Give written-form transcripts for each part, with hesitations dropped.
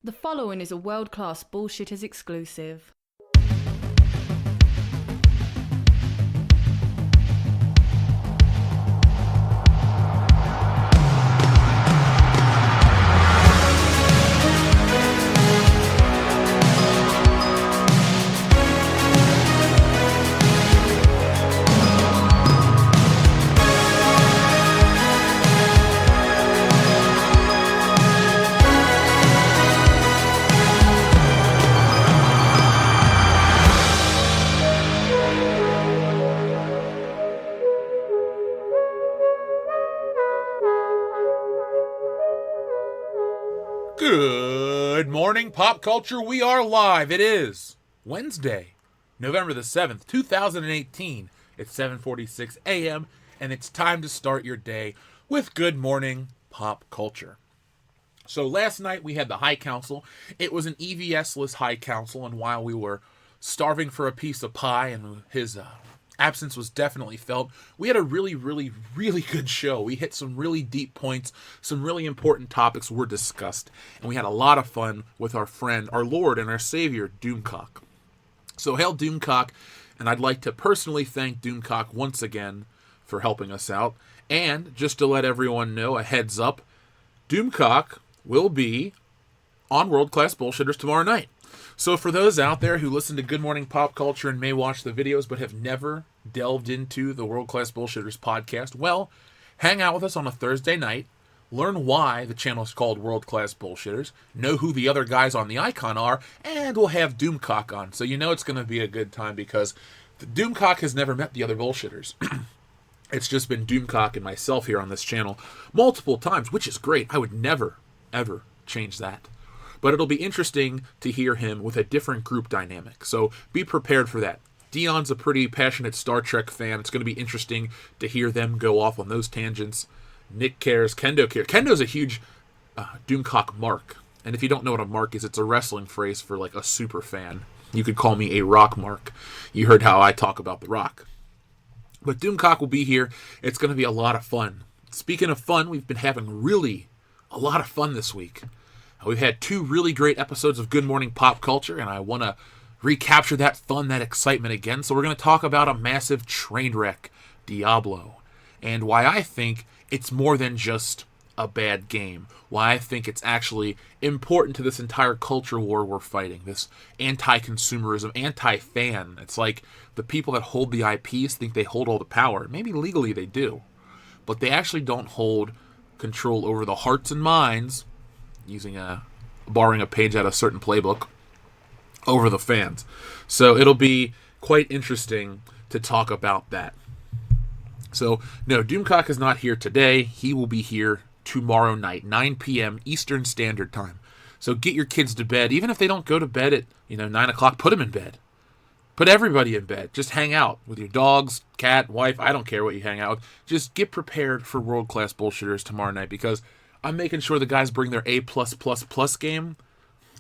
The following is a world-class Bullshitters exclusive. Good morning, pop culture. We are live. It is Wednesday, November the 7th, 2018. It's 7:46 a.m., and it's time to start your day with Good Morning Pop Culture. So last night we had the High Council. It was an EVS-less High Council, and while we were starving for a piece of pie and his absence was definitely felt, we had a really good show. We hit some really deep points. Some really important topics were discussed. And we had a lot of fun with our friend, our Lord and our Savior, Doomcock. So hail Doomcock, and I'd like to personally thank Doomcock once again for helping us out. And just to let everyone know, a heads up, Doomcock will be on World Class Bullshitters tomorrow night. So for those out there who listen to Good Morning Pop Culture and may watch the videos but have never delved into the World Class Bullshitters podcast, well, hang out with us on a Thursday night, learn why the channel is called World Class Bullshitters, know who the other guys on the icon are, and we'll have Doomcock on. So you know it's going to be a good time because Doomcock has never met the other Bullshitters. It's just been Doomcock and myself here on this channel multiple times, which is great. I would never, ever change that. But it'll be interesting to hear him with a different group dynamic. So be prepared for that. Dion's a pretty passionate Star Trek fan. It's going to be interesting to hear them go off on those tangents. Nick cares. Kendo cares. Kendo's a huge Doomcock mark. And if you don't know what a mark is, it's a wrestling phrase for like a super fan. You could call me a rock mark. You heard how I talk about The Rock. But Doomcock will be here. It's going to be a lot of fun. Speaking of fun, we've been having really a lot of fun this week. We've had two really great episodes of Good Morning Pop Culture, and I want to recapture that fun, that excitement again. So we're going to talk about a massive train wreck, Diablo, and why I think it's more than just a bad game. Why I think it's actually important to this entire culture war we're fighting, this anti-consumerism, anti-fan. It's like the people that hold the IPs think they hold all the power. Maybe legally they do, but they actually don't hold control over the hearts and minds, borrowing a page out of a certain playbook, over the fans. So it'll be quite interesting to talk about that. So, no, Doomcock is not here today. He will be here tomorrow night, 9 p.m. Eastern Standard Time. So get your kids to bed. Even if they don't go to bed at 9 o'clock, put them in bed. Put everybody in bed. Just hang out with your dogs, cat, wife. I don't care what you hang out with. Just get prepared for World Class Bullshitters tomorrow night because I'm making sure the guys bring their A+++ game.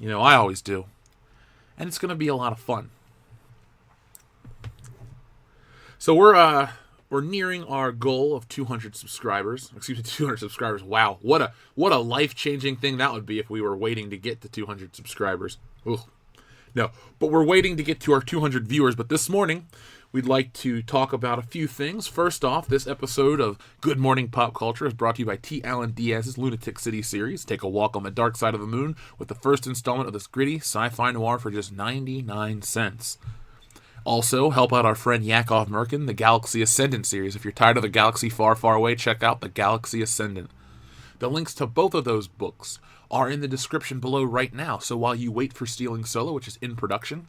I always do. And it's going to be a lot of fun. So we're nearing our goal of 200 subscribers. 200 subscribers. Wow. What a life-changing thing that would be if we were waiting to get to 200 subscribers. Ugh. No, but we're waiting to get to our 200 viewers. But this morning, we'd like to talk about a few things. First off, this episode of Good Morning Pop Culture is brought to you by T. Allen Diaz's Lunatic City series. Take a walk on the dark side of the moon with the first installment of this gritty sci-fi noir for just 99 cents. Also, help out our friend Yakov Merkin, the Galaxy Ascendant series. If you're tired of the galaxy far, far away, check out the Galaxy Ascendant. The links to both of those books are in the description below right now. So while you wait for Stealing Solo, which is in production,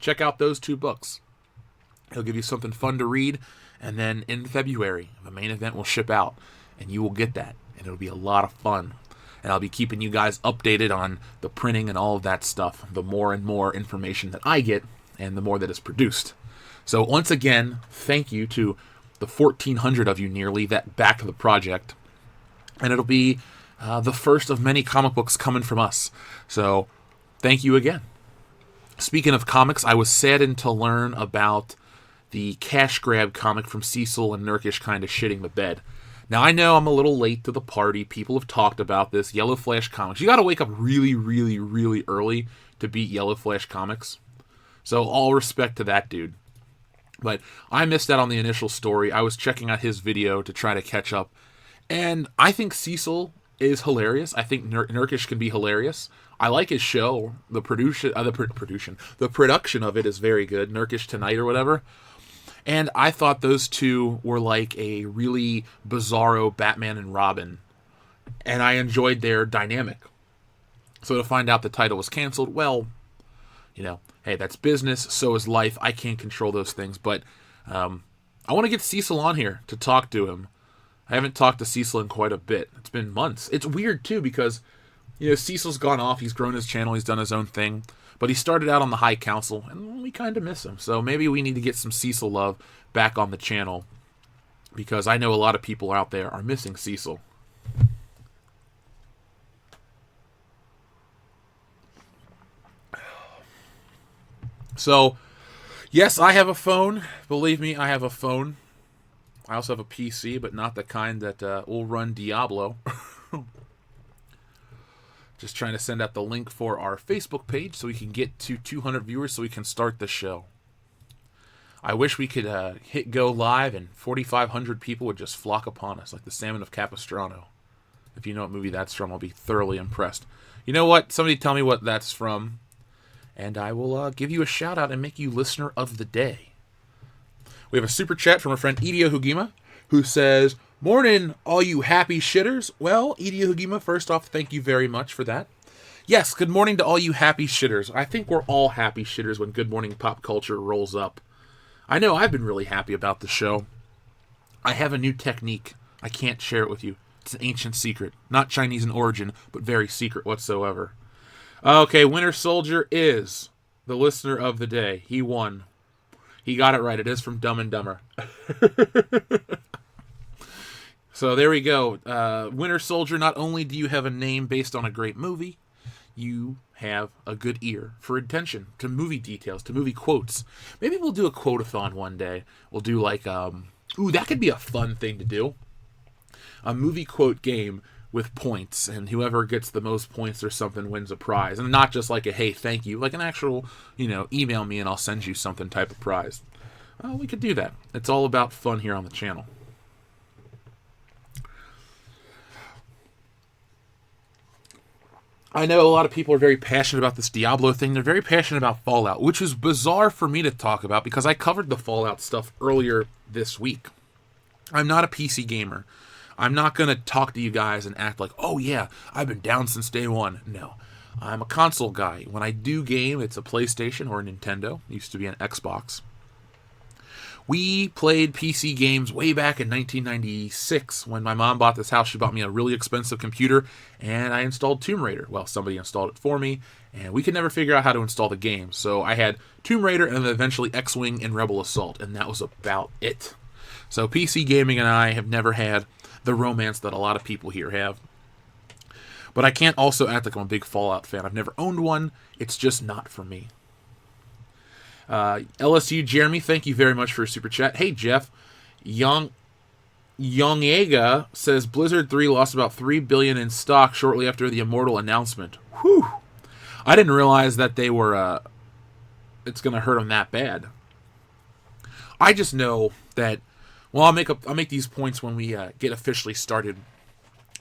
check out those two books. It'll give you something fun to read, and then in February, the main event will ship out, and you will get that, and it'll be a lot of fun. And I'll be keeping you guys updated on the printing and all of that stuff, the more and more information that I get, and the more that is produced. So once again, thank you to the 1,400 of you nearly that backed the project, and it'll be the first of many comic books coming from us. So thank you again. Speaking of comics, I was saddened to learn about the cash grab comic from Cecil and Nurkish kind of shitting the bed. Now, I know I'm a little late to the party. People have talked about this. Yellow Flash Comics. You got to wake up really, really, really early to beat Yellow Flash Comics. So, all respect to that dude. But I missed out on the initial story. I was checking out his video to try to catch up. And I think Cecil is hilarious. I think Nurkish can be hilarious. I like his show. The production of it is very good. Nurkish Tonight or whatever. And I thought those two were like a really bizarro Batman and Robin. And I enjoyed their dynamic. So to find out the title was canceled, well, hey, that's business. So is life. I can't control those things. But I want to get Cecil on here to talk to him. I haven't talked to Cecil in quite a bit. It's been months. It's weird, too, because, Cecil's gone off. He's grown his channel. He's done his own thing. But he started out on the High Council, and we kind of miss him. So maybe we need to get some Cecil love back on the channel, because I know a lot of people out there are missing Cecil. So, yes, I have a phone. Believe me, I have a phone. I also have a PC, but not the kind that will run Diablo. Just trying to send out the link for our Facebook page so we can get to 200 viewers so we can start the show. I wish we could hit go live and 4,500 people would just flock upon us like the Salmon of Capistrano. If you know what movie that's from, I'll be thoroughly impressed. You know what? Somebody tell me what that's from, and I will give you a shout out and make you listener of the day. We have a super chat from our friend Idio Hugima, who says, "Morning, all you happy shitters." Well, Idio Hugima, first off, thank you very much for that. Yes, good morning to all you happy shitters. I think we're all happy shitters when Good Morning Pop Culture rolls up. I know I've been really happy about the show. I have a new technique. I can't share it with you. It's an ancient secret. Not Chinese in origin, but very secret whatsoever. Okay, Winter Soldier is the listener of the day. He won. He got it right. It is from Dumb and Dumber. So there we go. Winter Soldier, not only do you have a name based on a great movie, you have a good ear for attention to movie details, to movie quotes. Maybe we'll do a quote-a-thon one day. We'll do like, that could be a fun thing to do. A movie quote game with points, and whoever gets the most points or something wins a prize. And not just like a, hey, thank you, like an actual, email me and I'll send you something type of prize. We could do that. It's all about fun here on the channel. I know a lot of people are very passionate about this Diablo thing. They're very passionate about Fallout, which is bizarre for me to talk about because I covered the Fallout stuff earlier this week. I'm not a PC gamer. I'm not going to talk to you guys and act like, oh yeah, I've been down since day one. No, I'm a console guy. When I do game, it's a PlayStation or a Nintendo. It used to be an Xbox. We played PC games way back in 1996. When my mom bought this house, she bought me a really expensive computer, and I installed Tomb Raider. Well, somebody installed it for me, and we could never figure out how to install the game. So I had Tomb Raider and then eventually X-Wing and Rebel Assault, and that was about it. So PC gaming and I have never had the romance that a lot of people here have. But I can't also act like I'm a big Fallout fan. I've never owned one. It's just not for me. LSU Jeremy, thank you very much for a super chat. Hey Jeff, Youngega says Blizzard 3 lost about $3 billion in stock shortly after the Immortal announcement. Whew. I didn't realize that they were it's going to hurt them that bad. I just know that, well, I'll make these points when we get officially started.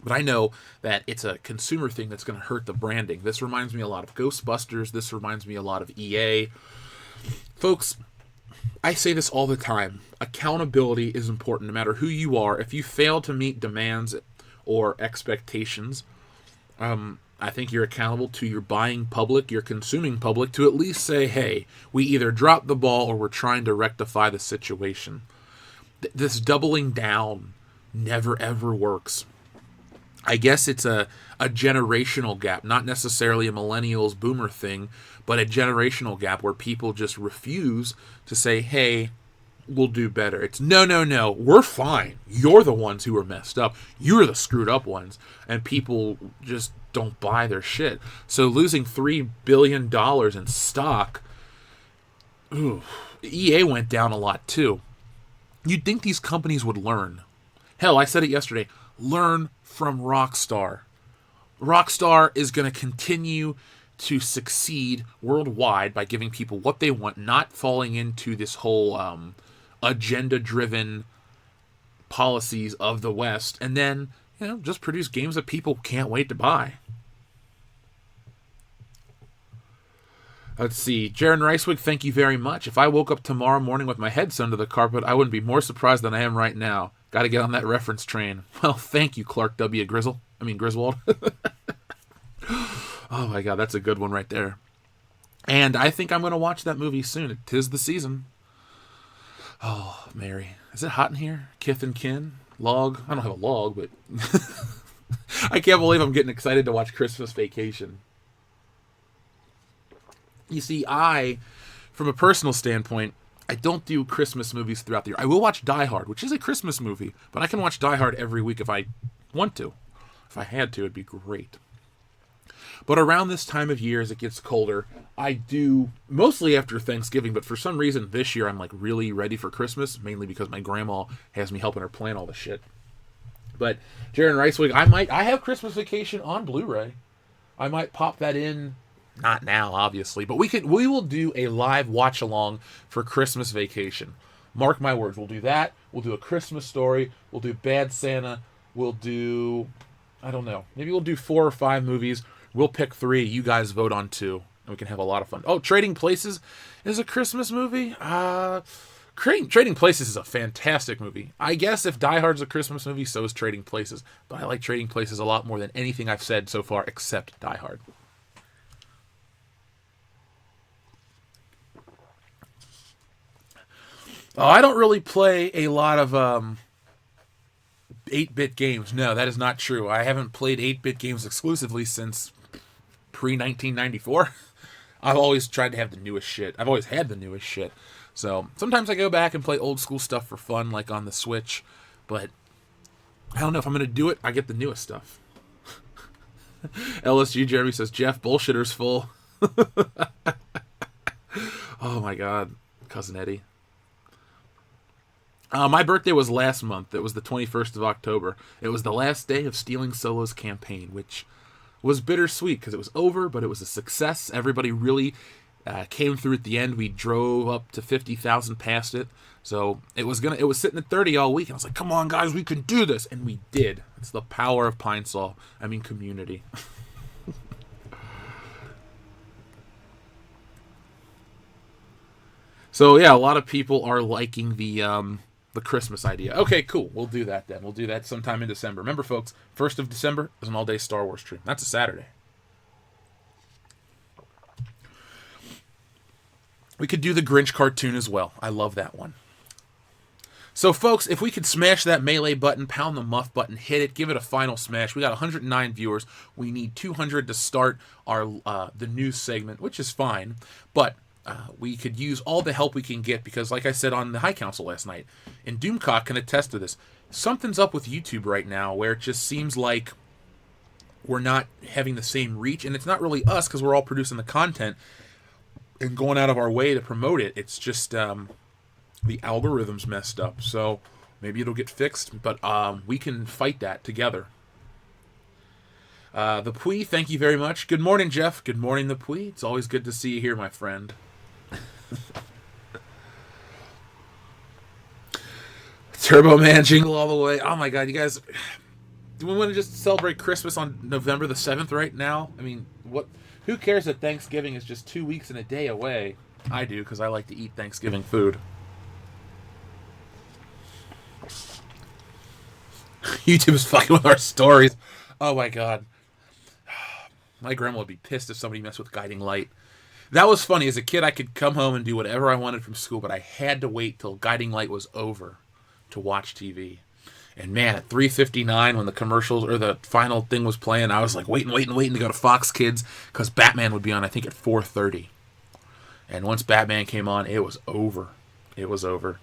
But I know that it's a consumer thing that's going to hurt the branding. This reminds me a lot of Ghostbusters. This reminds me a lot of EA. Folks, I say this all the time. Accountability is important no matter who you are. If you fail to meet demands or expectations, I think you're accountable to your buying public, your consuming public, to at least say, hey, we either dropped the ball or we're trying to rectify the situation. This doubling down never ever works. I guess it's a generational gap, not necessarily a millennials boomer thing, but a generational gap where people just refuse to say, hey, we'll do better. It's no, we're fine. You're the ones who are messed up. You're the screwed up ones. And people just don't buy their shit. So losing $3 billion in stock, EA went down a lot too. You'd think these companies would learn. Hell, I said it yesterday. Learn from Rockstar. Rockstar is going to continue to succeed worldwide by giving people what they want, not falling into this whole agenda-driven policies of the West, and then just produce games that people can't wait to buy. Let's see. Jaron Ricewig, thank you very much. If I woke up tomorrow morning with my head under the carpet, I wouldn't be more surprised than I am right now. Got to get on that reference train. Well, thank you, Clark W. Griswold. Oh my god, that's a good one right there. And I think I'm going to watch that movie soon. 'Tis the season. Oh, Mary. Is it hot in here? Kith and kin? Log? I don't have a log, but... I can't believe I'm getting excited to watch Christmas Vacation. You see, from a personal standpoint, I don't do Christmas movies throughout the year. I will watch Die Hard, which is a Christmas movie, but I can watch Die Hard every week if I want to. If I had to, it'd be great. But around this time of year, as it gets colder, I do, mostly after Thanksgiving, but for some reason this year I'm like really ready for Christmas, mainly because my grandma has me helping her plan all the shit. But Jaron Ricewig, I have Christmas Vacation on Blu-ray. I might pop that in. Not now, obviously, but we will do a live watch along for Christmas Vacation. Mark my words, we'll do that. We'll do A Christmas Story. We'll do Bad Santa. We'll do, I don't know, maybe we'll do 4 or 5 movies. We'll pick 3. You guys vote on 2, and we can have a lot of fun. Oh, Trading Places is a Christmas movie. Trading Places is a fantastic movie. I guess if Die Hard's a Christmas movie, so is Trading Places. But I like Trading Places a lot more than anything I've said so far except Die Hard. Oh, I don't really play a lot of 8-bit games. No, that is not true. I haven't played 8-bit games exclusively since pre-1994. I've always tried to have the newest shit. I've always had the newest shit. So sometimes I go back and play old school stuff for fun, like on the Switch. But I don't know if I'm going to do it. I get the newest stuff. LSG Jeremy says, Jeff, bullshitter's full. Oh my god. Cousin Eddie. My birthday was last month. It was the 21st of October. It was the last day of Stealing Solo's campaign, which was bittersweet because it was over, but it was a success. Everybody really came through at the end. We drove up to 50,000 past it. So it was sitting at 30 all week. And I was like, come on, guys, we can do this. And we did. It's the power of community. So yeah, a lot of people are liking the Christmas idea. Okay, cool. We'll do that then. We'll do that sometime in December. Remember, folks, 1st of December is an all-day Star Wars stream. That's a Saturday. We could do the Grinch cartoon as well. I love that one. So, folks, if we could smash that melee button, pound the muff button, hit it, give it a final smash. We got 109 viewers. We need 200 to start our the news segment, which is fine. But we could use all the help we can get because, like I said on the High Council last night, and Doomcock can attest to this, something's up with YouTube right now where it just seems like we're not having the same reach, and it's not really us because we're all producing the content and going out of our way to promote it. It's just the algorithm's messed up, so maybe it'll get fixed, but we can fight that together. The Pui, thank you very much. Good morning, Jeff. Good morning, the Pui. It's always good to see you here, my friend. Turbo Man, jingle all the way. Oh my god, you guys, do we want to just celebrate Christmas on November the 7th right now? I mean, what? Who cares that Thanksgiving is just 2 weeks and a day away? I do, because I like to eat Thanksgiving food. YouTube is fucking with our stories. Oh my god. My grandma would be pissed if somebody messed with Guiding Light. That was funny. As a kid, I could come home and do whatever I wanted from school, but I had to wait till Guiding Light was over to watch TV. And man, at 3:59 when the commercials or the final thing was playing, I was like waiting to go to Fox Kids because Batman would be on, I think, at 4:30. And once Batman came on, it was over. It was over.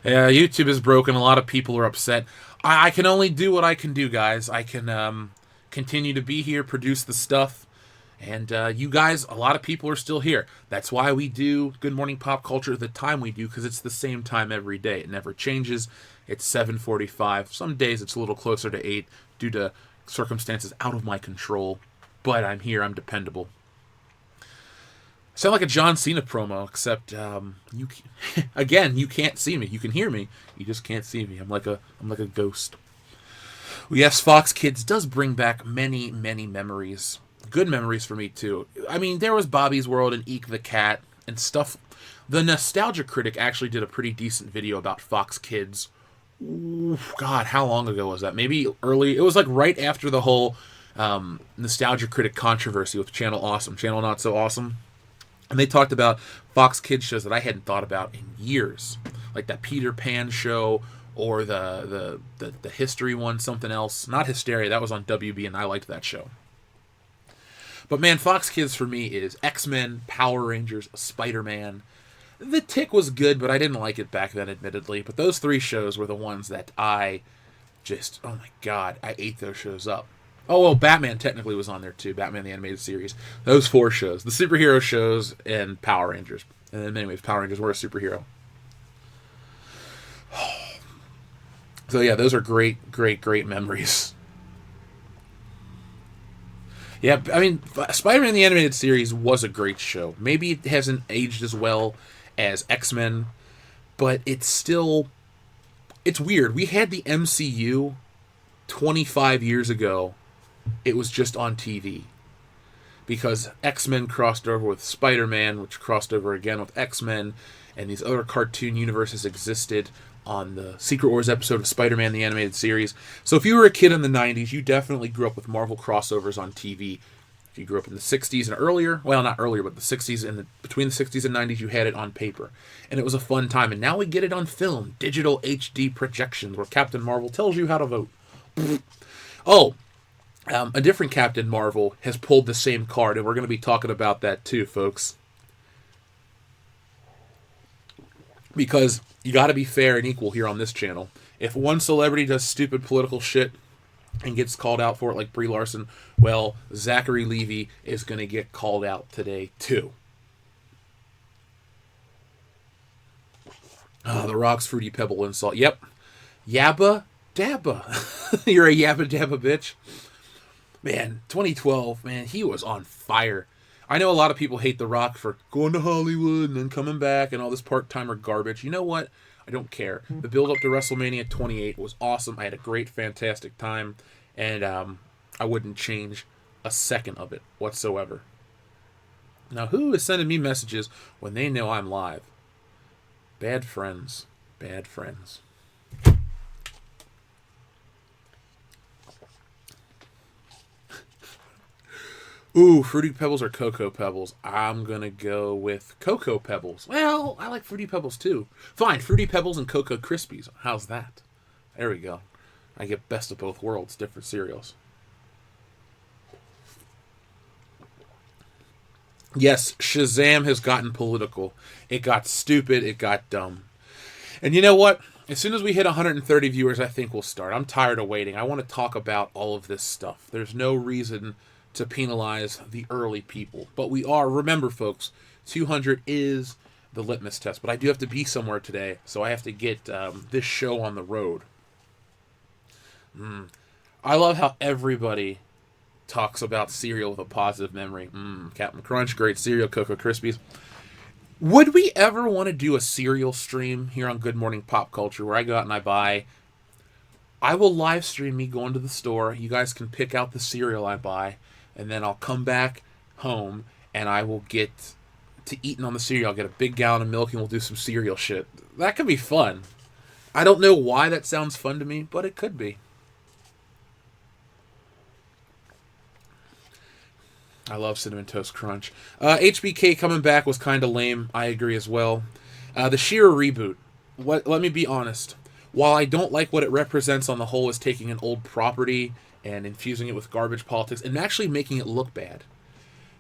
Yeah, YouTube is broken. A lot of people are upset. I can only do what I can do, guys. I can continue to be here, produce the stuff, And you guys, a lot of people are still here. That's why we do Good Morning Pop Culture the time we do, because it's the same time every day. It never changes. It's 7:45. Some days it's a little closer to 8 due to circumstances out of my control. But I'm here. I'm dependable. I sound like a John Cena promo, except you again, you can't see me. You can hear me. You just can't see me. I'm like a ghost. Well, yes, Fox Kids does bring back many, many memories. Good memories for me, too. I mean, there was Bobby's World and Eek the Cat and stuff. The Nostalgia Critic actually did a pretty decent video about Fox Kids. Ooh, God, how long ago was that? Maybe early. It was like right after the whole Nostalgia Critic controversy with Channel Awesome, Channel Not So Awesome. And they talked about Fox Kids shows that I hadn't thought about in years. Like that Peter Pan show, or the history one, something else. Not Hysteria, that was on WB, and I liked that show. But man, Fox Kids for me is X-Men, Power Rangers, Spider-Man. The Tick was good, but I didn't like it back then, admittedly. But those 3 shows were the ones that I just, oh my god, I ate those shows up. Oh, well, Batman technically was on there too. Batman the Animated Series. Those 4 shows. The superhero shows and Power Rangers. And in many ways, Power Rangers were a superhero. So yeah, those are great, great, great memories. Yeah, I mean, Spider-Man the Animated Series was a great show. Maybe it hasn't aged as well as X-Men, but it's weird. We had the MCU 25 years ago. It was just on TV. Because X-Men crossed over with Spider-Man, which crossed over again with X-Men, and these other cartoon universes existed on the Secret Wars episode of Spider-Man the Animated Series. So if you were a kid in the 90s, you definitely grew up with Marvel crossovers on TV. If you grew up in the 60s and earlier, well, not earlier, but the 60s and between the 60s and 90s, you had it on paper. And it was a fun time. And now we get it on film, digital HD projections, where Captain Marvel tells you how to vote. Oh, a different Captain Marvel has pulled the same card, and we're going to be talking about that too, folks. Because you got to be fair and equal here on this channel. If one celebrity does stupid political shit and gets called out for it, like Brie Larson, well, Zachary Levi is going to get called out today too. Oh, The Rock's Fruity Pebble insult. Yep. Yabba dabba. You're a yabba dabba bitch. Man, 2012, man, he was on fire. I know a lot of people hate The Rock for going to Hollywood and then coming back and all this part-timer garbage. You know what? I don't care. The build-up to WrestleMania 28 was awesome. I had a great, fantastic time, and I wouldn't change a second of it whatsoever. Now, who is sending me messages when they know I'm live? Bad friends. Bad friends. Ooh, Fruity Pebbles or Cocoa Pebbles? I'm going to go with Cocoa Pebbles. Well, I like Fruity Pebbles too. Fine, Fruity Pebbles and Cocoa Krispies. How's that? There we go. I get best of both worlds, different cereals. Yes, Shazam has gotten political. It got stupid. It got dumb. And you know what? As soon as we hit 130 viewers, I think we'll start. I'm tired of waiting. I want to talk about all of this stuff. There's no reason to penalize the early people. But we are, remember folks, 200 is the litmus test. But I do have to be somewhere today, so I have to get this show on the road. I love how everybody talks about cereal with a positive memory. Captain Crunch, great cereal, Cocoa Krispies. Would we ever want to do a cereal stream here on Good Morning Pop Culture where I go out and I will live stream me going to the store. You guys can pick out the cereal I buy, and then I'll come back home and I will get to eating on the cereal. I'll get a big gallon of milk and we'll do some cereal shit. That could be fun. I don't know why that sounds fun to me, but it could be. I love Cinnamon Toast Crunch. HBK coming back was kind of lame. I agree as well. The She-Ra reboot. Let me be honest. While I don't like what it represents on the whole as taking an old property and infusing it with garbage politics and actually making it look bad,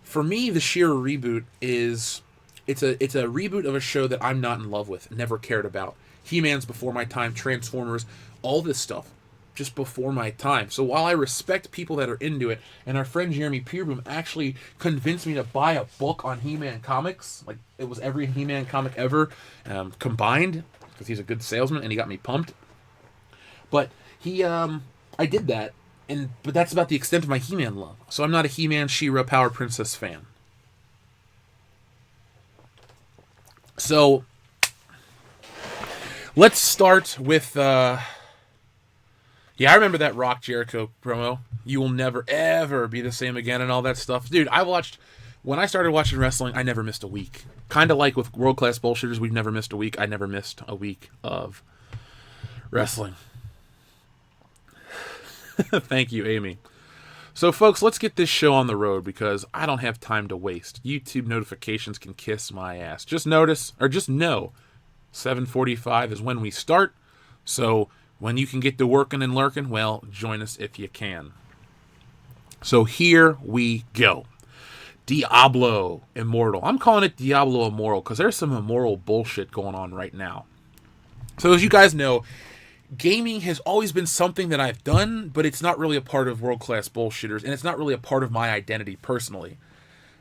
for me, the She-Ra reboot is it's a reboot of a show that I'm not in love with, never cared about. He-Man's before my time, Transformers, all this stuff. just before my time. So while I respect people that are into it, and our friend Jeremy Peerboom actually convinced me to buy a book on He-Man comics, like it was every He-Man comic ever combined, because he's a good salesman and he got me pumped. But I did that, but that's about the extent of my He-Man love. So I'm not a He-Man, She-Ra, Power Princess fan. So let's start with yeah, I remember that Rock Jericho promo. You will never, ever be the same again and all that stuff. Dude, when I started watching wrestling, I never missed a week. Kind of like with World Class Bullshitters, we've never missed a week. I never missed a week of wrestling. Thank you, Amy. So, folks, let's get this show on the road because I don't have time to waste. YouTube notifications can kiss my ass. Just know, 7:45 is when we start. So, when you can get to working and lurking, well, join us if you can. So here we go. Diablo Immortal. I'm calling it Diablo Immoral because there's some immoral bullshit going on right now. So as you guys know, gaming has always been something that I've done, but it's not really a part of World Class Bullshitters, and it's not really a part of my identity personally.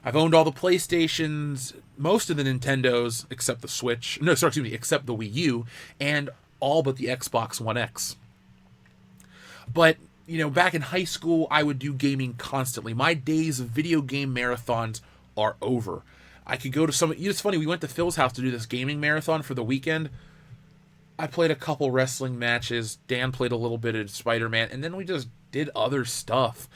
I've owned all the PlayStations, most of the Nintendos, except the Switch. No, sorry, excuse me, except the Wii U, and all but the Xbox One X. But, back in high school, I would do gaming constantly. My days of video game marathons are over. I could go to it's funny, we went to Phil's house to do this gaming marathon for the weekend. I played a couple wrestling matches. Dan played a little bit of Spider-Man, and then we just did other stuff.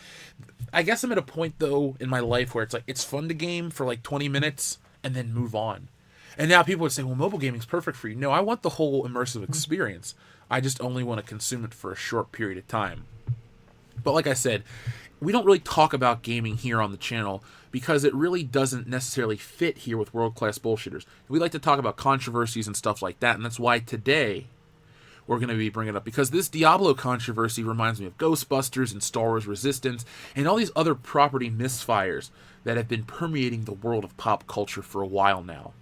I guess I'm at a point, though, in my life where it's fun to game for 20 minutes and then move on. And now people would say, well, mobile gaming's perfect for you. No, I want the whole immersive experience. I just only want to consume it for a short period of time. But like I said, we don't really talk about gaming here on the channel because it really doesn't necessarily fit here with World Class Bullshitters. We like to talk about controversies and stuff like that, and that's why today we're going to be bringing it up, because this Diablo controversy reminds me of Ghostbusters and Star Wars Resistance and all these other property misfires that have been permeating the world of pop culture for a while now.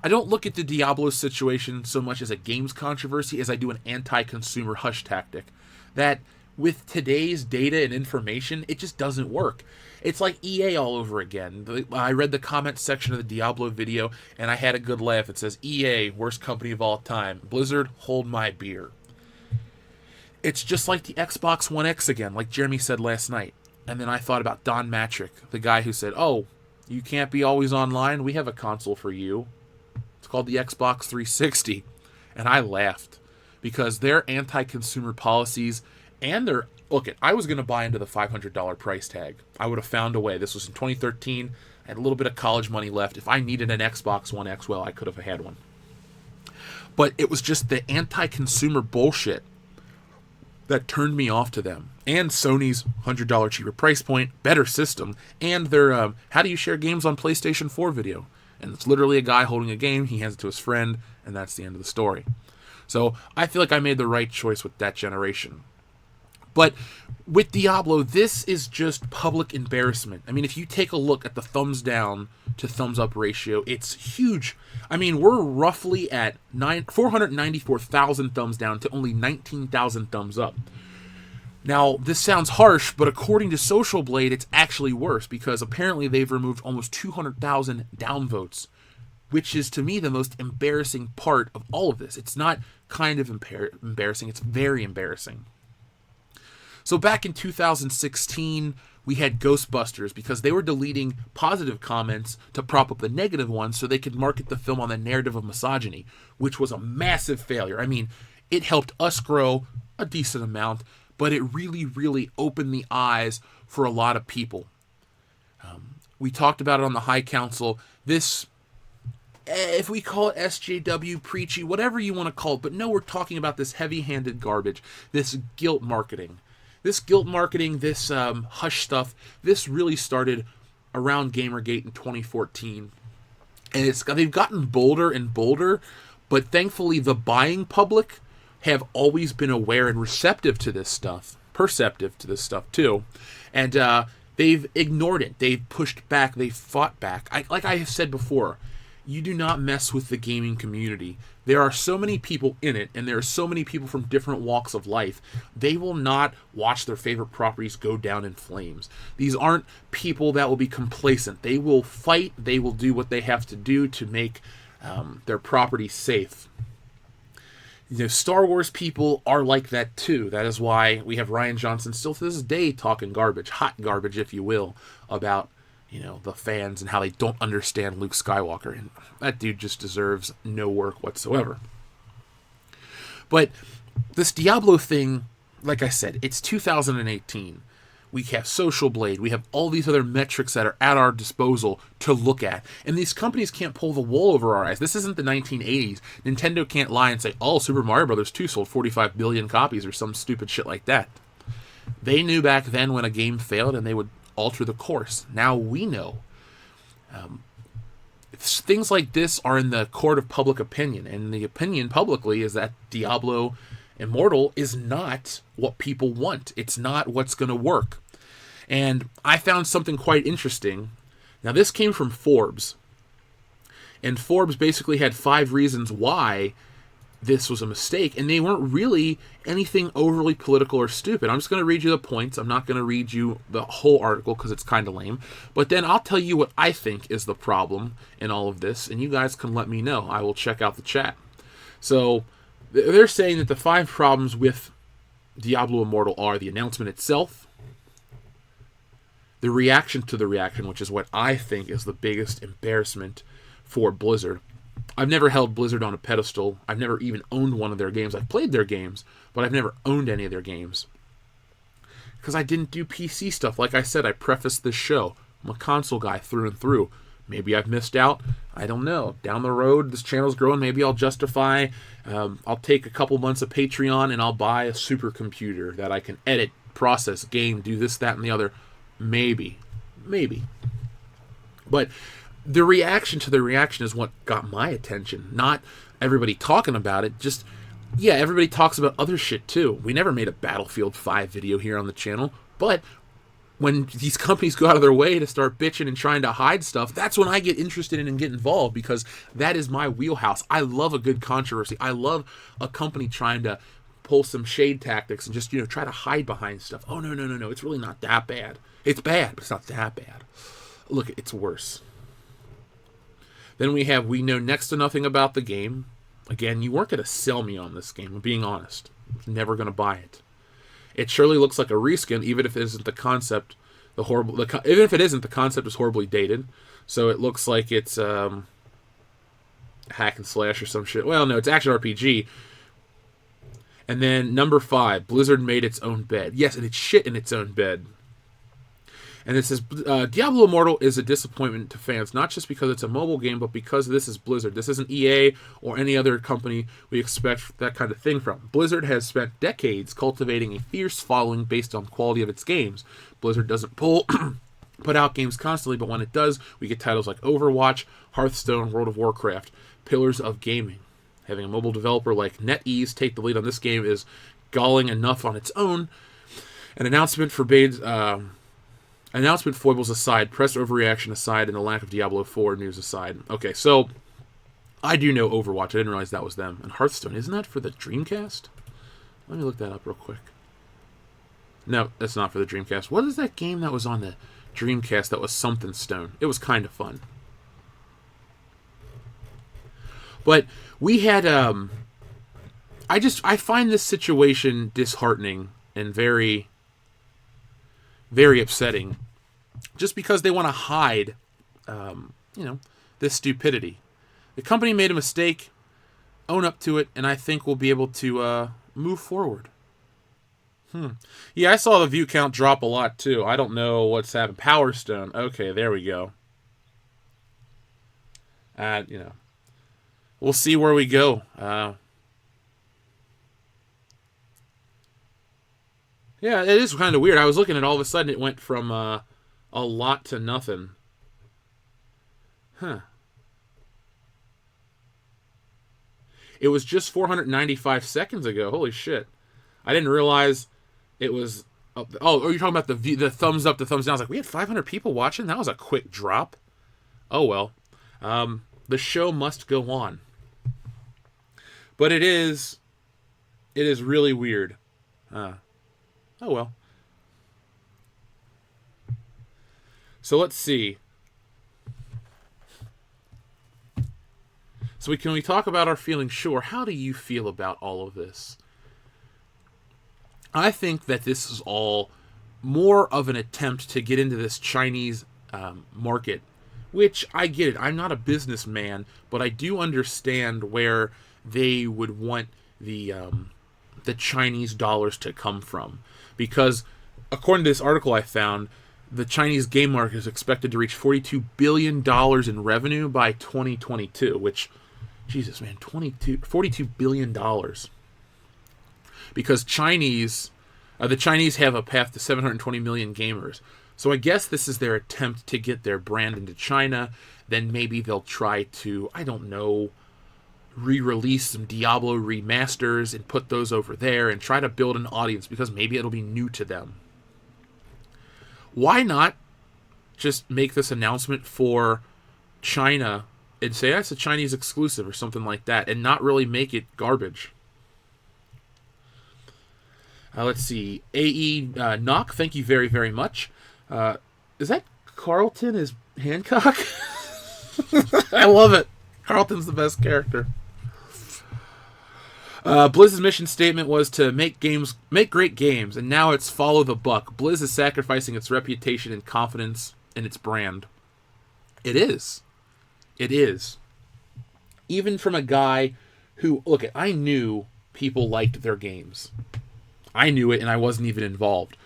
I don't look at the Diablo situation so much as a games controversy as I do an anti-consumer hush tactic. That with today's data and information, it just doesn't work. It's like EA all over again. I read the comment section of the Diablo video, and I had a good laugh. It says, EA, worst company of all time. Blizzard, hold my beer. It's just like the Xbox One X again, like Jeremy said last night. And then I thought about Don Matrick, the guy who said, oh, you can't be always online? We have a console for you. It's called the Xbox 360. And I laughed because their anti-consumer policies and their... Look, I was going to buy into the $500 price tag. I would have found a way. This was in 2013. I had a little bit of college money left. If I needed an Xbox One X, well, I could have had one. But it was just the anti-consumer bullshit that turned me off to them. And Sony's $100 cheaper price point, better system, and their how do you share games on PlayStation 4 video. And it's literally a guy holding a game, he hands it to his friend, and that's the end of the story. So I feel like I made the right choice with that generation. But with Diablo, this is just public embarrassment. I mean, if you take a look at the thumbs down to thumbs up ratio, it's huge. I mean, we're roughly at 494,000 thumbs down to only 19,000 thumbs up. Now, this sounds harsh, but according to Social Blade, it's actually worse because apparently they've removed almost 200,000 downvotes, which is, to me, the most embarrassing part of all of this. It's not kind of embarrassing, it's very embarrassing. So back in 2016, we had Ghostbusters because they were deleting positive comments to prop up the negative ones so they could market the film on the narrative of misogyny, which was a massive failure. I mean, it helped us grow a decent amount, but it really, really opened the eyes for a lot of people. We talked about it on the High Council. This, if we call it SJW, preachy, whatever you want to call it, but no, we're talking about this heavy-handed garbage, this guilt marketing. This guilt marketing, this hush stuff, this really started around Gamergate in 2014. And they've gotten bolder and bolder, but thankfully the buying public have always been aware and receptive to this stuff, perceptive to this stuff too. And they've ignored it. They've pushed back. They've fought back. Like I have said before, you do not mess with the gaming community. There are so many people in it, and there are so many people from different walks of life. They will not watch their favorite properties go down in flames. These aren't people that will be complacent. They will fight. They will do what they have to do to make their property safe. Star Wars people are like that too. That is why we have Rian Johnson still to this day talking garbage, hot garbage, if you will, about the fans and how they don't understand Luke Skywalker. And that dude just deserves no work whatsoever. But this Diablo thing, like I said, it's 2018. We have Social Blade. We have all these other metrics that are at our disposal to look at. And these companies can't pull the wool over our eyes. This isn't the 1980s. Nintendo can't lie and say, oh, Super Mario Bros. 2 sold 45 billion copies or some stupid shit like that. They knew back then when a game failed and they would alter the course. Now we know. Things like this are in the court of public opinion. And the opinion publicly is that Diablo Immortal is not what people want. It's not what's going to work. And I found something quite interesting. Now, this came from Forbes. And Forbes basically had 5 reasons why this was a mistake. And they weren't really anything overly political or stupid. I'm just going to read you the points. I'm not going to read you the whole article because it's kind of lame. But then I'll tell you what I think is the problem in all of this. And you guys can let me know. I will check out the chat. So they're saying that the 5 problems with Diablo Immortal are the announcement itself, the reaction to the reaction, which is what I think is the biggest embarrassment for Blizzard. I've never held Blizzard on a pedestal. I've never even owned one of their games. I've played their games, but I've never owned any of their games. Because I didn't do PC stuff. Like I said, I prefaced this show. I'm a console guy through and through. Maybe I've missed out. I don't know. Down the road, this channel's growing. Maybe I'll justify. I'll take a couple months of Patreon and I'll buy a supercomputer that I can edit, process, game, do this, that, and the other. Maybe. But the reaction to the reaction is what got my attention. Not everybody talking about it. Just, yeah, everybody talks about other shit too. We never made a Battlefield 5 video here on the channel. But when these companies go out of their way to start bitching and trying to hide stuff, that's when I get interested in and get involved, because that is my wheelhouse. I love a good controversy. I love a company trying to pull some shade tactics and just, try to hide behind stuff. Oh, no. It's really not that bad. It's bad, but it's not that bad. Look, it's worse. Then we know next to nothing about the game. Again, you weren't going to sell me on this game, I'm being honest. I was never going to buy it. It surely looks like a reskin, even if it isn't the concept. Even if it isn't, the concept is horribly dated. So it looks like it's hack and slash or some shit. Well, no, it's action RPG. And then number 5, Blizzard made its own bed. Yes, and it's shit in its own bed. And it says, Diablo Immortal is a disappointment to fans, not just because it's a mobile game, but because this is Blizzard. This isn't EA or any other company we expect that kind of thing from. Blizzard has spent decades cultivating a fierce following based on the quality of its games. Blizzard doesn't put out games constantly, but when it does, we get titles like Overwatch, Hearthstone, World of Warcraft, pillars of gaming. Having a mobile developer like NetEase take the lead on this game is galling enough on its own. An announcement forbids... Announcement foibles aside, press overreaction aside, and the lack of Diablo 4 news aside. Okay, so I do know Overwatch. I didn't realize that was them. And Hearthstone, isn't that for the Dreamcast? Let me look that up real quick. No, that's not for the Dreamcast. What is that game that was on the Dreamcast that was something stone? It was kind of fun. But we had, I find this situation disheartening and very, very upsetting, just because they want to hide, this stupidity. The company made a mistake, own up to it, and I think we'll be able to move forward. Yeah, I saw the view count drop a lot too. I don't know what's happened. Power Stone. Okay, there we go. We'll see where we go. Yeah, it is kind of weird. I was looking at all of a sudden it went from a lot to nothing. Huh. It was just 495 seconds ago. Holy shit. I didn't realize it was... Oh, you're talking about the thumbs up, the thumbs down. I was like, we had 500 people watching? That was a quick drop. Oh, well. The show must go on. But it is really weird. Oh well. So let's see. So can we talk about our feelings? Sure. How do you feel about all of this? I think that this is all more of an attempt to get into this Chinese market, which I get it. I'm not a businessman, but I do understand where they would want the Chinese dollars to come from, because according to this article I found, the Chinese game market is expected to reach $42 billion in revenue by 2022, which, Jesus, man, $42 billion. Because the Chinese have a path to 720 million gamers. So I guess this is their attempt to get their brand into China. Then maybe they'll try to, I don't know, re-release some Diablo remasters and put those over there and try to build an audience, because maybe it'll be new to them. Why not just make this announcement for China and say that's a Chinese exclusive or something like that, and not really make it garbage? Let's see. AE Knock, thank you very, very much. Is that Carlton as Hancock? I love it. Carlton's the best character. Blizz's mission statement was to make great games, and now it's follow the buck. Blizz is sacrificing its reputation and confidence in its brand. It is. It is. Even from a guy who, look, I knew people liked their games. I knew it, and I wasn't even involved.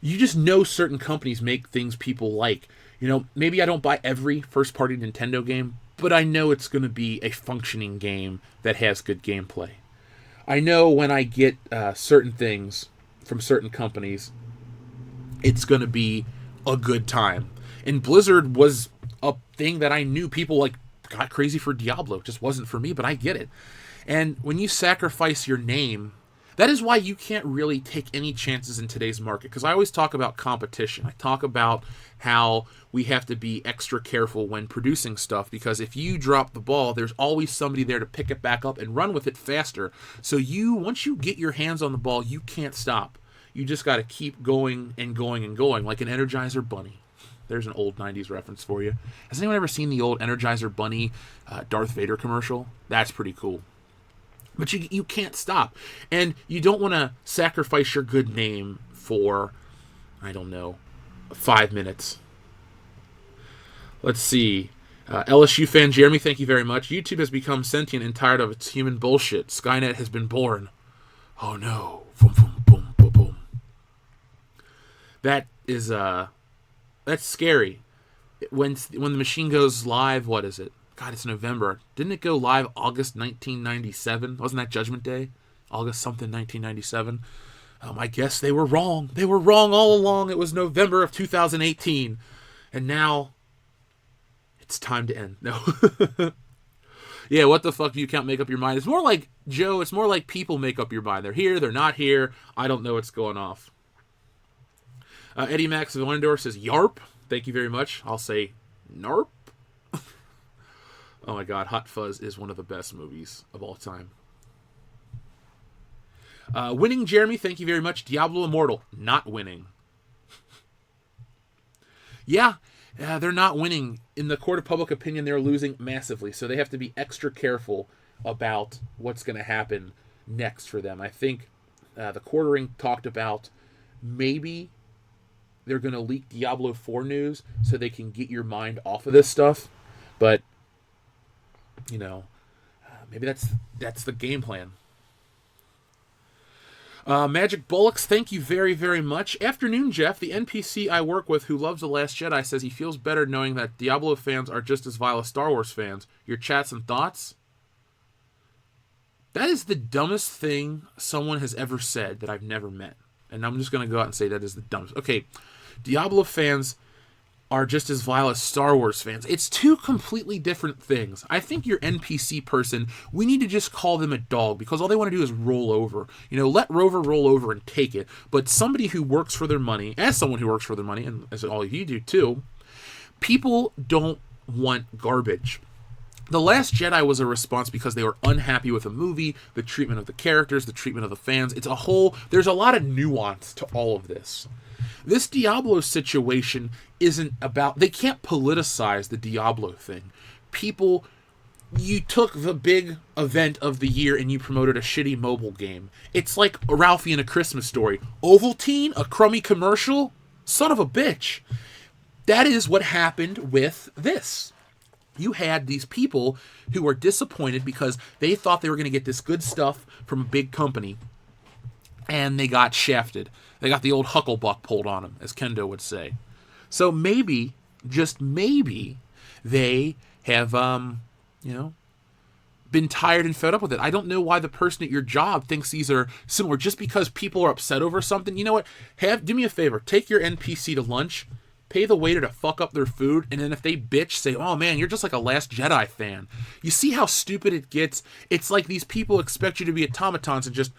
You just know certain companies make things people like. You know, maybe I don't buy every first-party Nintendo game, but I know it's going to be a functioning game that has good gameplay. I know when I get certain things from certain companies, it's going to be a good time. And Blizzard was a thing that I knew people got crazy for Diablo. It just wasn't for me, but I get it. And when you sacrifice your name, that is why you can't really take any chances in today's market. Because I always talk about competition. I talk about how we have to be extra careful when producing stuff, because if you drop the ball, there's always somebody there to pick it back up and run with it faster. So once you get your hands on the ball, you can't stop. You just got to keep going and going and going, like an Energizer Bunny. There's an old 90s reference for you. Has anyone ever seen the old Energizer Bunny Darth Vader commercial? That's pretty cool. But you can't stop. And you don't want to sacrifice your good name for, I don't know, 5 minutes. Let's see. LSU fan Jeremy, thank you very much. YouTube has become sentient and tired of its human bullshit. Skynet has been born. Oh no. Boom, boom, boom, boom, boom. That is, that's scary. When the machine goes live, what is it? God, it's November. Didn't it go live August 1997? Wasn't that Judgment Day? August something 1997. I guess they were wrong. They were wrong all along. It was November of 2018. And now it's time to end. No. Yeah, what the fuck do you can't make up your mind? It's more like, Joe, it's more like people make up your mind. They're here, they're not here. I don't know what's going off. Eddie Max of Orndor says, YARP. Thank you very much. I'll say, NARP. Oh my god, Hot Fuzz is one of the best movies of all time. Winning Jeremy, thank you very much. Diablo Immortal, not winning. Yeah, they're not winning. In the court of public opinion, they're losing massively. So they have to be extra careful about what's going to happen next for them. I think the quartering talked about maybe they're going to leak Diablo 4 news so they can get your mind off of this stuff. But you know, maybe that's the game plan. Magic Bullocks, thank you very, very much. Afternoon, Jeff. The NPC I work with who loves The Last Jedi says he feels better knowing that Diablo fans are just as vile as Star Wars fans. Your chats and thoughts? That is the dumbest thing someone has ever said that I've never met. And I'm just going to go out and say that is the dumbest. Okay, Diablo fans are just as vile as Star Wars fans. It's two completely different things. I think your NPC person, we need to just call them a dog, because all they want to do is roll over. You know, let Rover roll over and take it. But somebody who works for their money, as someone who works for their money, and as all of you do too, people don't want garbage. The Last Jedi was a response because they were unhappy with the movie, the treatment of the characters, the treatment of the fans. It's a whole, there's a lot of nuance to all of this. This Diablo situation isn't about, they can't politicize the Diablo thing. People, you took the big event of the year and you promoted a shitty mobile game. It's like Ralphie in A Christmas Story. Ovaltine, a crummy commercial? Son of a bitch. That is what happened with this. You had these people who were disappointed because they thought they were going to get this good stuff from a big company, and they got shafted. They got the old hucklebuck pulled on them, as Kendo would say. So maybe, just maybe, they have, been tired and fed up with it. I don't know why the person at your job thinks these are similar. Just because people are upset over something, you know what? Do me a favor. Take your NPC to lunch. Pay the waiter to fuck up their food, and then if they bitch, say, oh man, you're just like a Last Jedi fan. You see how stupid it gets? It's like these people expect you to be automatons and just,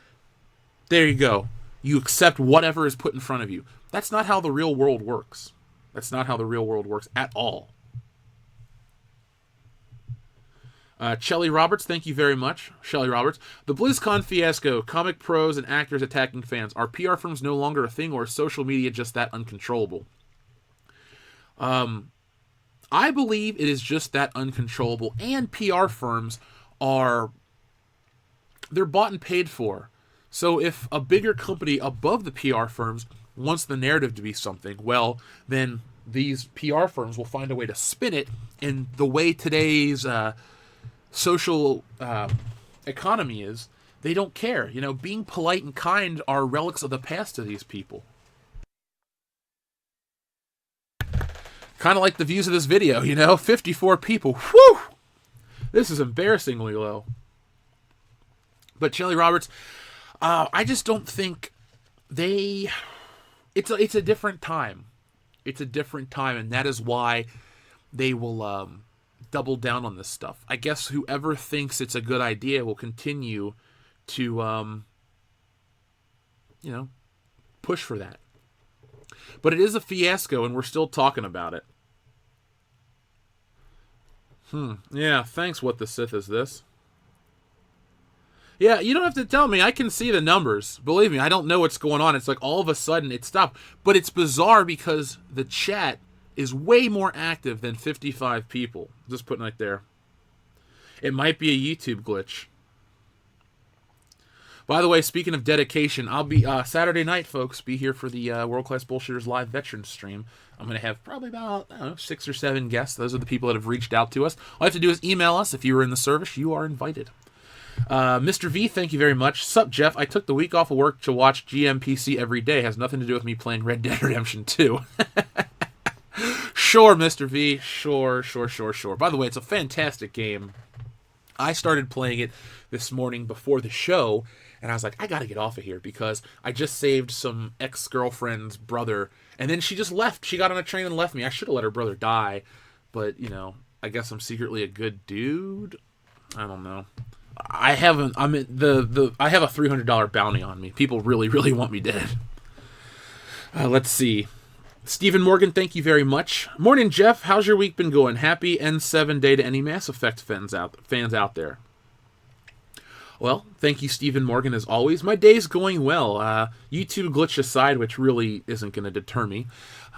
there you go. You accept whatever is put in front of you. That's not how the real world works. That's not how the real world works at all. Shelly Roberts, thank you very much. Shelly Roberts. The BlizzCon fiasco, comic pros and actors attacking fans. Are PR firms no longer a thing, or is social media just that uncontrollable? I believe it is just that uncontrollable, and PR firms they're bought and paid for. So if a bigger company above the PR firms wants the narrative to be something, well, then these PR firms will find a way to spin it in the way today's social economy is. They don't care. Being polite and kind are relics of the past to these people. Kind of like the views of this video, 54 people. Whew! This is embarrassingly low. But Shelly Roberts, I just don't think it's a different time. It's a different time, and that is why they will double down on this stuff. I guess whoever thinks it's a good idea will continue to, push for that. But it is a fiasco, and we're still talking about it. Yeah, thanks, What the Sith Is This? Yeah, you don't have to tell me. I can see the numbers. Believe me, I don't know what's going on. It's like all of a sudden it stopped. But it's bizarre because the chat is way more active than 55 people. Just putting it right there. It might be a YouTube glitch. By the way, speaking of dedication, I'll be Saturday night, folks. Be here for the World Class Bullshitters live veterans stream. I'm going to have probably about 6 or 7 guests. Those are the people that have reached out to us. All you have to do is email us. If you were in the service, you are invited. Mr. V, thank you very much. Sup, Jeff? I took the week off of work to watch GMPC every day. Has nothing to do with me playing Red Dead Redemption 2. Sure, Mr. V. Sure. By the way, it's a fantastic game. I started playing it this morning before the show, and I was like, I gotta get off of here because I just saved some ex-girlfriend's brother, and then she just left. She got on a train and left me. I should have let her brother die, but, I guess I'm secretly a good dude. I don't know. I have a $300 bounty on me. People really, really want me dead. Let's see. Stephen Morgan, thank you very much. Morning, Jeff. How's your week been going? Happy N7 day to any Mass Effect fans out there. Well, thank you, Stephen Morgan, as always. My day's going well. YouTube glitch aside, which really isn't going to deter me.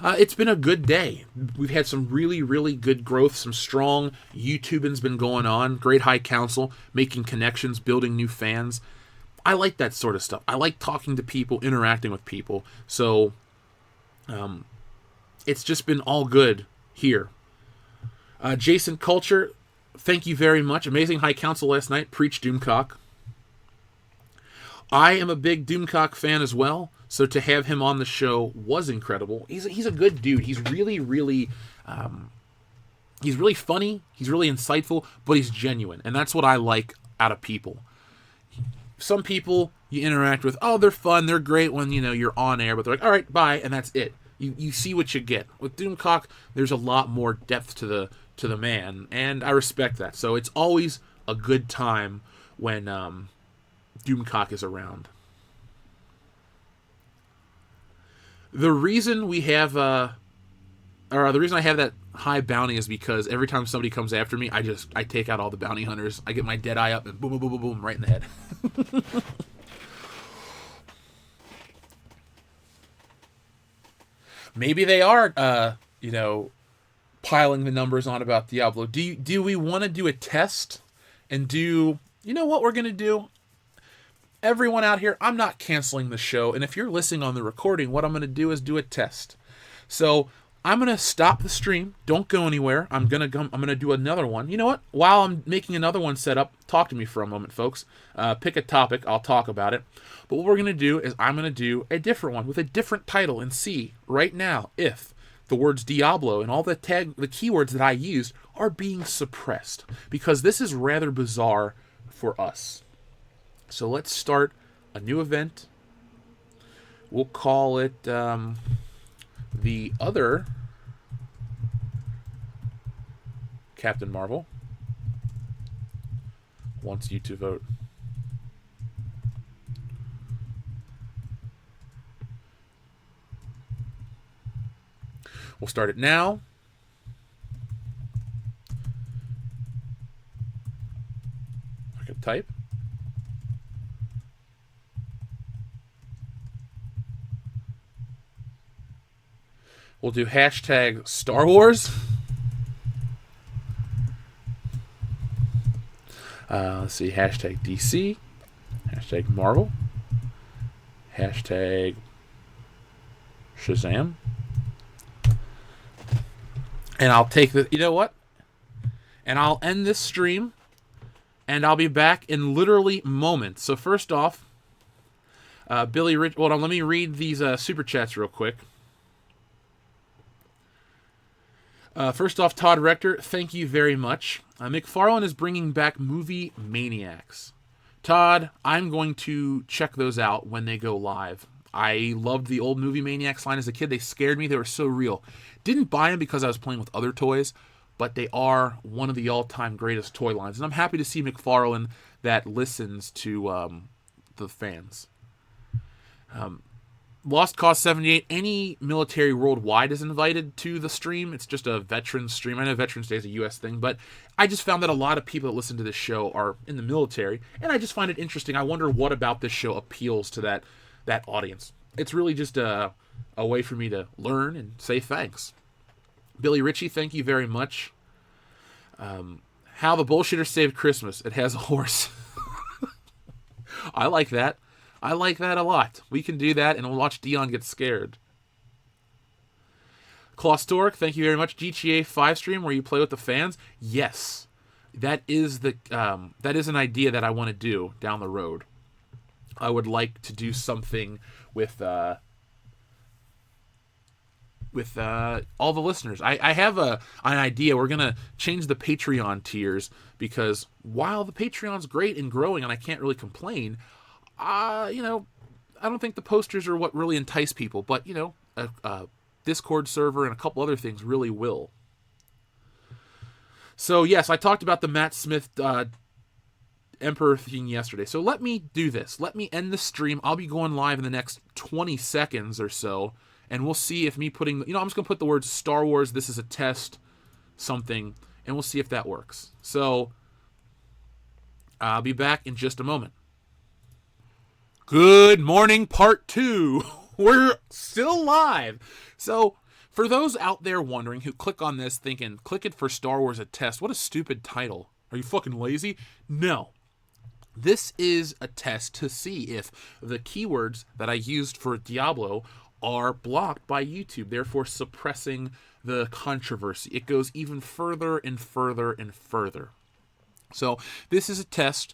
It's been a good day. We've had some really, really good growth. Some strong YouTubing's been going on. Great High Council, making connections, building new fans. I like that sort of stuff. I like talking to people, interacting with people. So, it's just been all good here. Jason Culture, thank you very much. Amazing High Council last night. Preach Doomcock. I am a big Doomcock fan as well, so to have him on the show was incredible. He's a good dude. He's really, really, he's really funny. He's really insightful, but he's genuine, and that's what I like out of people. Some people you interact with, oh, they're fun, they're great when you're on air, but they're like, all right, bye, and that's it. You see what you get. With Doomcock, there's a lot more depth to the man, and I respect that. So it's always a good time when Doomcock is around. The reason we have or the reason I have that high bounty is because every time somebody comes after me, I take out all the bounty hunters. I get my dead eye up and boom, boom, boom, boom, boom, right in the head. Maybe they are, piling the numbers on about Diablo. Do we want to do a test and do? You know what we're gonna do? Everyone out here, I'm not canceling the show, and if you're listening on the recording, what I'm gonna do is do a test. So I'm gonna stop the stream. Don't go anywhere. I'm gonna do another one. You know what? While I'm making another one set up, talk to me for a moment, folks. Pick a topic. I'll talk about it. But what we're gonna do is I'm gonna do a different one with a different title and see right now if the words Diablo and all the keywords that I used are being suppressed, because this is rather bizarre for us. So let's start a new event. We'll call it the other Captain Marvel wants you to vote. We'll start it now. I can type. We'll do hashtag Star Wars. Let's see, hashtag DC, hashtag Marvel, hashtag Shazam. And I'll take the, you know what? And I'll end this stream, and I'll be back in literally moments. So first off, Billy Rich, hold on, let me read these super chats real quick. First off, Todd Rector, thank you very much. McFarlane is bringing back Movie Maniacs. Todd, I'm going to check those out when they go live. I loved the old Movie Maniacs line as a kid. They scared me. They were so real. Didn't buy them because I was playing with other toys, but they are one of the all-time greatest toy lines. And I'm happy to see McFarlane that listens to the fans. Lost Cause 78, any military worldwide is invited to the stream. It's just a veterans stream. I know Veterans Day is a U.S. thing, but I just found that a lot of people that listen to this show are in the military, and I just find it interesting. I wonder what about this show appeals to that audience. It's really just a way for me to learn and say thanks. Billy Ritchie, thank you very much. How the Bullshitter Saved Christmas. It has a horse. I like that. I like that a lot. We can do that, and we'll watch Dion get scared. Claustoric, thank you very much. GTA 5 stream where you play with the fans. Yes, that is an idea that I want to do down the road. I would like to do something with all the listeners. I have an idea. We're gonna change the Patreon tiers, because while the Patreon's great and growing, and I can't really complain, I don't think the posters are what really entice people, but a Discord server and a couple other things really will. So yes, I talked about the Matt Smith Emperor thing yesterday. So let me do this. Let me end the stream. I'll be going live in the next 20 seconds or so, and we'll see if me putting, I'm just going to put the words Star Wars, this is a test, something, and we'll see if that works. So I'll be back in just a moment. Good morning, part 2. We're still live. So for those out there wondering who click on this thinking, click it for Star Wars a test, what a stupid title. Are you fucking lazy? No. This is a test to see if the keywords that I used for Diablo are blocked by YouTube, therefore suppressing the controversy. It goes even further and further and further. So this is a test.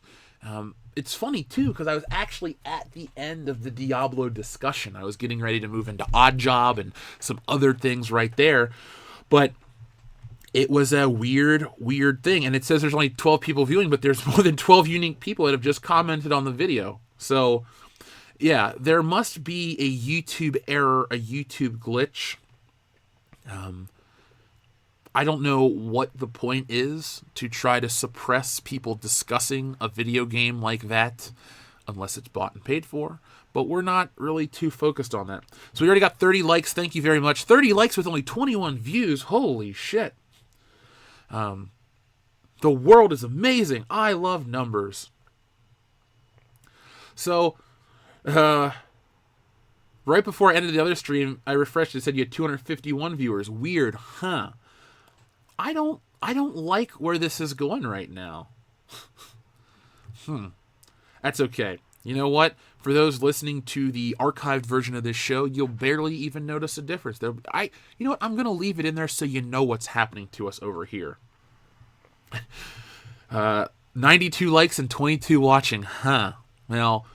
It's funny, too, because I was actually at the end of the Diablo discussion. I was getting ready to move into Odd Job and some other things right there. But it was a weird thing. And it says there's only 12 people viewing, but there's more than 12 unique people that have just commented on the video. So, yeah, there must be a YouTube error, a YouTube glitch. I don't know what the point is to try to suppress people discussing a video game like that, unless it's bought and paid for. but we're not really too focused on that. So we already got 30 likes. Thank you very much. 30 likes with only 21 views. Holy shit. The world is amazing. I love numbers. So, right before I ended the other stream, I refreshed. It said you had 251 viewers. Weird, huh? I don't like where this is going right now. That's okay. You know what? For those listening to the archived version of this show, you'll barely even notice a difference. You know what? I'm going to leave it in there so you know what's happening to us over here. 92 likes and 22 watching. Huh. Well,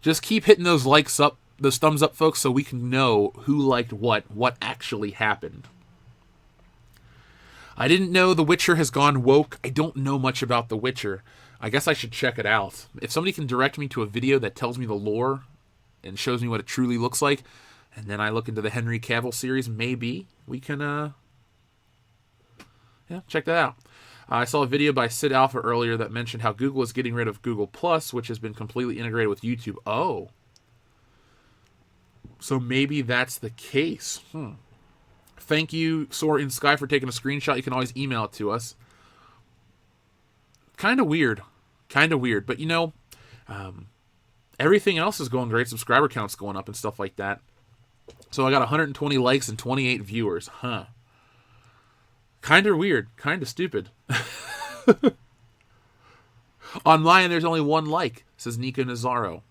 just keep hitting those likes up, those thumbs up, folks, so we can know who liked what actually happened. I didn't know The Witcher has gone woke. I don't know much about The Witcher. I guess I should check it out. If somebody can direct me to a video that tells me the lore and shows me what it truly looks like, and then I look into the Henry Cavill series, maybe we can, check that out. I saw a video by Sid Alpha earlier that mentioned how Google is getting rid of Google Plus, which has been completely integrated with YouTube. Oh. So maybe that's the case. Thank you, Soar in Sky, for taking a screenshot. You can always email it to us. Kind of weird. But, you know, everything else is going great. Subscriber count's going up and stuff like that. So I got 120 likes and 28 viewers. Huh. Kind of weird. Kind of stupid. Online, there's only one like, says Nico Nazaro.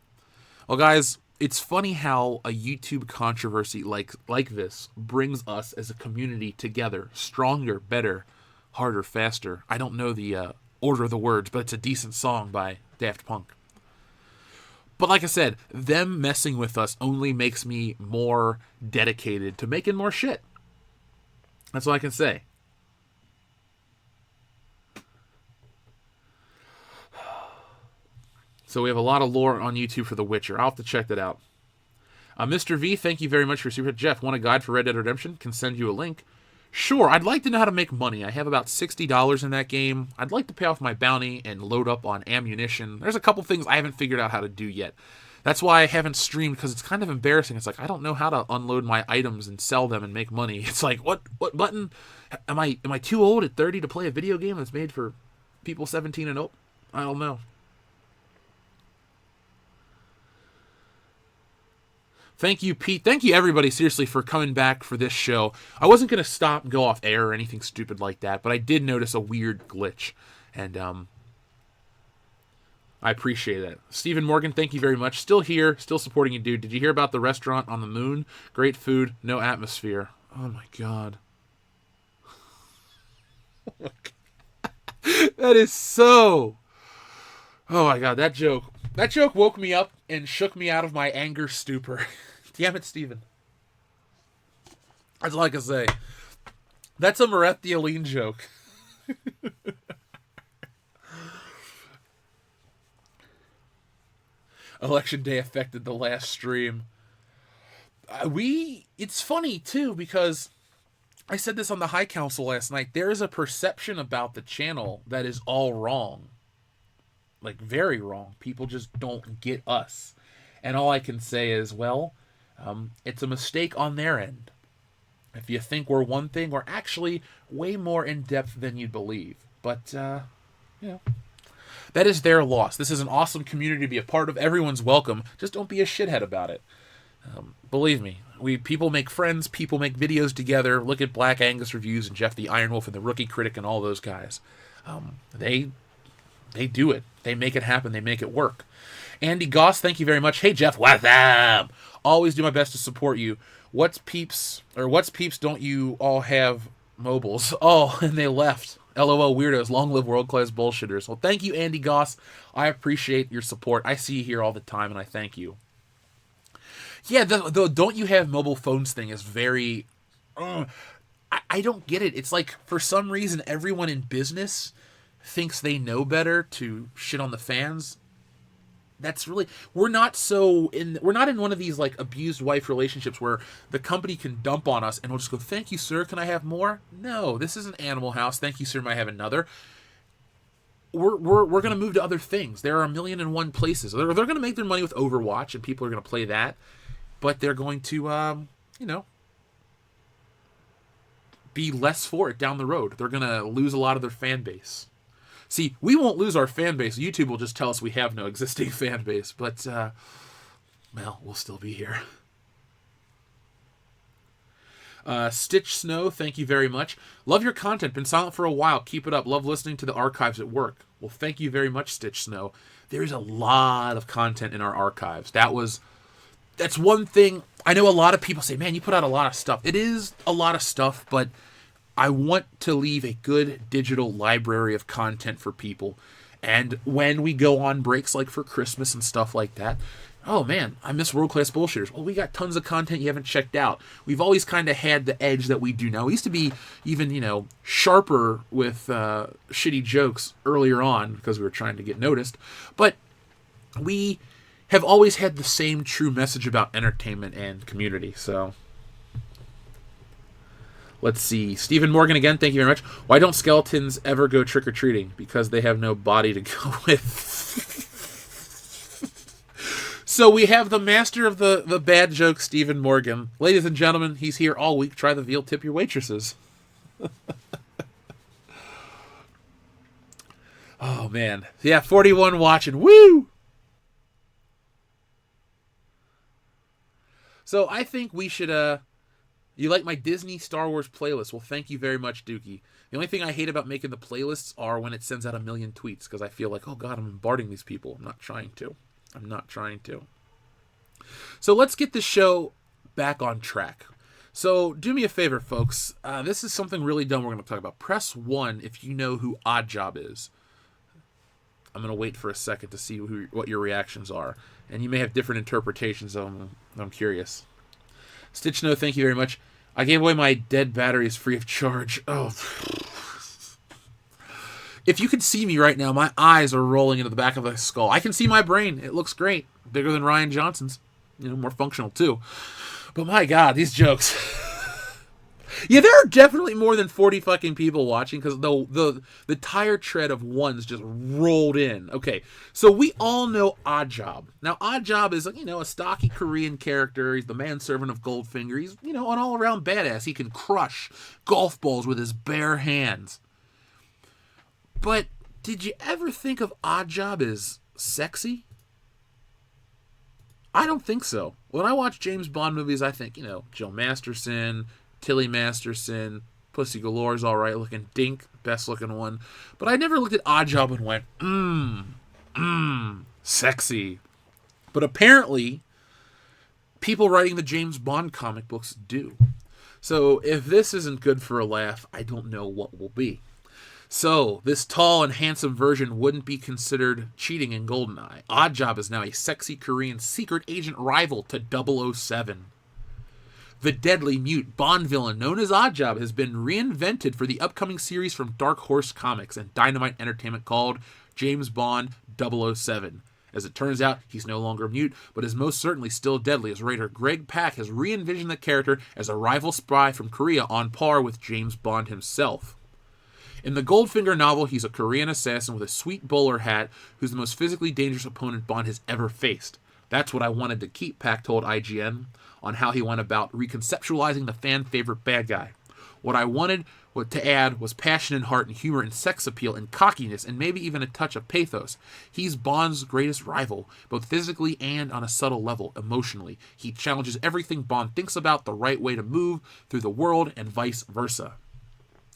Well, guys, it's funny how a YouTube controversy like this brings us as a community together. Stronger, better, harder, faster. I don't know the order of the words, but it's a decent song by Daft Punk. But like I said, them messing with us only makes me more dedicated to making more shit. That's all I can say. So we have a lot of lore on YouTube for The Witcher. I'll have to check that out. Mr. V, thank you very much for your super. Jeff, want a guide for Red Dead Redemption? Can send you a link. Sure, I'd like to know how to make money. I have about $60 in that game. I'd like to pay off my bounty and load up on ammunition. There's a couple things I haven't figured out how to do yet. That's why I haven't streamed, because it's kind of embarrassing. It's like, I don't know how to unload my items and sell them and make money. It's like, what button? Am I too old at 30 to play a video game that's made for people 17 and up? I don't know. Thank you, Pete. Thank you, everybody, seriously, for coming back for this show. I wasn't going to stop and go off air or anything stupid like that, but I did notice a weird glitch, and I appreciate it. Stephen Morgan, thank you very much. Still here, still supporting you, dude. Did you hear about the restaurant on the moon? Great food, no atmosphere. Oh, my God. That is so... Oh, my God, that joke woke me up and shook me out of my anger stupor. Damn it, Steven. That's all I can say. That's a Moretti Aline joke. Election day affected the last stream. It's funny, too, because I said this on the High Council last night. There is a perception about the channel that is all wrong. Like, very wrong. People just don't get us. And all I can say is, well, it's a mistake on their end. If you think we're one thing, we're actually way more in-depth than you'd believe. But, that is their loss. This is an awesome community to be a part of. Everyone's welcome. Just don't be a shithead about it. Believe me, people make friends, people make videos together. Look at Black Angus Reviews and Jeff the Iron Wolf and the Rookie Critic and all those guys. They do it. They make it happen. They make it work. Andy Goss, thank you very much. Hey, Jeff, what's up? Always do my best to support you. What's peeps don't you all have mobiles? Oh, and they left. LOL weirdos. Long live world-class bullshitters. Well, thank you, Andy Goss. I appreciate your support. I see you here all the time, and I thank you. Yeah, the don't you have mobile phones thing is very... I don't get it. It's like, for some reason, everyone in business thinks they know better to shit on the fans. That's really... We're not in one of these, like, abused wife relationships where the company can dump on us and we'll just go, thank you, sir, can I have more? No, this is an Animal House. Thank you, sir, may I have another? we're going to move to other things. There are 1,000,001 places. They're going to make their money with Overwatch, and people are going to play that. But they're going to, be less for it down the road. They're going to lose a lot of their fan base. See, we won't lose our fan base. YouTube will just tell us we have no existing fan base. But, we'll still be here. Stitch Snow, thank you very much. Love your content. Been silent for a while. Keep it up. Love listening to the archives at work. Well, thank you very much, Stitch Snow. There's a lot of content in our archives. That's one thing. I know a lot of people say, man, you put out a lot of stuff. It is a lot of stuff, but I want to leave a good digital library of content for people. And when we go on breaks like for Christmas and stuff like that, oh man, I miss World Class Bullshitters. Well, we got tons of content you haven't checked out. We've always kind of had the edge that we do now. We used to be even, sharper with shitty jokes earlier on because we were trying to get noticed. But we have always had the same true message about entertainment and community. So let's see. Stephen Morgan again, thank you very much. Why don't skeletons ever go trick-or-treating? Because they have no body to go with. So we have the master of the bad joke, Stephen Morgan. Ladies and gentlemen, he's here all week. Try the veal, tip your waitresses. Oh, man. Yeah, 41 watching. Woo! So I think we should, you like my Disney Star Wars playlist? Well, thank you very much, Dookie. The only thing I hate about making the playlists are when it sends out 1,000,000 tweets, because I feel like, oh God, I'm bombarding these people. I'm not trying to. So let's get this show back on track. So do me a favor, folks. This is something really dumb we're going to talk about. Press 1 if you know who Oddjob is. I'm going to wait for a second to see what your reactions are. And you may have different interpretations, so I'm curious. Stitch No, thank you very much. I gave away my dead batteries free of charge. Oh. If you could see me right now, my eyes are rolling into the back of the skull. I can see my brain. It looks great. Bigger than Ryan Johnson's. More functional too. But my God, these jokes. Yeah, there are definitely more than 40 fucking people watching because the tire tread of ones just rolled in. Okay, so we all know Oddjob. Now, Oddjob is, a stocky Korean character. He's the manservant of Goldfinger. He's, an all-around badass. He can crush golf balls with his bare hands. But did you ever think of Oddjob as sexy? I don't think so. When I watch James Bond movies, I think, Jill Masterson, Tilly Masterson, Pussy Galore's all right looking, Dink, best looking one. But I never looked at Oddjob and went, sexy. But apparently, people writing the James Bond comic books do. So if this isn't good for a laugh, I don't know what will be. So, this tall and handsome version wouldn't be considered cheating in GoldenEye. Oddjob is now a sexy Korean secret agent rival to 007. The deadly mute Bond villain known as Oddjob has been reinvented for the upcoming series from Dark Horse Comics and Dynamite Entertainment called James Bond 007. As it turns out, he's no longer mute, but is most certainly still deadly, as writer Greg Pak has re-envisioned the character as a rival spy from Korea on par with James Bond himself. In the Goldfinger novel, he's a Korean assassin with a sweet bowler hat who's the most physically dangerous opponent Bond has ever faced. That's what I wanted to keep, Pak told IGN, on how he went about reconceptualizing the fan-favorite bad guy. What I wanted to add was passion and heart and humor and sex appeal and cockiness and maybe even a touch of pathos. He's Bond's greatest rival, both physically and on a subtle level, emotionally. He challenges everything Bond thinks about the right way to move through the world and vice versa.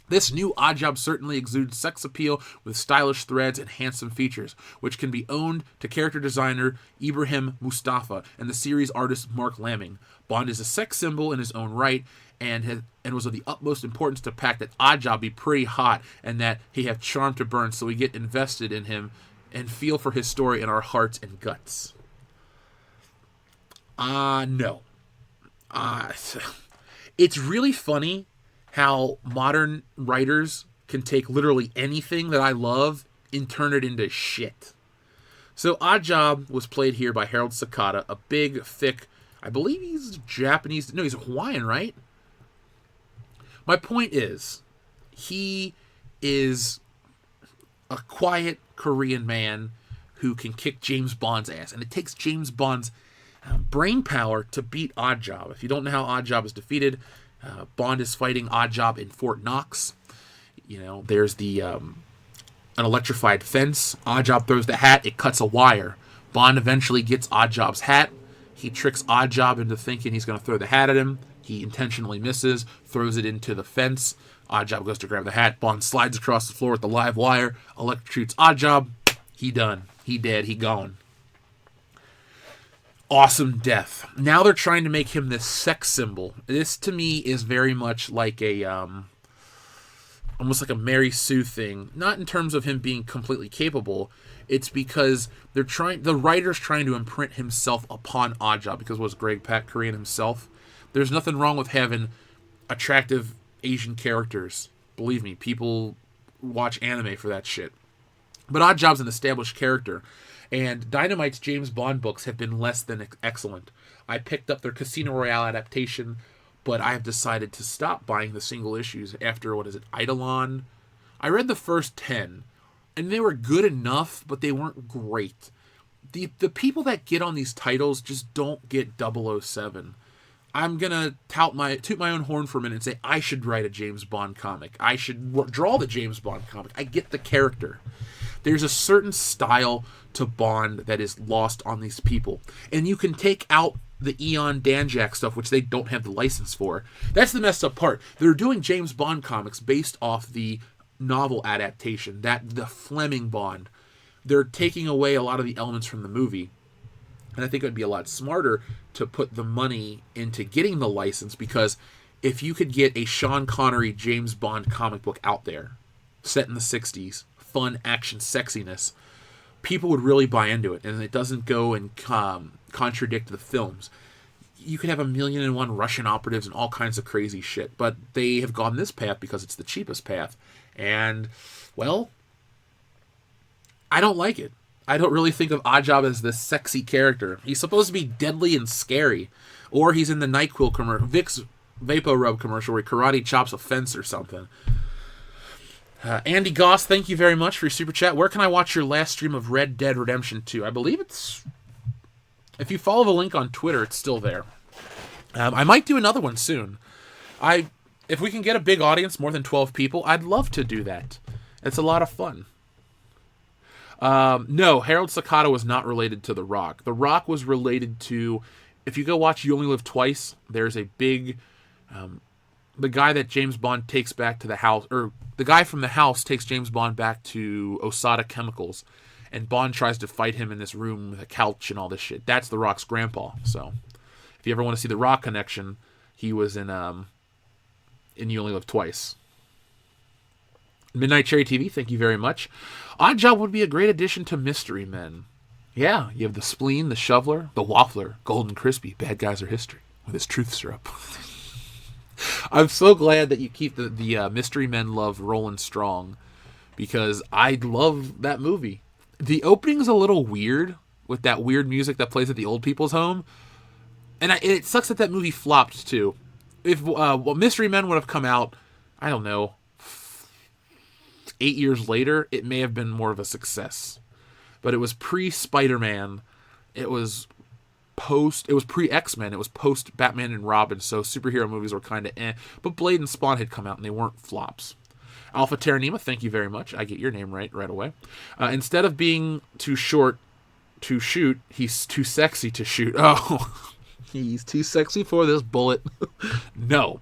This new Oddjob certainly exudes sex appeal with stylish threads and handsome features, which can be owned to character designer Ibrahim Mustafa and the series artist Mark Lamming. Bond is a sex symbol in his own right, and was of the utmost importance to Pak that Oddjob be pretty hot and that he have charm to burn, so we get invested in him and feel for his story in our hearts and guts. No. It's really funny how modern writers can take literally anything that I love and turn it into shit. So Oddjob was played here by Harold Sakata, a big, thick, I believe he's Japanese, no, he's Hawaiian, right? My point is, he is a quiet Korean man who can kick James Bond's ass. And it takes James Bond's brain power to beat Oddjob. If you don't know how Oddjob is defeated, Bond is fighting Oddjob in Fort Knox. There's an electrified fence. Oddjob throws the hat. It cuts a wire. Bond eventually gets Oddjob's hat. He tricks Oddjob into thinking he's going to throw the hat at him. He intentionally misses, throws it into the fence. Oddjob goes to grab the hat. Bond slides across the floor with the live wire, electrocutes Oddjob. He done. He dead. He gone. Awesome death. Now they're trying to make him this sex symbol. This, to me, is very much like a, almost like a Mary Sue thing. Not in terms of him being completely capable. It's because the writer's trying to imprint himself upon Oddjob, because was Greg Pak Korean himself? There's nothing wrong with having attractive Asian characters. Believe me, people watch anime for that shit. But Oddjob's an established character, and Dynamite's James Bond books have been less than excellent. I picked up their Casino Royale adaptation, but I have decided to stop buying the single issues after, Eidolon? I read the first 10, and they were good enough, but they weren't great. The people that get on these titles just don't get 007. I'm going to toot my own horn for a minute and say I should write a James Bond comic. I should draw the James Bond comic. I get the character. There's a certain style to Bond that is lost on these people. And you can take out the Eon Danjak stuff, which they don't have the license for. That's the messed up part. They're doing James Bond comics based off the novel adaptation, the Fleming Bond. They're taking away a lot of the elements from the movie. And I think it would be a lot smarter to put the money into getting the license, because if you could get a Sean Connery James Bond comic book out there, set in the 60s, fun action sexiness, people would really buy into it, and it doesn't go and contradict the films. You could have 1,000,001 Russian operatives and all kinds of crazy shit, but they have gone this path because it's the cheapest path. And, well, I don't like it. I don't really think of Oddjob as this sexy character. He's supposed to be deadly and scary. Or he's in the NyQuil commercial, Vicks Vapo Rub commercial where he karate chops a fence or something. Andy Goss, thank you very much for your super chat. Where can I watch your last stream of Red Dead Redemption 2? I believe if you follow the link on Twitter, it's still there. I might do another one soon. If we can get a big audience, more than 12 people, I'd love to do that. It's a lot of fun. No, Harold Sakata was not related to The Rock. The Rock was related to, if you go watch You Only Live Twice, there's a big, the guy that James Bond takes back to the house, or the guy from the house takes James Bond back to Osada Chemicals, and Bond tries to fight him in this room with a couch and all this shit. That's The Rock's grandpa. So, if you ever want to see the Rock connection, he was in You Only Live Twice. Midnight Cherry TV, thank you very much. Oddjob would be a great addition to Mystery Men. Yeah, you have the Spleen, the Shoveler, the Waffler, Golden Crispy, Bad Guys Are History, with his truth syrup. I'm so glad that you keep the Mystery Men love rolling strong, because I love that movie. The opening's a little weird, with that weird music that plays at the old people's home, and it sucks that movie flopped, too. If Mystery Men would have come out, I don't know, 8 years later, it may have been more of a success. But it was pre-Spider-Man. It was pre-X-Men. It was post-Batman and Robin, so superhero movies were kind of eh. But Blade and Spawn had come out, and they weren't flops. Alpha Terranema, thank you very much. I get your name right away. Instead of being too short to shoot, he's too sexy to shoot. Oh, he's too sexy for this bullet. No.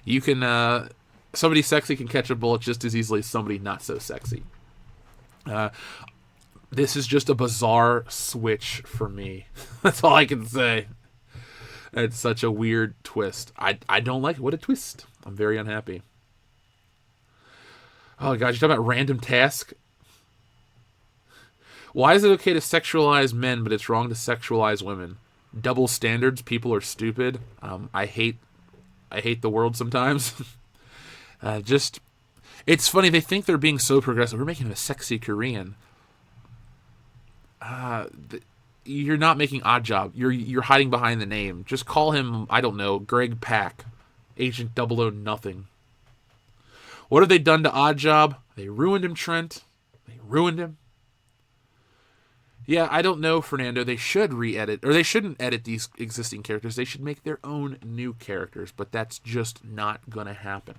You can... somebody sexy can catch a bullet just as easily as somebody not so sexy. This is just a bizarre switch for me. That's all I can say. It's such a weird twist. I don't like it. What a twist. I'm very unhappy. Oh, God, you're talking about random task? Why is it okay to sexualize men, but it's wrong to sexualize women? Double standards. People are stupid. I hate the world sometimes. It's funny, they think they're being so progressive. We're making him a sexy Korean. You're not making Oddjob. You're hiding behind the name. Just call him, I don't know, Greg Pak, Agent 00 nothing. What have they done to Oddjob? They ruined him, Trent. They ruined him. Yeah, I don't know, Fernando. They should re-edit, or they shouldn't edit these existing characters. They should make their own new characters, but that's just not going to happen.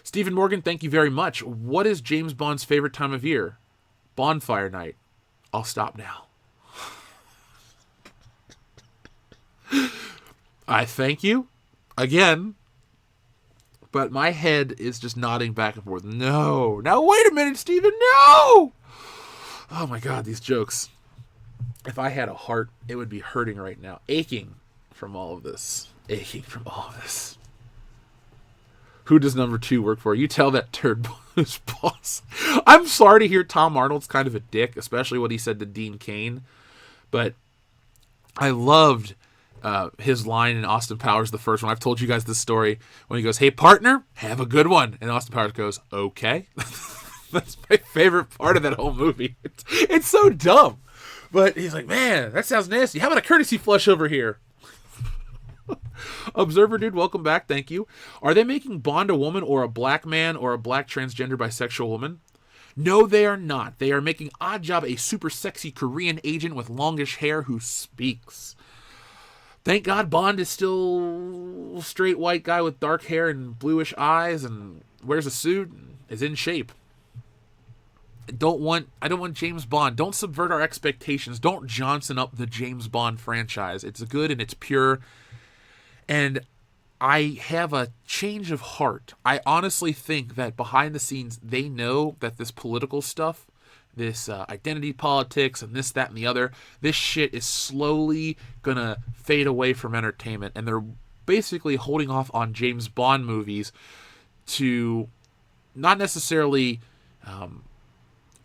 Stephen Morgan, thank you very much. What is James Bond's favorite time of year? Bonfire night. I'll stop now. I thank you again, but my head is just nodding back and forth. No. Now, wait a minute, Stephen. No! Oh, my God, these jokes. If I had a heart, it would be hurting right now. Aching from all of this. Aching from all of this. Who does number 2 work for? You tell that turd who's boss. I'm sorry to hear Tom Arnold's kind of a dick, especially what he said to Dean Cain. But I loved his line in Austin Powers, the first one. I've told you guys this story when he goes, "Hey, partner, have a good one." And Austin Powers goes, "Okay." That's my favorite part of that whole movie. It's so dumb. But he's like, "Man, that sounds nasty. How about a courtesy flush over here?" Observer Dude, welcome back. Thank you. Are they making Bond a woman or a black man or a black transgender bisexual woman? No, they are not. They are making Oddjob a super sexy Korean agent with longish hair who speaks. Thank God Bond is still a straight white guy with dark hair and bluish eyes and wears a suit and is in shape. I don't want James Bond. Don't subvert our expectations. Don't Johnson up the James Bond franchise. It's good and it's pure. And I have a change of heart. I honestly think that behind the scenes, they know that this political stuff, this identity politics and this, that, and the other, this shit is slowly going to fade away from entertainment. And they're basically holding off on James Bond movies to not necessarily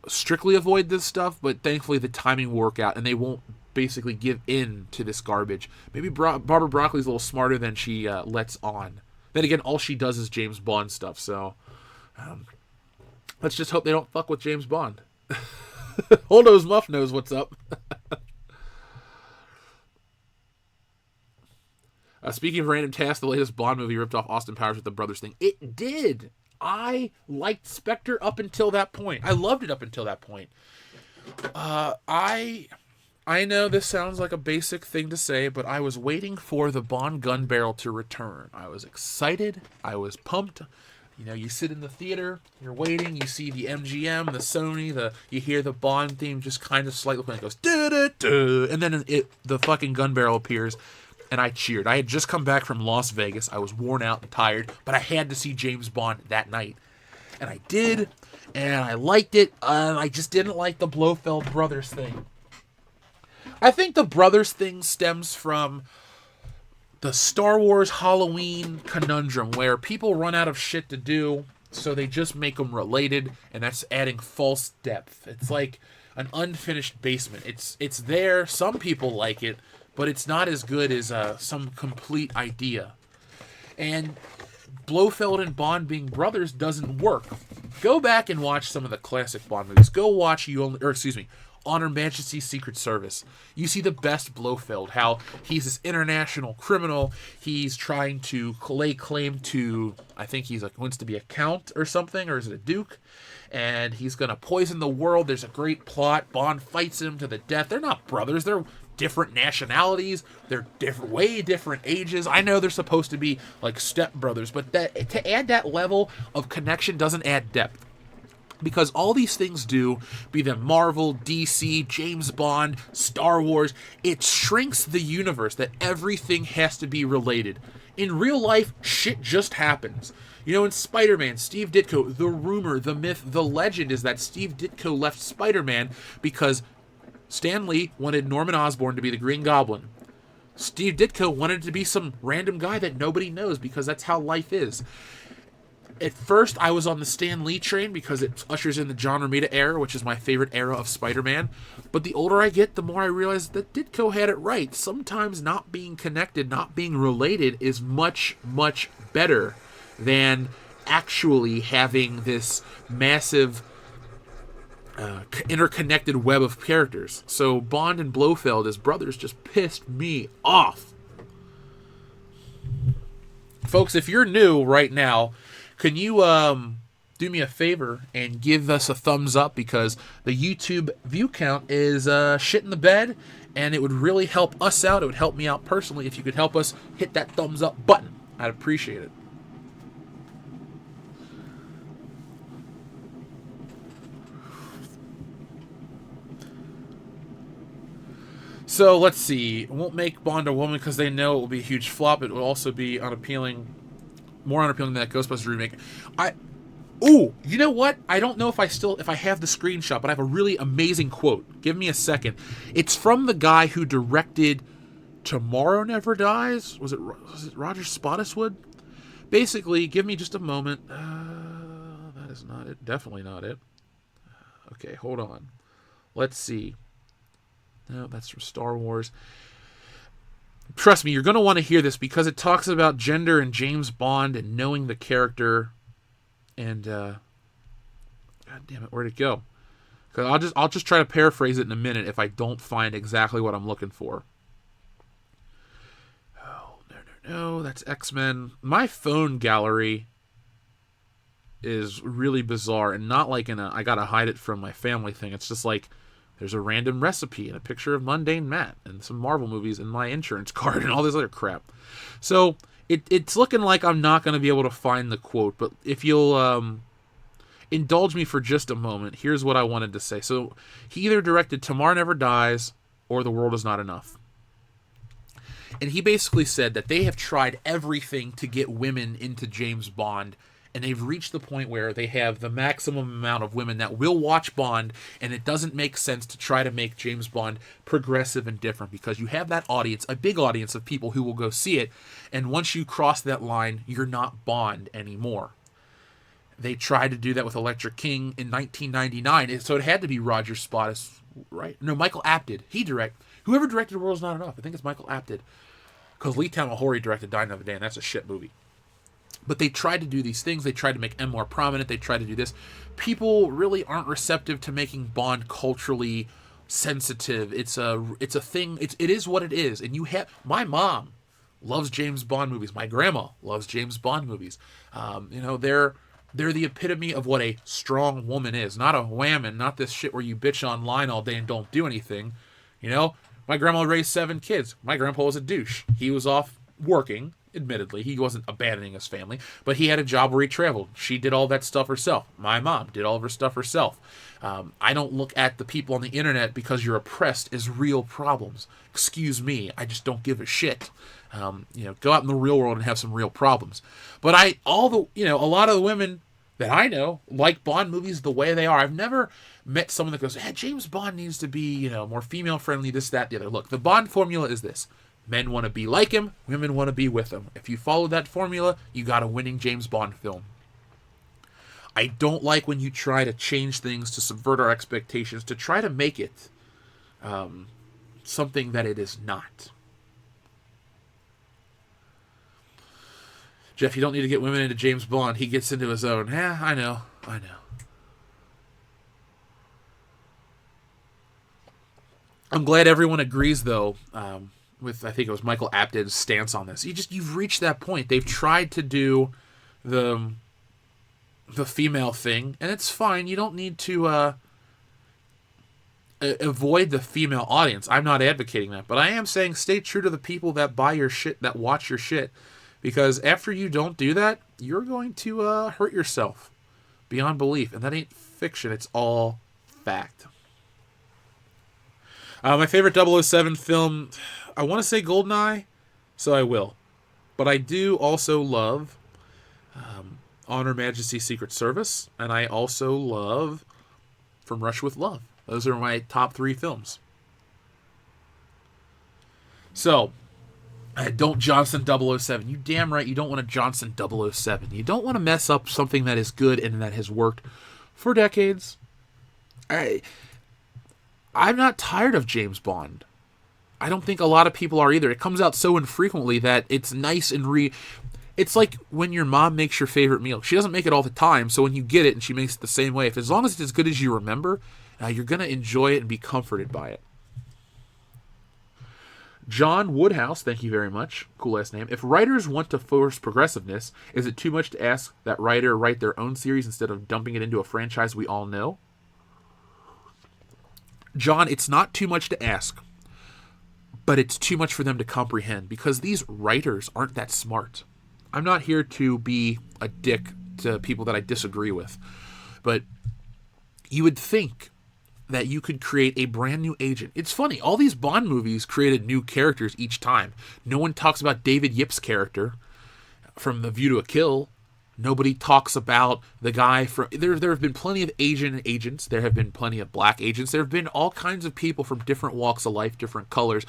strictly avoid this stuff, but thankfully the timing will work out and they won't basically give in to this garbage. Maybe Barbara Broccoli's a little smarter than she lets on. Then again, all she does is James Bond stuff, so let's just hope they don't fuck with James Bond. Holdo's Muff knows what's up. Speaking of random tasks, the latest Bond movie ripped off Austin Powers with the brothers thing. It did. I liked Spectre up until that point. I loved it up until that point. I know this sounds like a basic thing to say, but I was waiting for the Bond gun barrel to return. I was excited. I was pumped. You know, you sit in the theater, you're waiting, you see the MGM, the Sony, you hear the Bond theme just kind of slightly when it goes, da-da-da, and then the fucking gun barrel appears, and I cheered. I had just come back from Las Vegas. I was worn out and tired, but I had to see James Bond that night. And I did, and I liked it. I just didn't like the Blofeld Brothers thing. I think the brothers thing stems from the Star Wars Halloween conundrum where people run out of shit to do, so they just make them related, and that's adding false depth. It's like an unfinished basement. It's there. Some people like it, but it's not as good as some complete idea. And Blofeld and Bond being brothers doesn't work. Go back and watch some of the classic Bond movies. Go watch Honor Majesty's Secret Service. You see the best Blofeld, how he's this international criminal. He's trying to lay claim to, I think wants to be a count or something, or is it a duke? And he's going to poison the world. There's a great plot. Bond fights him to the death. They're not brothers. They're different nationalities. They're way different ages. I know they're supposed to be like stepbrothers, but to add that level of connection doesn't add depth. Because all these things do, be them Marvel, DC, James Bond, Star Wars, it shrinks the universe that everything has to be related. In real life, shit just happens. You know, in Spider-Man, Steve Ditko, the rumor, the myth, the legend is that Steve Ditko left Spider-Man because Stan Lee wanted Norman Osborn to be the Green Goblin. Steve Ditko wanted to be some random guy that nobody knows because that's how life is. At first, I was on the Stan Lee train because it ushers in the John Romita era, which is my favorite era of Spider-Man. But the older I get, the more I realize that Ditko had it right. Sometimes not being connected, not being related is much, much better than actually having this massive interconnected web of characters. So Bond and Blofeld as brothers just pissed me off. Folks, if you're new right now, can you do do me a favor and give us a thumbs up, because the YouTube view count is shit in the bed, and it would really help us out. It would help me out personally if you could help us hit that thumbs up button. I'd appreciate it. So let's see. It won't make Bond a woman because they know it will be a huge flop. It will also be unappealing, more unappealing than that Ghostbusters remake. Ooh, you know what? I don't know if I have the screenshot, but I have a really amazing quote. Give me a second. It's from the guy who directed Tomorrow Never Dies. Was it Roger Spottiswoode? Basically, give me just a moment. That is not it. Definitely not it. Okay, hold on. Let's see. No, that's from Star Wars. Trust me, you're going to want to hear this because it talks about gender and James Bond and knowing the character. And God damn it, where'd it go? Because I'll just try to paraphrase it in a minute if I don't find exactly what I'm looking for. Oh, no, that's X-Men. My phone gallery is really bizarre, and not like I gotta hide it from my family thing. It's just like there's a random recipe and a picture of Mundane Matt and some Marvel movies and my insurance card and all this other crap. So it's looking like I'm not going to be able to find the quote, but if you'll indulge me for just a moment, here's what I wanted to say. So he either directed Tomorrow Never Dies or The World Is Not Enough. And he basically said that they have tried everything to get women into James Bond, and they've reached the point where they have the maximum amount of women that will watch Bond, and it doesn't make sense to try to make James Bond progressive and different, because you have that audience, a big audience of people who will go see it, and once you cross that line, you're not Bond anymore. They tried to do that with Electric King in 1999, so it had to be Roger Spottis, right? No, Michael Apted. Whoever directed The World's Not Enough, I think it's Michael Apted, because Lee Tamahori directed Die Another Day, and that's a shit movie. But they tried to do these things. They tried to make M more prominent. They tried to do this. People really aren't receptive to making Bond culturally sensitive. It's a thing. It is what it is. And my mom loves James Bond movies. My grandma loves James Bond movies. They're the epitome of what a strong woman is. Not a whammon. Not this shit where you bitch online all day and don't do anything. My grandma raised 7 kids. My grandpa was a douche. He was off working. Admittedly, he wasn't abandoning his family, but he had a job where he traveled. She did all that stuff herself. My mom did all of her stuff herself. I don't look at the people on the internet because you're oppressed as real problems. Excuse me, I just don't give a shit. Go out in the real world and have some real problems. But a lot of the women that I know like Bond movies the way they are. I've never met someone that goes, James Bond needs to be, more female friendly, this, that, the other. Look, the Bond formula is this. Men want to be like him. Women want to be with him. If you follow that formula, you got a winning James Bond film. I don't like when you try to change things to subvert our expectations, to try to make it something that it is not. Jeff, you don't need to get women into James Bond. He gets into his own. Yeah, I know. I'm glad everyone agrees, though, with, I think it was Michael Apted's stance on this. You've reached that point. They've tried to do the female thing, and it's fine. You don't need to avoid the female audience. I'm not advocating that, but I am saying stay true to the people that buy your shit, that watch your shit, because after you don't do that, you're going to hurt yourself beyond belief, and that ain't fiction. It's all fact. My favorite 007 film, I want to say GoldenEye, so I will. But I do also love Honor Majesty Secret Service, and I also love From Russia with Love. Those are my top 3 films. So, don't Johnson 007. You damn right you don't want to Johnson 007. You don't want to mess up something that is good and that has worked for decades. I'm not tired of James Bond. I don't think a lot of people are either. It comes out so infrequently that it's nice and it's like when your mom makes your favorite meal. She doesn't make it all the time, so when you get it and she makes it the same way, as long as it's as good as you remember, you're going to enjoy it and be comforted by it. John Woodhouse, thank you very much. Cool last name. If writers want to force progressiveness, is it too much to ask that writer write their own series instead of dumping it into a franchise we all know? John, it's not too much to ask, but it's too much for them to comprehend because these writers aren't that smart. I'm not here to be a dick to people that I disagree with, but you would think that you could create a brand new agent. It's funny, all these Bond movies created new characters each time. No one talks about David Yip's character from The View to a Kill. Nobody talks about the guy from... There have been plenty of Asian agents. There have been plenty of black agents. There have been all kinds of people from different walks of life, different colors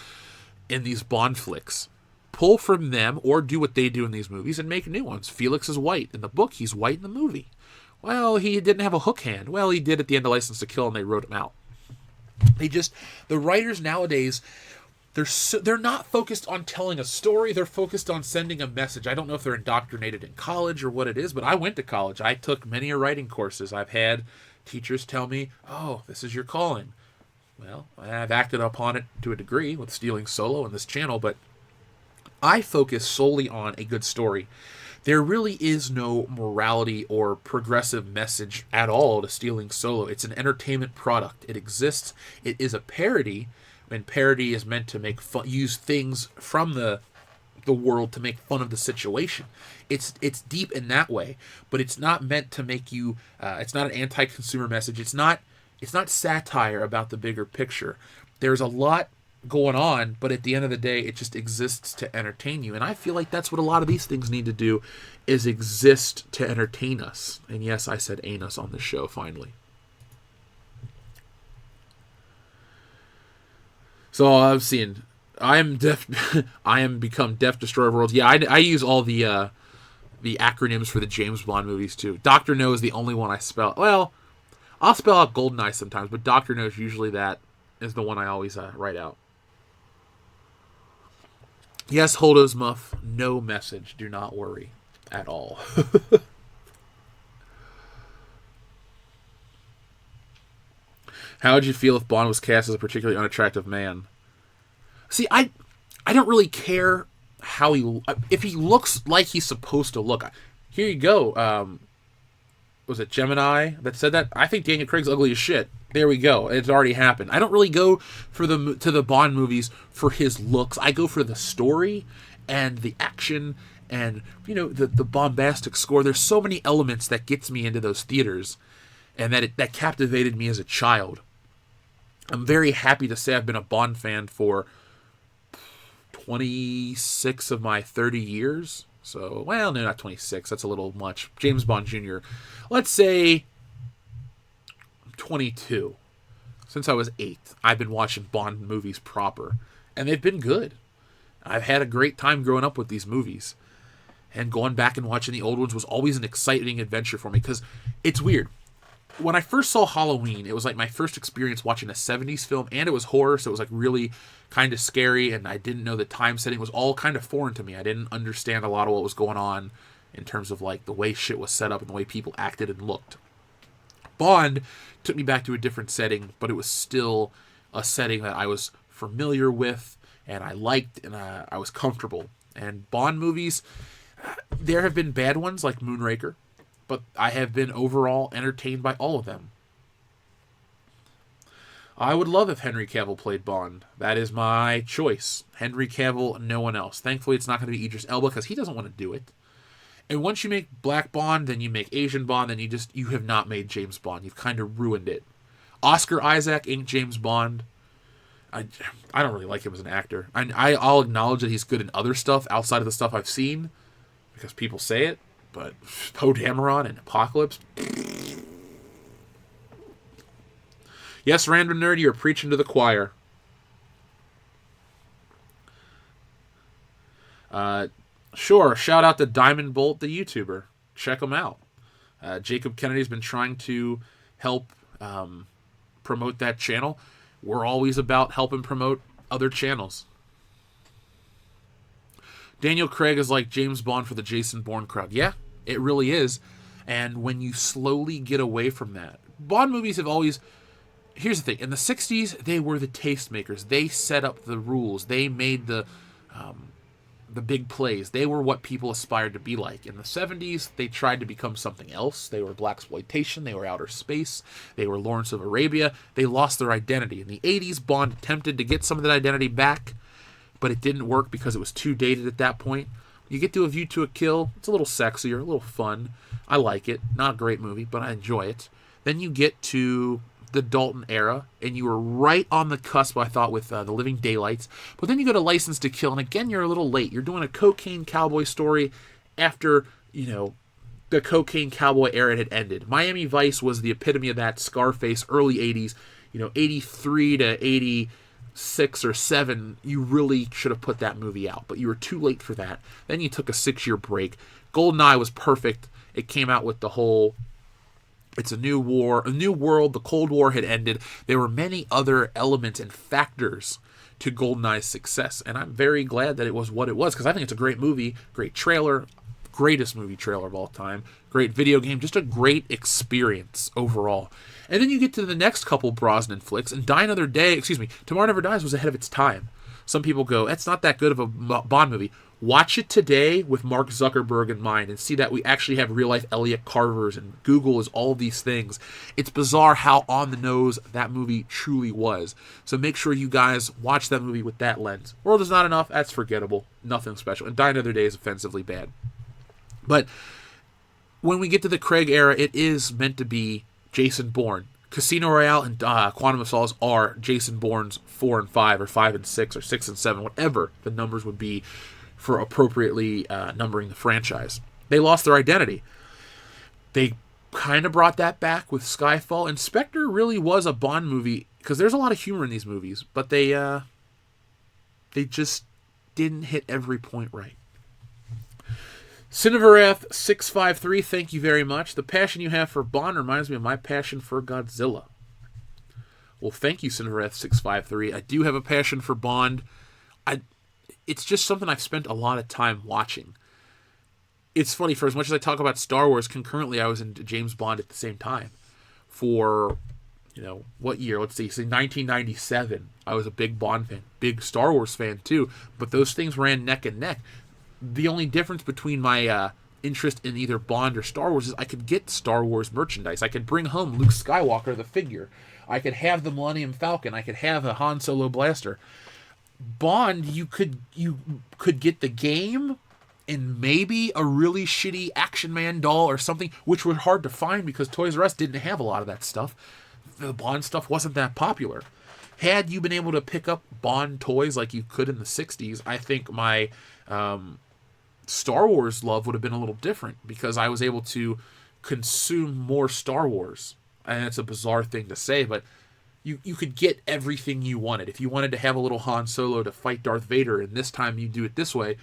in these Bond flicks. Pull from them or do what they do in these movies and make new ones. Felix is white. In the book, he's white in the movie. Well, he didn't have a hook hand. Well, he did at the end of License to Kill, and they wrote him out. The writers nowadays... They're not focused on telling a story. They're focused on sending a message. I don't know if they're indoctrinated in college or what it is, but I went to college. I took many writing courses. I've had teachers tell me, oh, this is your calling. Well, I've acted upon it to a degree with Stealing Solo and this channel, but I focus solely on a good story. There really is no morality or progressive message at all to Stealing Solo. It's an entertainment product. It exists. It is a parody. And parody is meant to make fun, use things from the world to make fun of the situation. It's deep in that way, but it's not meant to make you. It's not an anti-consumer message. It's not satire about the bigger picture. There's a lot going on, but at the end of the day, it just exists to entertain you. And I feel like that's what a lot of these things need to do, is exist to entertain us. And yes, I said anus on the show finally. So I'm seeing, I am become Death Destroyer of Worlds. Yeah, I use all the acronyms for the James Bond movies too. Dr. No is the only one I spell. Well, I'll spell out GoldenEye sometimes, but Dr. No is usually that is the one I always write out. Yes, Holdo's Muff, no message. Do not worry at all. How would you feel if Bond was cast as a particularly unattractive man? See, I don't really care how if he looks like he's supposed to look. Here you go. Was it Gemini that said that? I think Daniel Craig's ugly as shit. There we go. It's already happened. I don't really go to the Bond movies for his looks. I go for the story and the action and the bombastic score. There's so many elements that gets me into those theaters, and that captivated me as a child. I'm very happy to say I've been a Bond fan for 26 of my 30 years. So, well, no, not 26. That's a little much. James Bond Jr. Let's say 22. Since I was 8, I've been watching Bond movies proper. And they've been good. I've had a great time growing up with these movies. And going back and watching the old ones was always an exciting adventure for me. Because it's weird. When I first saw Halloween, it was like my first experience watching a 70s film, and it was horror, so it was like really kind of scary, and I didn't know the time setting. It was all kind of foreign to me. I didn't understand a lot of what was going on in terms of like the way shit was set up and the way people acted and looked. Bond took me back to a different setting, but it was still a setting that I was familiar with, and I liked, and I was comfortable. And Bond movies, there have been bad ones like Moonraker, but I have been overall entertained by all of them. I would love if Henry Cavill played Bond. That is my choice. Henry Cavill, no one else. Thankfully, it's not going to be Idris Elba because he doesn't want to do it. And once you make Black Bond, then you make Asian Bond, then you have not made James Bond. You've kind of ruined it. Oscar Isaac ain't James Bond. I don't really like him as an actor. I'll acknowledge that he's good in other stuff outside of the stuff I've seen because people say it. But Poe Dameron and Apocalypse. Yes, Random Nerd, you're preaching to the choir. Sure, shout out to Diamond Bolt, the YouTuber. Check him out. Jacob Kennedy's been trying to help promote that channel. We're always about helping promote other channels. Daniel Craig is like James Bond for the Jason Bourne crowd. Yeah, it really is. And when you slowly get away from that, Bond movies have always... here's the thing. In the 60s, they were the tastemakers. They set up the rules. They made the big plays. They were what people aspired to be like. In the 70s, they tried to become something else. They were blaxploitation. They were outer space. They were Lawrence of Arabia. They lost their identity. In the 80s, Bond attempted to get some of that identity back, but it didn't work because it was too dated at that point. You get to A View to a Kill. It's a little sexier, a little fun. I like it. Not a great movie, but I enjoy it. Then you get to the Dalton era, and you were right on the cusp, I thought, with The Living Daylights. But then you go to License to Kill, and again, you're a little late. You're doing a cocaine cowboy story after, the cocaine cowboy era had ended. Miami Vice was the epitome of that. Scarface, early 80s, 83 to 86 or 7, you really should have put that movie out. But you were too late for that. Then you took a 6-year break. GoldenEye was perfect. It came out with the whole... It's a new war, a new world. The Cold War had ended. There were many other elements and factors to GoldenEye's success, and I'm very glad that it was what it was, because I think it's a great movie, great trailer, greatest movie trailer of all time, great video game, just a great experience overall. And then you get to the next couple Brosnan flicks, and Tomorrow Never Dies was ahead of its time. Some people go, that's not that good of a Bond movie. Watch it today with Mark Zuckerberg in mind and see that we actually have real-life Elliot Carvers, and Google is all these things. It's bizarre how on the nose that movie truly was. So make sure you guys watch that movie with that lens. World Is Not Enough, that's forgettable. Nothing special. And Die Another Day is offensively bad. But when we get to the Craig era, it is meant to be Jason Bourne. Casino Royale and Quantum of Solace are Jason Bourne's 4 and 5, or 5 and 6, or 6 and 7, whatever the numbers would be for appropriately numbering the franchise. They lost their identity. They kind of brought that back with Skyfall, and Spectre really was a Bond movie, because there's a lot of humor in these movies, but they just didn't hit every point right. Cinevareth 653, thank you very much. The passion you have for Bond reminds me of my passion for Godzilla. Well, thank you, Cinevareth 653. I do have a passion for Bond. It's just something I've spent a lot of time watching. It's funny, for as much as I talk about Star Wars, concurrently I was into James Bond at the same time. For, what year? Let's see, 1997. I was a big Bond fan, big Star Wars fan too, but those things ran neck and neck. The only difference between my interest in either Bond or Star Wars is I could get Star Wars merchandise. I could bring home Luke Skywalker, the figure. I could have the Millennium Falcon. I could have a Han Solo blaster. Bond, you could get the game and maybe a really shitty Action Man doll or something, which were hard to find because Toys R Us didn't have a lot of that stuff. The Bond stuff wasn't that popular. Had you been able to pick up Bond toys like you could in the 60s, I think my Star Wars love would have been a little different, because I was able to consume more Star Wars. And it's a bizarre thing to say, but you could get everything you wanted. If you wanted to have a little Han Solo to fight Darth Vader, and this time you do it this way,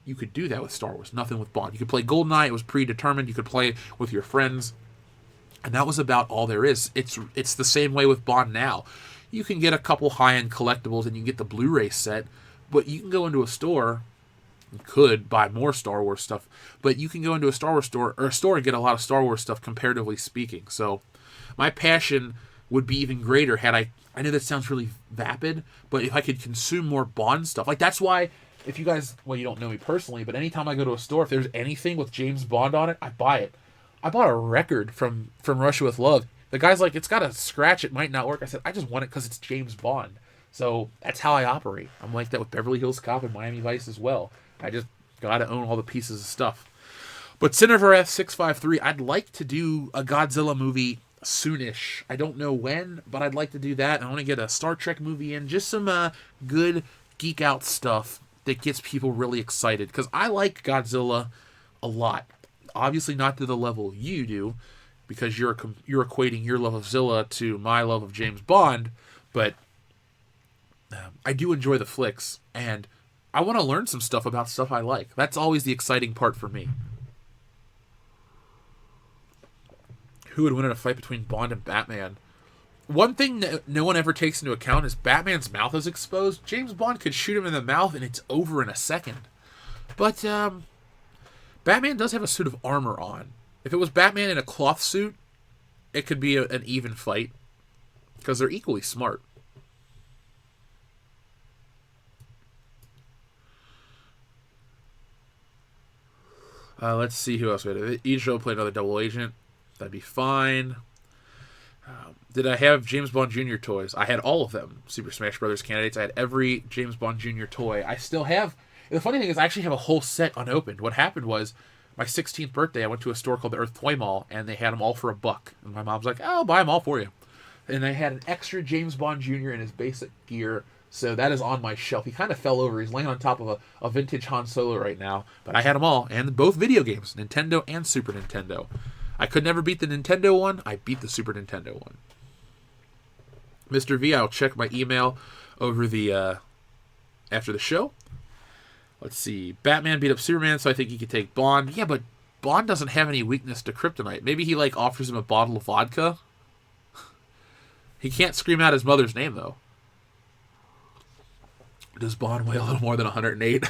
you could do that with Star Wars. Nothing with Bond. You could play GoldenEye. It was predetermined. You could play with your friends. And that was about all there is. It's the same way with Bond now. You can get a couple high-end collectibles, and you can get the Blu-ray set, but you can go into a store... could buy more Star Wars stuff, but you can go into a Star Wars store and get a lot of Star Wars stuff, comparatively speaking. So my passion would be even greater had I know that sounds really vapid, but if I could consume more Bond stuff. Like, that's why, if you guys, well, you don't know me personally, but anytime I go to a store, if there's anything with James Bond on it, I buy it. I bought a record from Russia with Love. The guy's like, it's got a scratch, it might not work. I said, I just want it because it's James Bond. So that's how I operate. I'm like that with Beverly Hills Cop and Miami Vice as well. I just gotta own all the pieces of stuff. But Cinevareth 653, I'd like to do a Godzilla movie soonish. I don't know when, but I'd like to do that. I want to get a Star Trek movie in. Just some good geek out stuff that gets people really excited. Because I like Godzilla a lot. Obviously not to the level you do, because you're equating your love of Zilla to my love of James Bond. But I do enjoy the flicks, and I want to learn some stuff about stuff I like. That's always the exciting part for me. Who would win in a fight between Bond and Batman? One thing that no one ever takes into account is Batman's mouth is exposed. James Bond could shoot him in the mouth and it's over in a second. But Batman does have a suit of armor on. If it was Batman in a cloth suit, it could be an even fight. because they're equally smart. Let's see who else we had. Ijo played another double agent. That'd be fine. Did I have James Bond Jr. toys? I had all of them. Super Smash Brothers candidates. I had every James Bond Jr. toy. I still have. The funny thing is, I actually have a whole set unopened. What happened was, my 16th birthday, I went to a store called the Earth Toy Mall, and they had them all for $1. And my mom's like, "I'll buy them all for you." And I had an extra James Bond Jr. in his basic gear, so that is on my shelf. He kind of fell over. He's laying on top of a vintage Han Solo right now. But I had them all, and both video games, Nintendo and Super Nintendo. I could never beat the Nintendo one. I beat the Super Nintendo one. Mr. V, I'll check my email over the after the show. Let's see. Batman beat up Superman, so I think he could take Bond. Yeah, but Bond doesn't have any weakness to kryptonite. Maybe he offers him a bottle of vodka. He can't scream out his mother's name though. Does Bond weigh a little more than 108?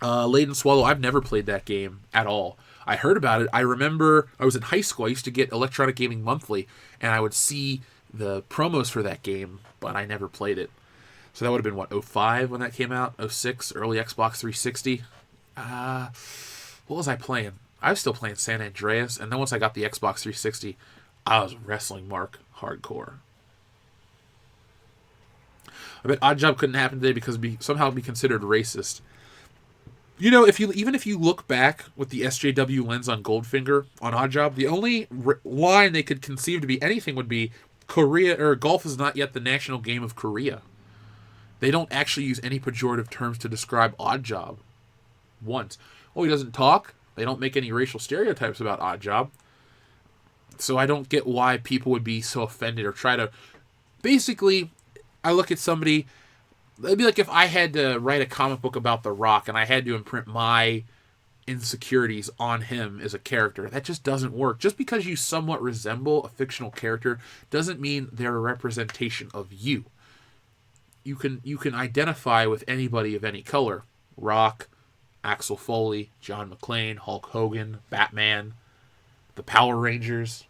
Laden Swallow, I've never played that game at all. I heard about it. I remember I was in high school. I used to get Electronic Gaming Monthly, and I would see the promos for that game, but I never played it. So that would have been, 05 when that came out? 06, early Xbox 360? What was I playing? I was still playing San Andreas, and then once I got the Xbox 360, I was wrestling Mark hardcore. I bet Oddjob couldn't happen today because somehow be considered racist. Even if you look back with the SJW lens on Goldfinger on Oddjob, the only line they could conceive to be anything would be Korea or golf is not yet the national game of Korea. They don't actually use any pejorative terms to describe Oddjob. Once, he doesn't talk. They don't make any racial stereotypes about Oddjob. So I don't get why people would be so offended or try to. Basically, I look at somebody. It'd be like if I had to write a comic book about The Rock and I had to imprint my insecurities on him as a character. That just doesn't work. Just because you somewhat resemble a fictional character doesn't mean they're a representation of you. You can identify with anybody of any color. Rock, Axel Foley, John McClane, Hulk Hogan, Batman, the Power Rangers,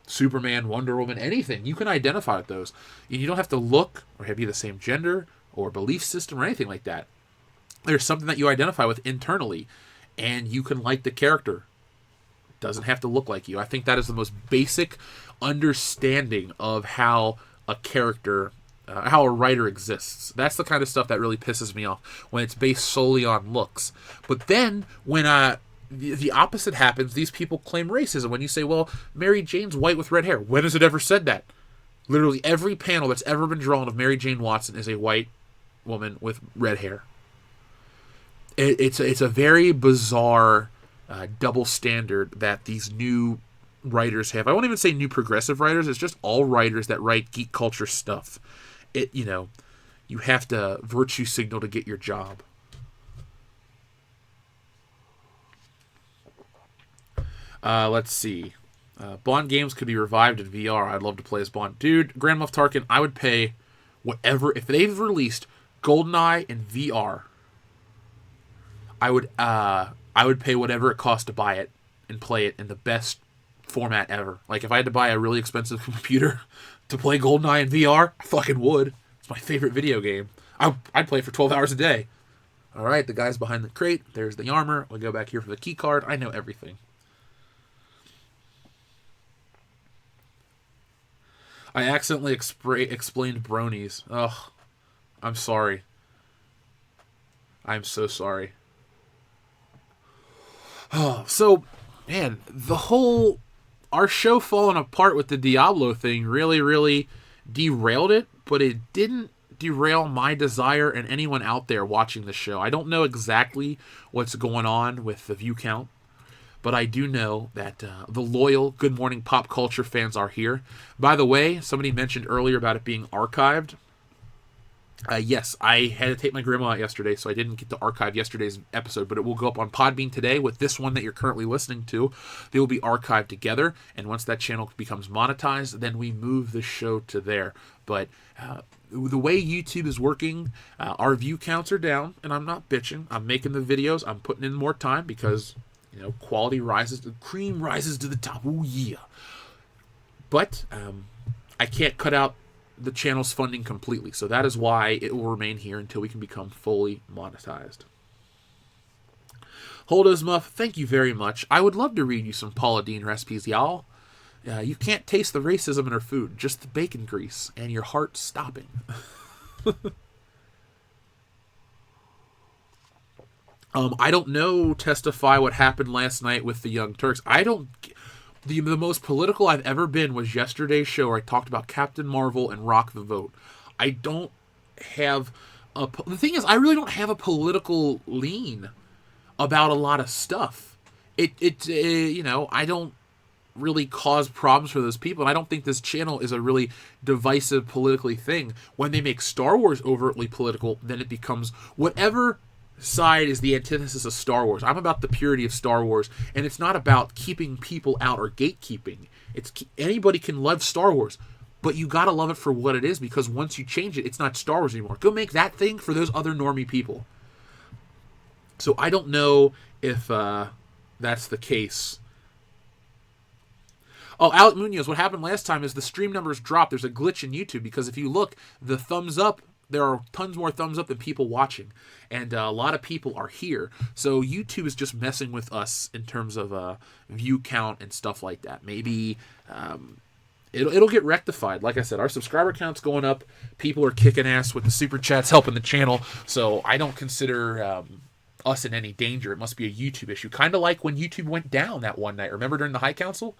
Superman, Wonder Woman, anything. You can identify with those. You don't have to look or be the same gender or belief system or anything like that. There's something that you identify with internally, and you can like the character. It doesn't have to look like you. I think that is the most basic understanding of how a character, how a writer exists. That's the kind of stuff that really pisses me off when it's based solely on looks. But then when the opposite happens, these people claim racism. When you say, well, Mary Jane's white with red hair. When has it ever said that? Literally every panel that's ever been drawn of Mary Jane Watson is a white woman with red hair. It's a very bizarre double standard that these new writers have. I won't even say new progressive writers. It's just all writers that write geek culture stuff. You have to virtue signal to get your job. Let's see. Bond games could be revived in VR. I'd love to play as Bond. Dude, Grand Moff Tarkin, I would pay whatever. If they've released GoldenEye in VR, I would pay whatever it costs to buy it and play it in the best format ever. Like, if I had to buy a really expensive computer to play GoldenEye in VR, I fucking would. It's my favorite video game. I'd play it for 12 hours a day. All right, the guy's behind the crate. There's the armor. We'll go back here for the key card. I know everything. I accidentally explained bronies. Ugh. I'm sorry. I'm so sorry. Oh, so, man, our show falling apart with the Diablo thing really, really derailed it, but it didn't derail my desire and anyone out there watching the show. I don't know exactly what's going on with the view count, but I do know that the loyal Good Morning Pop Culture fans are here. By the way, somebody mentioned earlier about it being archived. Yes, I had to take my grandma out yesterday, so I didn't get to archive yesterday's episode, but it will go up on Podbean today with this one that you're currently listening to. They will be archived together, and once that channel becomes monetized, then we move the show to there. But the way YouTube is working, our view counts are down, and I'm not bitching. I'm making the videos. I'm putting in more time because quality rises, the cream rises to the top. Ooh, yeah. But I can't cut out the channel's funding completely, so that is why it will remain here until we can become fully monetized. Holdo's Muff, thank you very much. I would love to read you some Paula Deen recipes, y'all. You can't taste the racism in her food, just the bacon grease and your heart stopping. I don't know, Testify, what happened last night with the Young Turks. The most political I've ever been was yesterday's show where I talked about Captain Marvel and Rock the Vote. I don't have the thing is, I really don't have a political lean about a lot of stuff. I don't really cause problems for those people, and I don't think this channel is a really divisive politically thing. When they make Star Wars overtly political, then it becomes whatever side is the antithesis of Star Wars. I'm about the purity of Star Wars, and it's not about keeping people out or gatekeeping. Anybody can love Star Wars, but you gotta love it for what it is, because once you change it, it's not Star Wars anymore. Go make that thing for those other normie people. So I don't know if that's the case. Oh, Alec Munoz, what happened last time is the stream numbers dropped. There's a glitch in YouTube, because if you look, the thumbs up, there are tons more thumbs up than people watching. And a lot of people are here. So YouTube is just messing with us in terms of view count and stuff like that. Maybe it'll get rectified. Like I said, our subscriber count's going up. People are kicking ass with the super chats, helping the channel. So I don't consider us in any danger. It must be a YouTube issue. Kind of like when YouTube went down that one night. Remember during the High Council?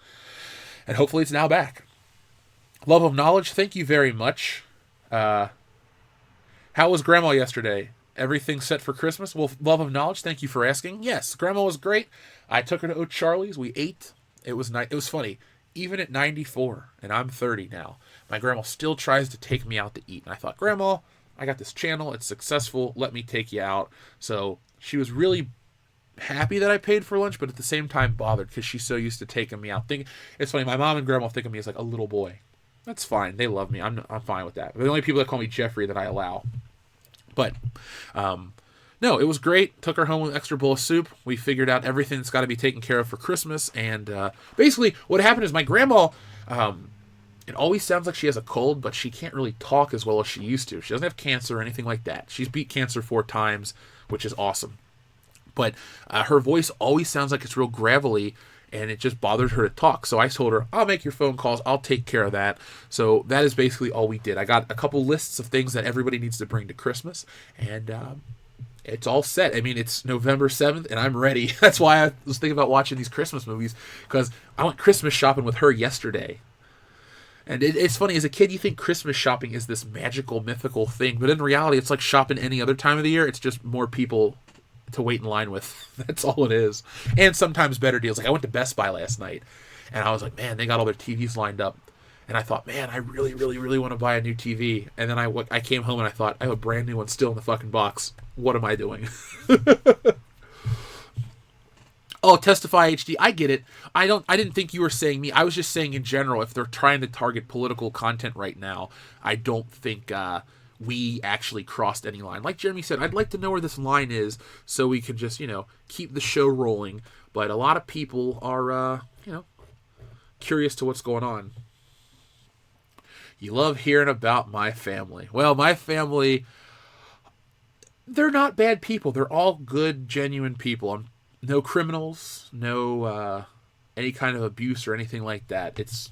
And hopefully it's now back. Love of Knowledge, thank you very much. How was Grandma yesterday? Everything set for Christmas? Well, Love of Knowledge, thank you for asking. Yes, Grandma was great. I took her to O'Charlie's. We ate. It was nice. It was funny. Even at 94, and I'm 30 now, my grandma still tries to take me out to eat. And I thought, Grandma, I got this channel. It's successful. Let me take you out. So she was really happy that I paid for lunch, but at the same time bothered, because she's so used to taking me out. It's funny. My mom and Grandma think of me as like a little boy. That's fine. They love me. I'm fine with that. They're the only people that call me Jeffrey that I allow. But, no, it was great. Took her home with an extra bowl of soup. We figured out everything that's got to be taken care of for Christmas. And basically what happened is my grandma, it always sounds like she has a cold, but she can't really talk as well as she used to. She doesn't have cancer or anything like that. She's beat cancer 4 times, which is awesome. But her voice always sounds like it's real gravelly, and it just bothers her to talk. So I told her, I'll make your phone calls. I'll take care of that. So that is basically all we did. I got a couple lists of things that everybody needs to bring to Christmas, and it's all set. I mean, it's November 7th, and I'm ready. That's why I was thinking about watching these Christmas movies, because I went Christmas shopping with her yesterday. And it's funny, as a kid, you think Christmas shopping is this magical, mythical thing, but in reality, it's like shopping any other time of the year. It's just more people to wait in line with. That's all it is. And sometimes better deals. Like I went to Best Buy last night, and I was like, man, they got all their TVs lined up. And I thought, man, I really, really, really want to buy a new TV. And then I came home and I thought, I have a brand new one still in the fucking box. What am I doing? Oh, Testify HD, I get it. I didn't think you were saying me. I was just saying in general, if they're trying to target political content right now, I don't think we actually crossed any line. Like Jeremy said, I'd like to know where this line is so we can just, keep the show rolling. But a lot of people are, curious to what's going on. You love hearing about my family. Well, my family, they're not bad people. They're all good, genuine people. No criminals, no any kind of abuse or anything like that. It's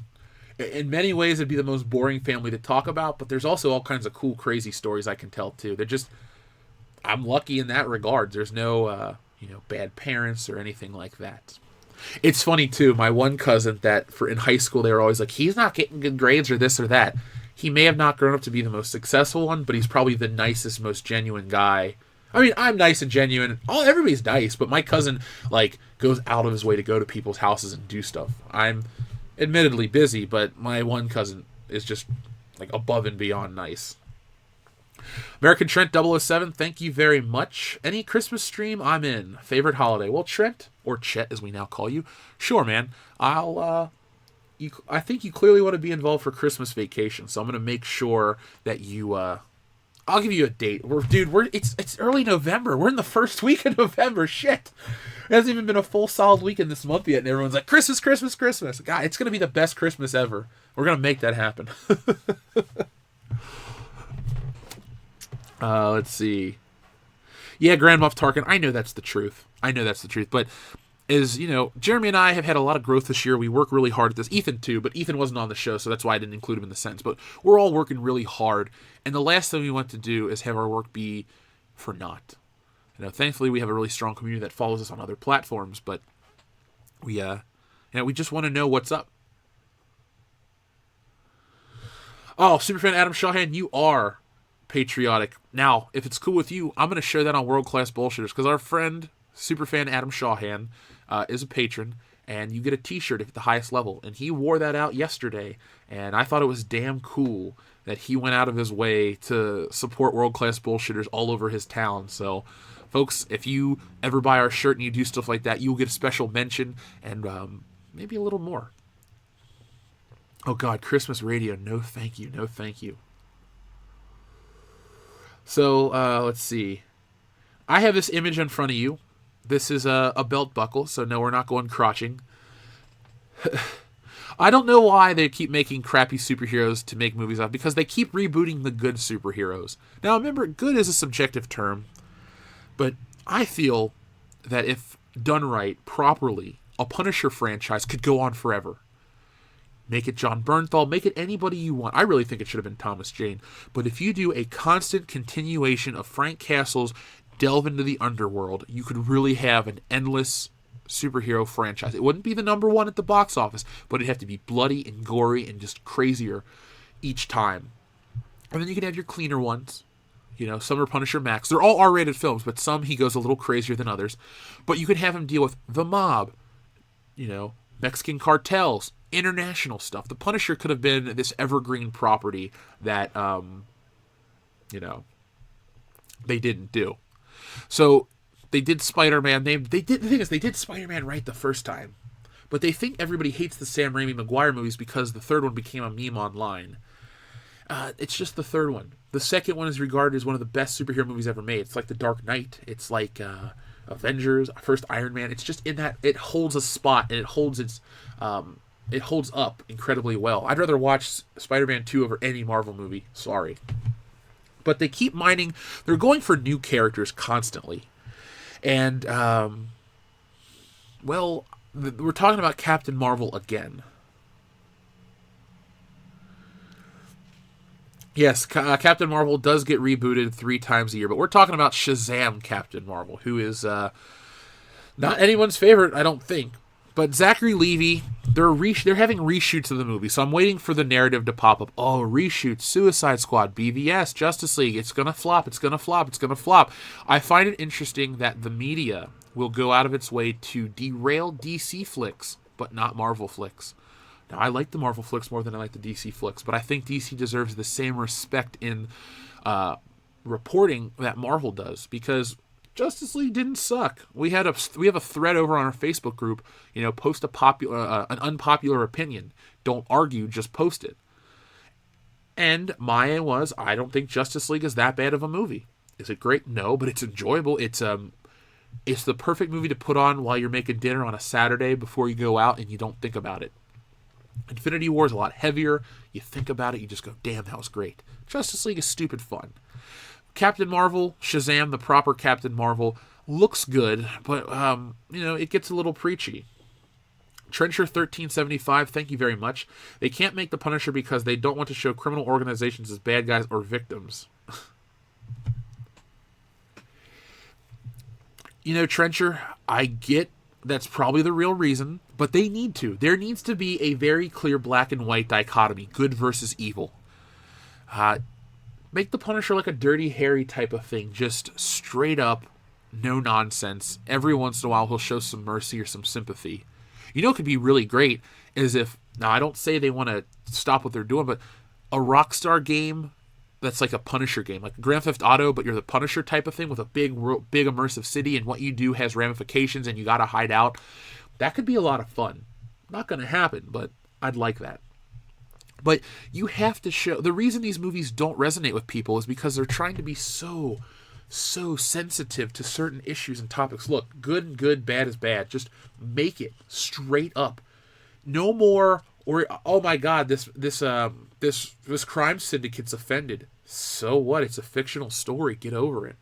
in many ways it'd be the most boring family to talk about, but there's also all kinds of cool, crazy stories I can tell too. I'm lucky in that regard. There's no bad parents or anything like that. It's funny too. My one cousin that in high school they were always like, he's not getting good grades or this or that. He may have not grown up to be the most successful one, but he's probably the nicest, most genuine guy. I mean, I'm nice and genuine. Everybody's nice, but my cousin goes out of his way to go to people's houses and do stuff. I'm admittedly busy, but my one cousin is just above and beyond nice. American Trent 007, thank you very much. Any Christmas stream I'm in. Favorite holiday? Well, Trent, or Chet as we now call you. Sure, man. I think you clearly want to be involved for Christmas vacation, so I'm going to make sure that you I'll give you a date. It's early November. We're in the first week of November. Shit. It hasn't even been a full solid week in this month yet, and everyone's like, Christmas, Christmas, Christmas. God, it's gonna be the best Christmas ever. We're gonna make that happen. Let's see. Yeah, Grand Moff Tarkin. I know that's the truth. But Jeremy and I have had a lot of growth this year. We work really hard at this. Ethan too, but Ethan wasn't on the show, so that's why I didn't include him in the sentence. But we're all working really hard, and the last thing we want to do is have our work be for naught. Thankfully we have a really strong community that follows us on other platforms, but we just want to know what's up. Oh, Superfan Adam Shawhan, you are patriotic. Now, if it's cool with you, I'm going to share that on World Class Bullshitters, because our friend Superfan Adam Shawhan is a patron, and you get a t-shirt at the highest level, and he wore that out yesterday, and I thought it was damn cool that he went out of his way to support World Class Bullshitters all over his town. So folks, if you ever buy our shirt and you do stuff like that, you'll get a special mention and maybe a little more. Oh God, Christmas radio, no thank you, no thank you. So let's see. I have this image in front of you. This is a belt buckle, so no, we're not going crotching. I don't know why they keep making crappy superheroes to make movies of, because they keep rebooting the good superheroes. Now remember, good is a subjective term, but I feel that if done right, properly, a Punisher franchise could go on forever. Make it John Bernthal, make it anybody you want. I really think it should have been Thomas Jane. But if you do a constant continuation of Frank Castle's delve into the underworld, you could really have an endless superhero franchise. It wouldn't be the number one at the box office, but it'd have to be bloody and gory and just crazier each time. And then you can have your cleaner ones. Some are Punisher Max. They're all R-rated films, but some he goes a little crazier than others. But you could have him deal with the mob, Mexican cartels, international stuff. The Punisher could have been this evergreen property that, they didn't do. So they did Spider-Man. The thing is, they did Spider-Man right the first time. But they think everybody hates the Sam Raimi Maguire movies because the third one became a meme online. It's just the third one. The second one is regarded as one of the best superhero movies ever made. It's like The Dark Knight. It's like Avengers, first Iron Man. It's just in that it holds a spot, and it holds up incredibly well. I'd rather watch Spider-Man 2 over any Marvel movie. Sorry. But they keep mining. They're going for new characters constantly. And, we're talking about Captain Marvel again. Yes, Captain Marvel does get rebooted 3 times a year, but we're talking about Shazam Captain Marvel, who is not anyone's favorite, I don't think. But Zachary Levi, they're having reshoots of the movie, so I'm waiting for the narrative to pop up. Oh, reshoot, Suicide Squad, BVS, Justice League, it's going to flop, it's going to flop, it's going to flop. I find it interesting that the media will go out of its way to derail DC flicks, but not Marvel flicks. Now, I like the Marvel flicks more than I like the DC flicks, but I think DC deserves the same respect in reporting that Marvel does, because Justice League didn't suck. We have a thread over on our Facebook group. Post an unpopular opinion. Don't argue, just post it. And mine was, I don't think Justice League is that bad of a movie. Is it great? No, but it's enjoyable. It's the perfect movie to put on while you're making dinner on a Saturday before you go out, and you don't think about it. Infinity War is a lot heavier. You think about it, you just go, damn, that was great. Justice League is stupid fun. Captain Marvel, Shazam, the proper Captain Marvel, looks good, but, it gets a little preachy. Trencher 1375, thank you very much. They can't make the Punisher because they don't want to show criminal organizations as bad guys or victims. Trencher, I get that's probably the real reason, but they need to. There needs to be a very clear black and white dichotomy, good versus evil. Make the Punisher like a Dirty Harry type of thing, just straight up, no nonsense. Every once in a while he'll show some mercy or some sympathy. What could be really great is if, now I don't say they want to stop what they're doing, but a Rockstar game that's like a Punisher game, like Grand Theft Auto, but you're the Punisher type of thing with a big immersive city, and what you do has ramifications and you gotta hide out. That could be a lot of fun. Not gonna happen, but I'd like that. But you have to show, the reason these movies don't resonate with people is because they're trying to be so sensitive to certain issues and topics. Look, good and good, bad is bad. Just make it straight up. No more, or oh my god, this crime syndicate's offended. So what? It's a fictional story. Get over it.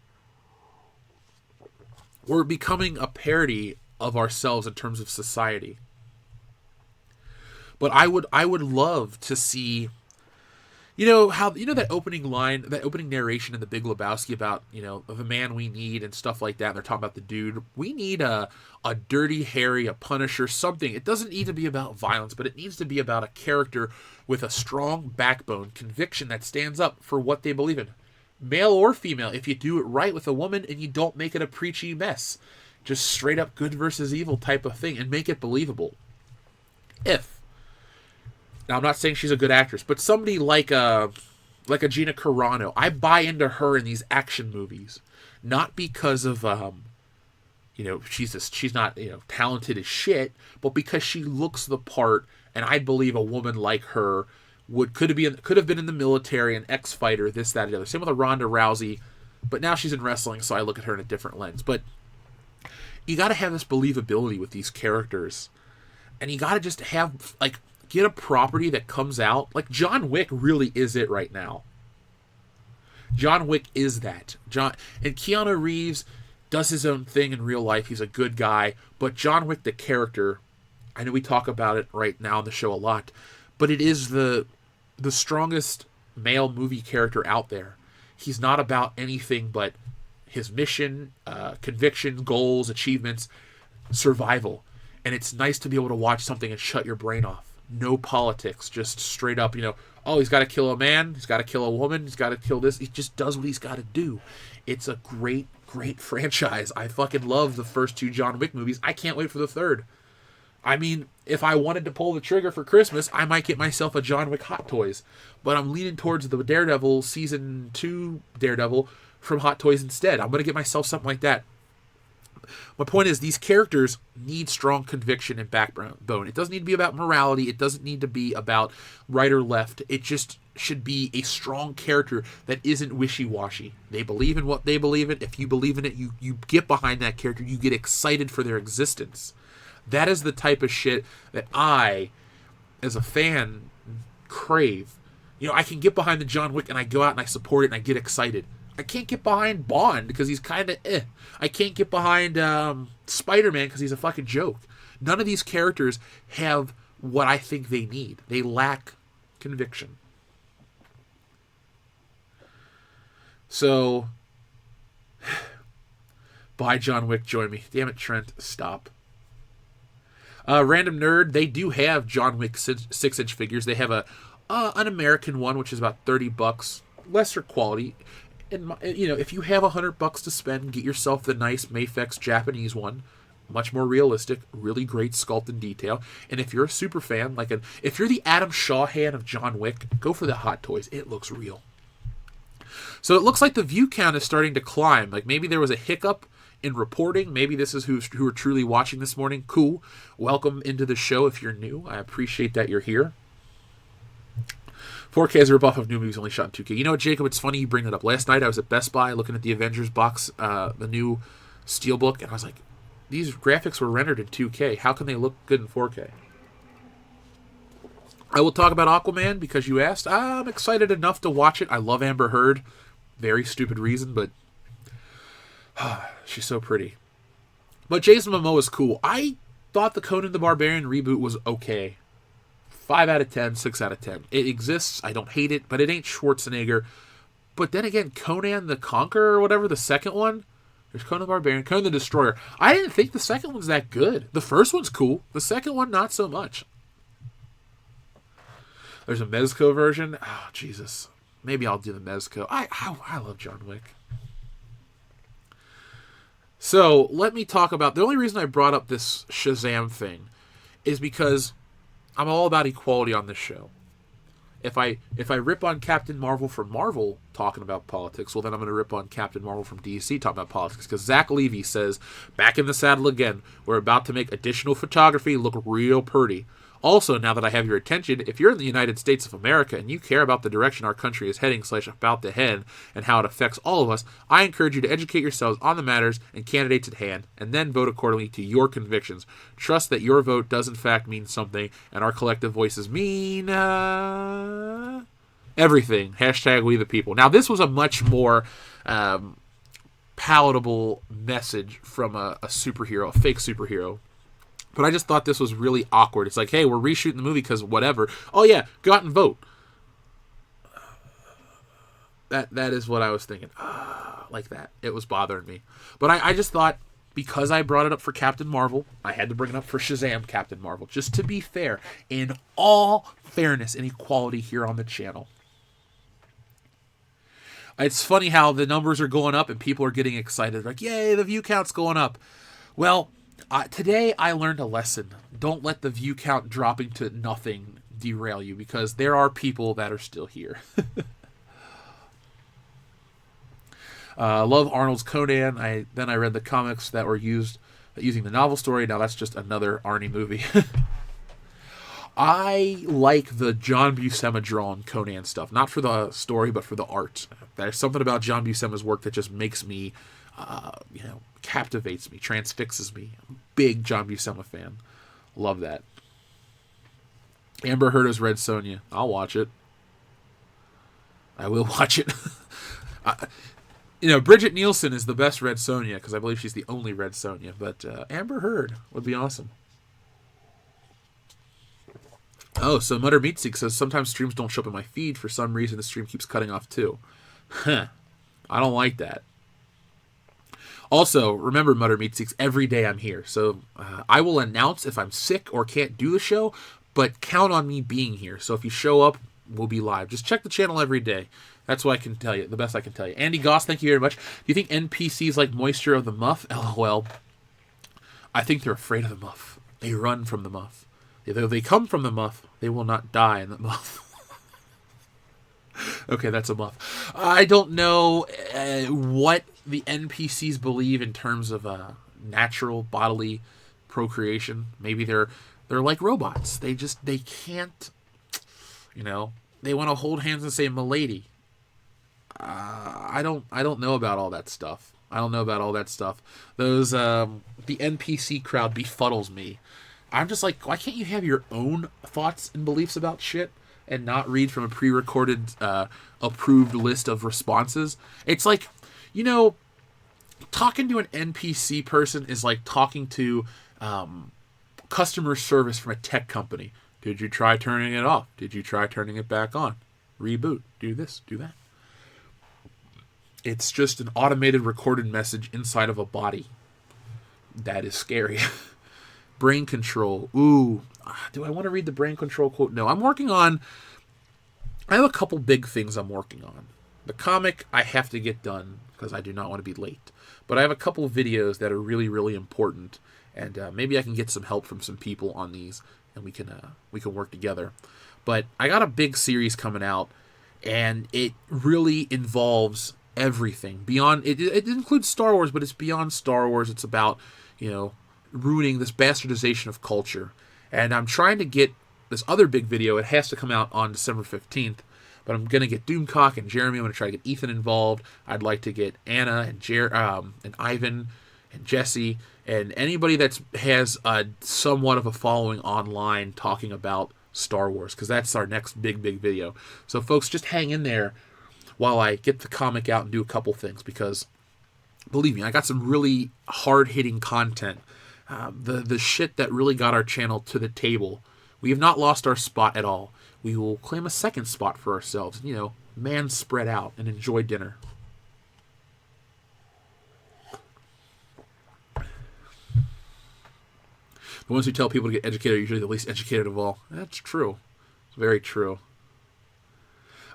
We're becoming a parody of ourselves in terms of society. But I would love to see, that opening line, that opening narration in The Big Lebowski about, the man we need and stuff like that. And they're talking about the dude. We need a Dirty Harry, a Punisher, something. It doesn't need to be about violence, but it needs to be about a character with a strong backbone, conviction that stands up for what they believe in. Male or female, if you do it right with a woman and you don't make it a preachy mess. Just straight up good versus evil type of thing and make it believable. Now, I'm not saying she's a good actress, but somebody like a Gina Carano, I buy into her in these action movies, not because of she's not talented as shit, but because she looks the part, and I believe a woman like her could have been in the military, an ex-fighter, this, that, and the other. Same with a Ronda Rousey, but now she's in wrestling, so I look at her in a different lens. But you got to have this believability with these characters, and you got to just have get a property that comes out. Like John Wick really is it right now. John Wick is that. And Keanu Reeves does his own thing in real life. He's a good guy. But John Wick, the character, I know we talk about it right now on the show a lot, but it is the strongest male movie character out there. He's not about anything but his mission, convictions, goals, achievements, survival. And it's nice to be able to watch something and shut your brain off. No politics, just straight up, he's got to kill a man, he's got to kill a woman, he's got to kill this. He just does what he's got to do. It's a great, great franchise. I fucking love the first 2 John Wick movies. I can't wait for the third. I mean, if I wanted to pull the trigger for Christmas, I might get myself a John Wick Hot Toys. But I'm leaning towards the Daredevil, Season 2 Daredevil from Hot Toys instead. I'm going to get myself something like that. My point is, these characters need strong conviction and backbone. It doesn't need to be about morality. It doesn't need to be about right or left. It just should be a strong character that isn't wishy-washy. They believe in what they believe in. If you believe in it, you get behind that character. You get excited for their existence. That is the type of shit that I, as a fan, crave. I can get behind the John Wick and I go out and I support it and I get excited. I can't get behind Bond because he's kind of I can't get behind Spider-Man because he's a fucking joke. None of these characters have what I think they need. They lack conviction. So, buy John Wick, join me. Damn it, Trent, stop. Random Nerd, they do have John Wick 6-inch figures. They have an American one, which is about $30, lesser quality. And if you have $100 to spend, get yourself the nice Mafex Japanese one, much more realistic, really great sculpt and detail. And if you're a super fan, if you're the Adam Shawhan of John Wick, go for the Hot Toys. It looks real. So it looks like the view count is starting to climb. Maybe there was a hiccup in reporting. Maybe this is who are truly watching this morning. Cool. Welcome into the show if you're new. I appreciate that you're here. 4K is a ripoff of new movies only shot in 2K. You know what, Jacob? It's funny you bring that up. Last night I was at Best Buy looking at the Avengers box, the new Steelbook, and I was like, these graphics were rendered in 2K. How can they look good in 4K? I will talk about Aquaman because you asked. I'm excited enough to watch it. I love Amber Heard. Very stupid reason, but she's so pretty. But Jason Momoa is cool. I thought the Conan the Barbarian reboot was okay. 5 out of 10, 6 out of 10. It exists. I don't hate it, but it ain't Schwarzenegger. But then again, Conan the Conqueror or whatever, the second one, there's Conan the Barbarian, Conan the Destroyer. I didn't think the second one's that good. The first one's cool. The second one, not so much. There's a Mezco version. Oh, Jesus. Maybe I'll do the Mezco. I love John Wick. So, let me talk about... The only reason I brought up this Shazam thing is because I'm all about equality on this show. If I rip on Captain Marvel from Marvel talking about politics, well, then I'm going to rip on Captain Marvel from DC talking about politics. Because Zach Levy says, back in the saddle again, we're about to make additional photography look real pretty. Also, now that I have your attention, if you're in the United States of America and you care about the direction our country is heading / about to head and how it affects all of us, I encourage you to educate yourselves on the matters and candidates at hand, and then vote accordingly to your convictions. Trust that your vote does in fact mean something, and our collective voices mean everything. Hashtag we the people. Now, this was a much more palatable message from a superhero, a fake superhero. But I just thought this was really awkward. It's like, hey, we're reshooting the movie because whatever. Oh, yeah, go out and vote. That is what I was thinking. Like that. It was bothering me. But I just thought, because I brought it up for Captain Marvel, I had to bring it up for Shazam Captain Marvel. Just to be fair. In all fairness and equality here on the channel. It's funny how the numbers are going up and people are getting excited. Like, yay, the view count's going up. Well, today I learned a lesson. Don't let the view count dropping to nothing derail you, because there are people that are still here. Love Arnold's Conan. Then I read the comics that were using the novel story. Now that's just another Arnie movie. I like the John Buscema drawn Conan stuff. Not for the story, but for the art. There's something about John Buscema's work that just makes me, captivates me, transfixes me. I'm a big John Buscema fan. Love that. Amber Heard as Red Sonja. I'll watch it. I will watch it. Bridget Nielsen is the best Red Sonja, because I believe she's the only Red Sonja. But Amber Heard would be awesome. Oh, so Mutter Meatseek says, sometimes streams don't show up in my feed. For some reason, the stream keeps cutting off too. I don't like that. Also, remember, Mutter Meatseeks, every day I'm here. So I will announce if I'm sick or can't do the show, but count on me being here. So if you show up, we'll be live. Just check the channel every day. That's what I can tell you. The best I can tell you. Andy Goss, thank you very much. Do you think NPCs like moisture of the muff? LOL. I think they're afraid of the muff. They run from the muff. Though they come from the muff, they will not die in the muff. Okay, that's a muff. I don't know what the NPCs believe in terms of natural bodily procreation. Maybe they're like robots. They can't, they want to hold hands and say "milady." I don't know about all that stuff. Those the NPC crowd befuddles me. I'm just like, why can't you have your own thoughts and beliefs about shit and not read from a pre-recorded, approved list of responses? It's like, talking to an NPC person is like talking to customer service from a tech company. Did you try turning it off? Did you try turning it back on? Reboot. Do this. Do that. It's just an automated recorded message inside of a body. That is scary. Brain control. Ooh. Do I want to read the brain control quote? No. I have a couple big things I'm working on. The comic I have to get done because I do not want to be late. But I have a couple videos that are really, really important. And maybe I can get some help from some people on these. And we can work together. But I got a big series coming out. And it really involves everything. Beyond it includes Star Wars, but it's beyond Star Wars. It's about, ruining this bastardization of culture. And I'm trying to get this other big video. It has to come out on December 15th. But I'm going to get Doomcock and Jeremy. I'm going to try to get Ethan involved. I'd like to get Anna and and Ivan and Jesse and anybody that has somewhat of a following online talking about Star Wars, because that's our next big video. So folks, just hang in there while I get the comic out and do a couple things, because believe me, I got some really hard-hitting content. The shit that really got our channel to the table. We have not lost our spot at all. We will claim a second spot for ourselves. Man spread out and enjoy dinner. The ones who tell people to get educated are usually the least educated of all. That's true. It's very true.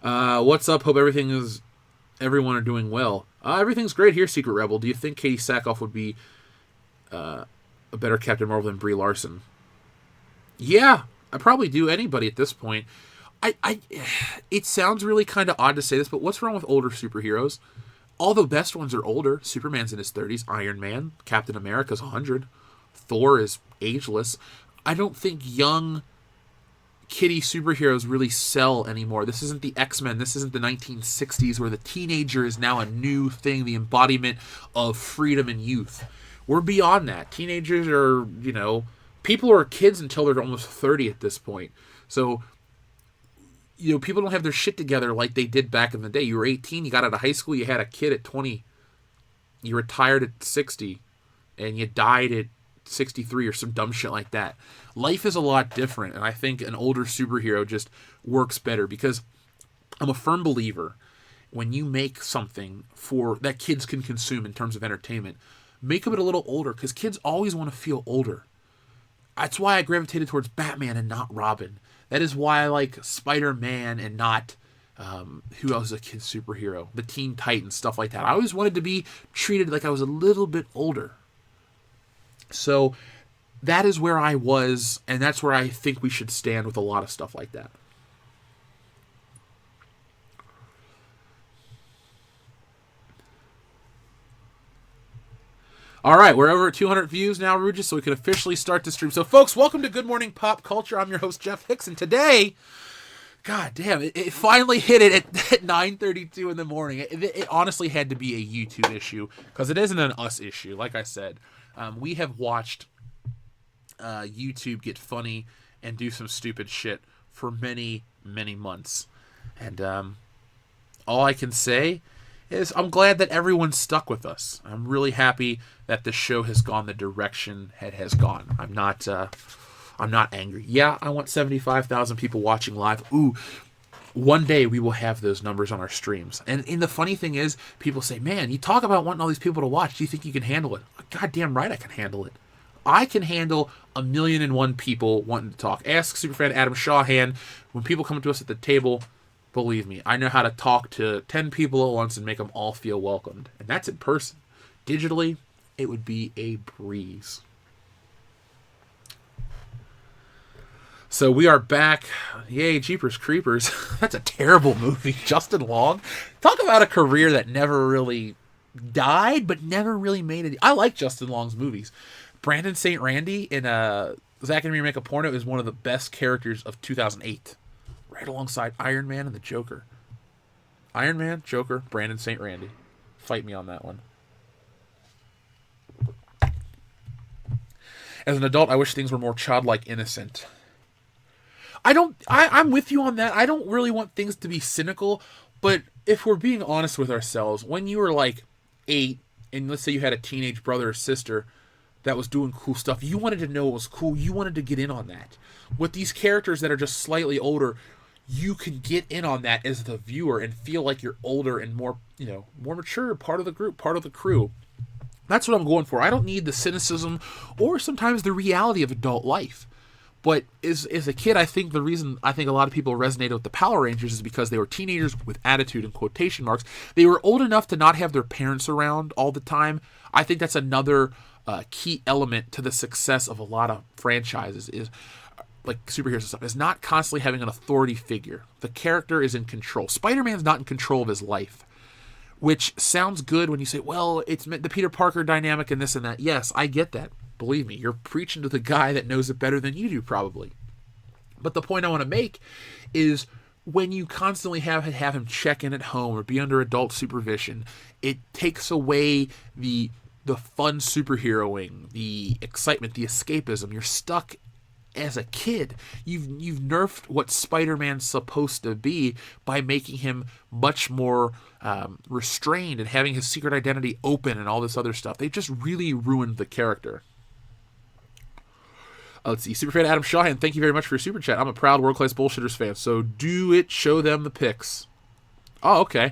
What's up? Hope everyone are doing well. Everything's great here, Secret Rebel. Do you think Katie Sackhoff would be a better Captain Marvel than Brie Larson? Yeah, I probably do. Anybody at this point. It sounds really kind of odd to say this, but what's wrong with older superheroes? All the best ones are older. Superman's in his 30s. Iron Man, Captain America's 100. Thor is ageless. I don't think young kiddie superheroes really sell anymore. This isn't the X-Men. This isn't the 1960s where the teenager is now a new thing, the embodiment of freedom and youth. We're beyond that. Teenagers are, people are kids until they're almost 30 at this point. So, people don't have their shit together like they did back in the day. You were 18, you got out of high school, you had a kid at 20, you retired at 60, and you died at 63 or some dumb shit like that. Life is a lot different, and I think an older superhero just works better because I'm a firm believer when you make something for that kids can consume in terms of entertainment, make it a little older because kids always want to feel older. That's why I gravitated towards Batman and not Robin. That is why I like Spider-Man and not who else is a kid superhero, the Teen Titans, stuff like that. I always wanted to be treated like I was a little bit older. So that is where I was, and that's where I think we should stand with a lot of stuff like that. All right, we're over at 200 views now, Rugis, so we can officially start the stream. So, folks, welcome to Good Morning Pop Culture. I'm your host, Jeff Hicks, and today, god damn, it finally hit it at 9:32 in the morning. It honestly had to be a YouTube issue, because it isn't an us issue, like I said. We have watched YouTube get funny and do some stupid shit for many, many months. And all I can say is I'm glad that everyone's stuck with us. I'm really happy that the show has gone the direction it has gone. I'm not angry. Yeah, I want 75,000 people watching live. Ooh, one day we will have those numbers on our streams. And the funny thing is, people say, man, you talk about wanting all these people to watch. Do you think you can handle it? Goddamn right I can handle it. I can handle 1,000,001 people wanting to talk. Ask Superfan Adam Shawhan. When people come to us at the table, believe me, I know how to talk to 10 people at once and make them all feel welcomed. And that's in person. Digitally, it would be a breeze. So we are back. Yay, Jeepers Creepers. That's a terrible movie. Justin Long. Talk about a career that never really died, but never really made it. I like Justin Long's movies. Brandon St. Randy in Zack and Miri Make a Porno is one of the best characters of 2008. Right alongside Iron Man and the Joker. Iron Man, Joker, Brandon St. Randy. Fight me on that one. As an adult, I wish things were more childlike innocent. I'm with you on that. I don't really want things to be cynical, but if we're being honest with ourselves, when you were like 8, and let's say you had a teenage brother or sister that was doing cool stuff, you wanted to know it was cool, you wanted to get in on that. With these characters that are just slightly older, you can get in on that as the viewer and feel like you're older and more, more mature, part of the group, part of the crew. That's what I'm going for. I don't need the cynicism or sometimes the reality of adult life. But as a kid, I think the reason I think a lot of people resonated with the Power Rangers is because they were teenagers with attitude and quotation marks. They were old enough to not have their parents around all the time. I think that's another key element to the success of a lot of franchises is like superheroes and stuff, is not constantly having an authority figure. The character is in control. Spider-Man's not in control of his life, which sounds good when you say, well, it's the Peter Parker dynamic and this and that. Yes, I get that. Believe me, you're preaching to the guy that knows it better than you do, probably. But the point I want to make is when you constantly have him check in at home or be under adult supervision, it takes away the fun superheroing, the excitement, the escapism. You're stuck as a kid. You've nerfed what Spider-Man's supposed to be by making him much more restrained and having his secret identity open and all this other stuff. They just really ruined the character. Let's see. Superfan Adam Shawhan, thank you very much for your super chat. I'm a proud World Class Bullshitters fan, so do it. Show them the pics. Oh, okay.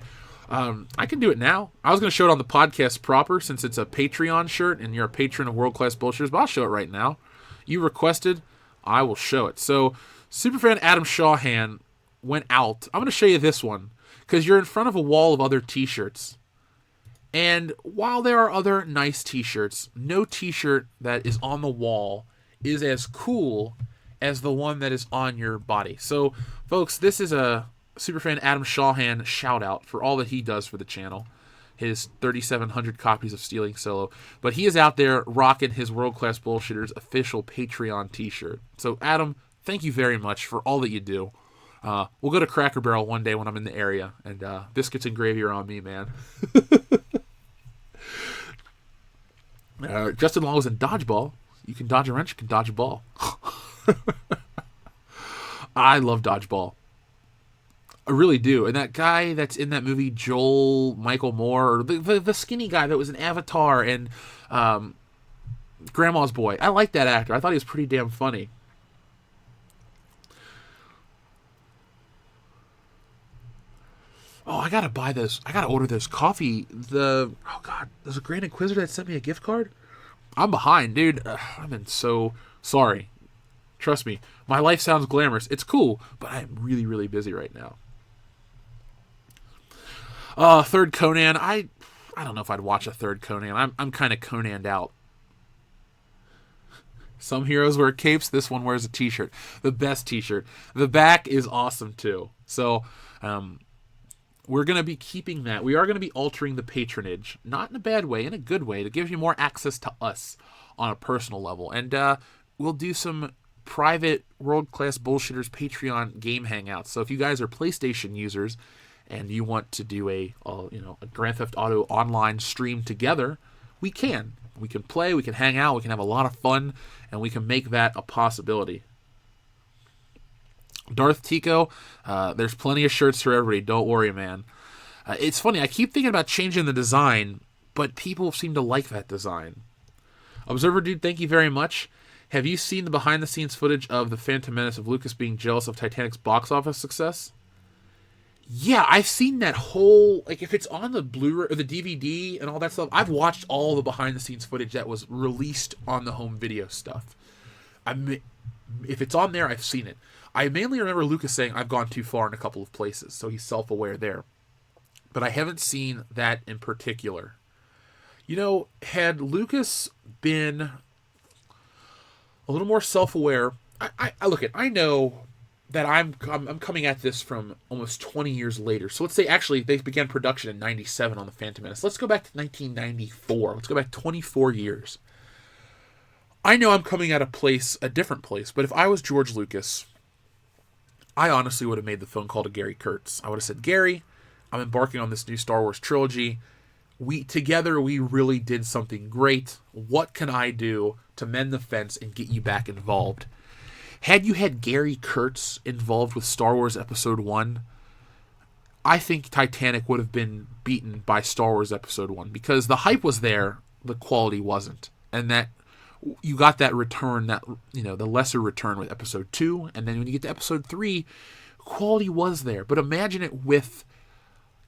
I can do it now. I was going to show it on the podcast proper since it's a Patreon shirt and you're a patron of World Class Bullshitters, but I'll show it right now. You requested, I will show it. So, Superfan Adam Shawhan went out. I'm going to show you this one because you're in front of a wall of other t-shirts. And while there are other nice t-shirts, no t-shirt that is on the wall is as cool as the one that is on your body. So, folks, this is a Superfan Adam Shawhan shout out for all that he does for the channel. His 3,700 copies of Stealing Solo. But he is out there rocking his World Class Bullshitters official Patreon t-shirt. So, Adam, thank you very much for all that you do. We'll go to Cracker Barrel one day when I'm in the area, and biscuits and gravy are on me, man. Justin Long was in Dodgeball. You can dodge a wrench, you can dodge a ball. I love Dodgeball. I really do. And that guy that's in that movie, Joel Michael Moore, or the skinny guy that was in Avatar and Grandma's Boy. I like that actor. I thought he was pretty damn funny. Oh, I gotta buy this. I gotta order this coffee. Oh God, there's a Grand Inquisitor that sent me a gift card. I'm behind, dude. I'm so sorry. Trust me, my life sounds glamorous. It's cool, but I am really, really busy right now. Third Conan. I don't know if I'd watch a third Conan. I'm kind of Conan'd out. Some heroes wear capes. This one wears a t-shirt. The best t-shirt. The back is awesome too. So, we're going to be keeping that. We are going to be altering the patronage. Not in a bad way, in a good way, to give you more access to us on a personal level. And we'll do some private world-class bullshitters Patreon game hangouts. So if you guys are PlayStation users and you want to do a Grand Theft Auto online stream together, we can. We can play, we can hang out, we can have a lot of fun, and we can make that a possibility. Darth Tico, there's plenty of shirts for everybody. Don't worry, man. It's funny. I keep thinking about changing the design, but people seem to like that design. Observer Dude, thank you very much. Have you seen the behind-the-scenes footage of The Phantom Menace of Lucas being jealous of Titanic's box office success? Yeah, I've seen that whole, if it's on the Blu-ray or the DVD and all that stuff, I've watched all the behind-the-scenes footage that was released on the home video stuff. If it's on there, I've seen it. I mainly remember Lucas saying, I've gone too far in a couple of places, so he's self-aware there. But I haven't seen that in particular. Had Lucas been a little more self-aware, I know that I'm coming at this from almost 20 years later. So let's say, actually, they began production in 97 on The Phantom Menace. Let's go back to 1994. Let's go back 24 years. I know I'm coming at a different place, but if I was George Lucas, I honestly would have made the phone call to Gary Kurtz. I would have said, Gary, I'm embarking on this new Star Wars trilogy. Together we really did something great. What can I do to mend the fence and get you back involved? Had you had Gary Kurtz involved with Star Wars Episode 1, I think Titanic would have been beaten by Star Wars Episode 1 because the hype was there, the quality wasn't. And that you got that return, the lesser return with Episode 2, and then when you get to Episode 3, quality was there. But imagine it with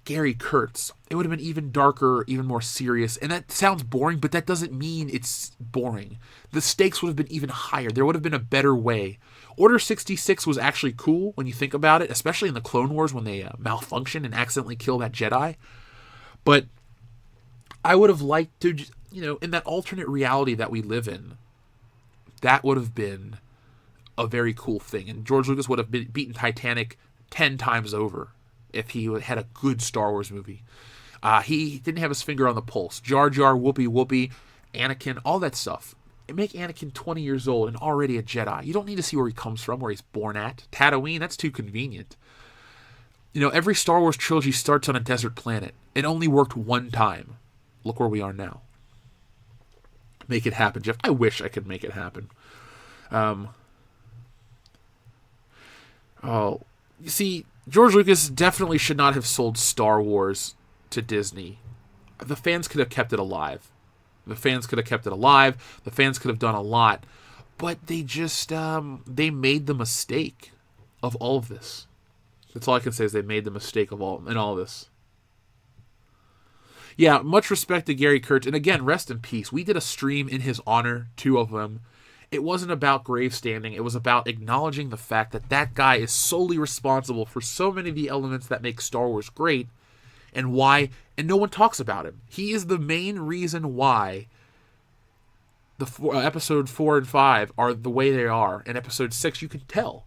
Gary Kurtz. It would have been even darker, even more serious. And that sounds boring, but that doesn't mean it's boring. The stakes would have been even higher. There would have been a better way. Order 66 was actually cool when you think about it, especially in the Clone Wars when they malfunction and accidentally kill that Jedi. But I would have liked to, in that alternate reality that we live in, that would have been a very cool thing. And George Lucas would have beaten Titanic 10 times over if he had a good Star Wars movie. He didn't have his finger on the pulse. Jar Jar, Whoopi, Anakin, all that stuff. Make Anakin 20 years old and already a Jedi. You don't need to see where he comes from, where he's born at. Tatooine, that's too convenient. Every Star Wars trilogy starts on a desert planet. It only worked one time. Look where we are now. Make it happen, Jeff. I wish I could make it happen. You see, George Lucas definitely should not have sold Star Wars to Disney. The fans could have kept it alive. The fans could have done a lot. But they just, they made the mistake of all of this. That's all I can say is they made the mistake in all this. Yeah, much respect to Gary Kurtz. And again, rest in peace. We did a stream in his honor, 2 of them. It wasn't about gravestanding. It was about acknowledging the fact that that guy is solely responsible for so many of the elements that make Star Wars great and why, and no one talks about him. He is the main reason why episode 4 and 5 are the way they are. And episode 6, you can tell.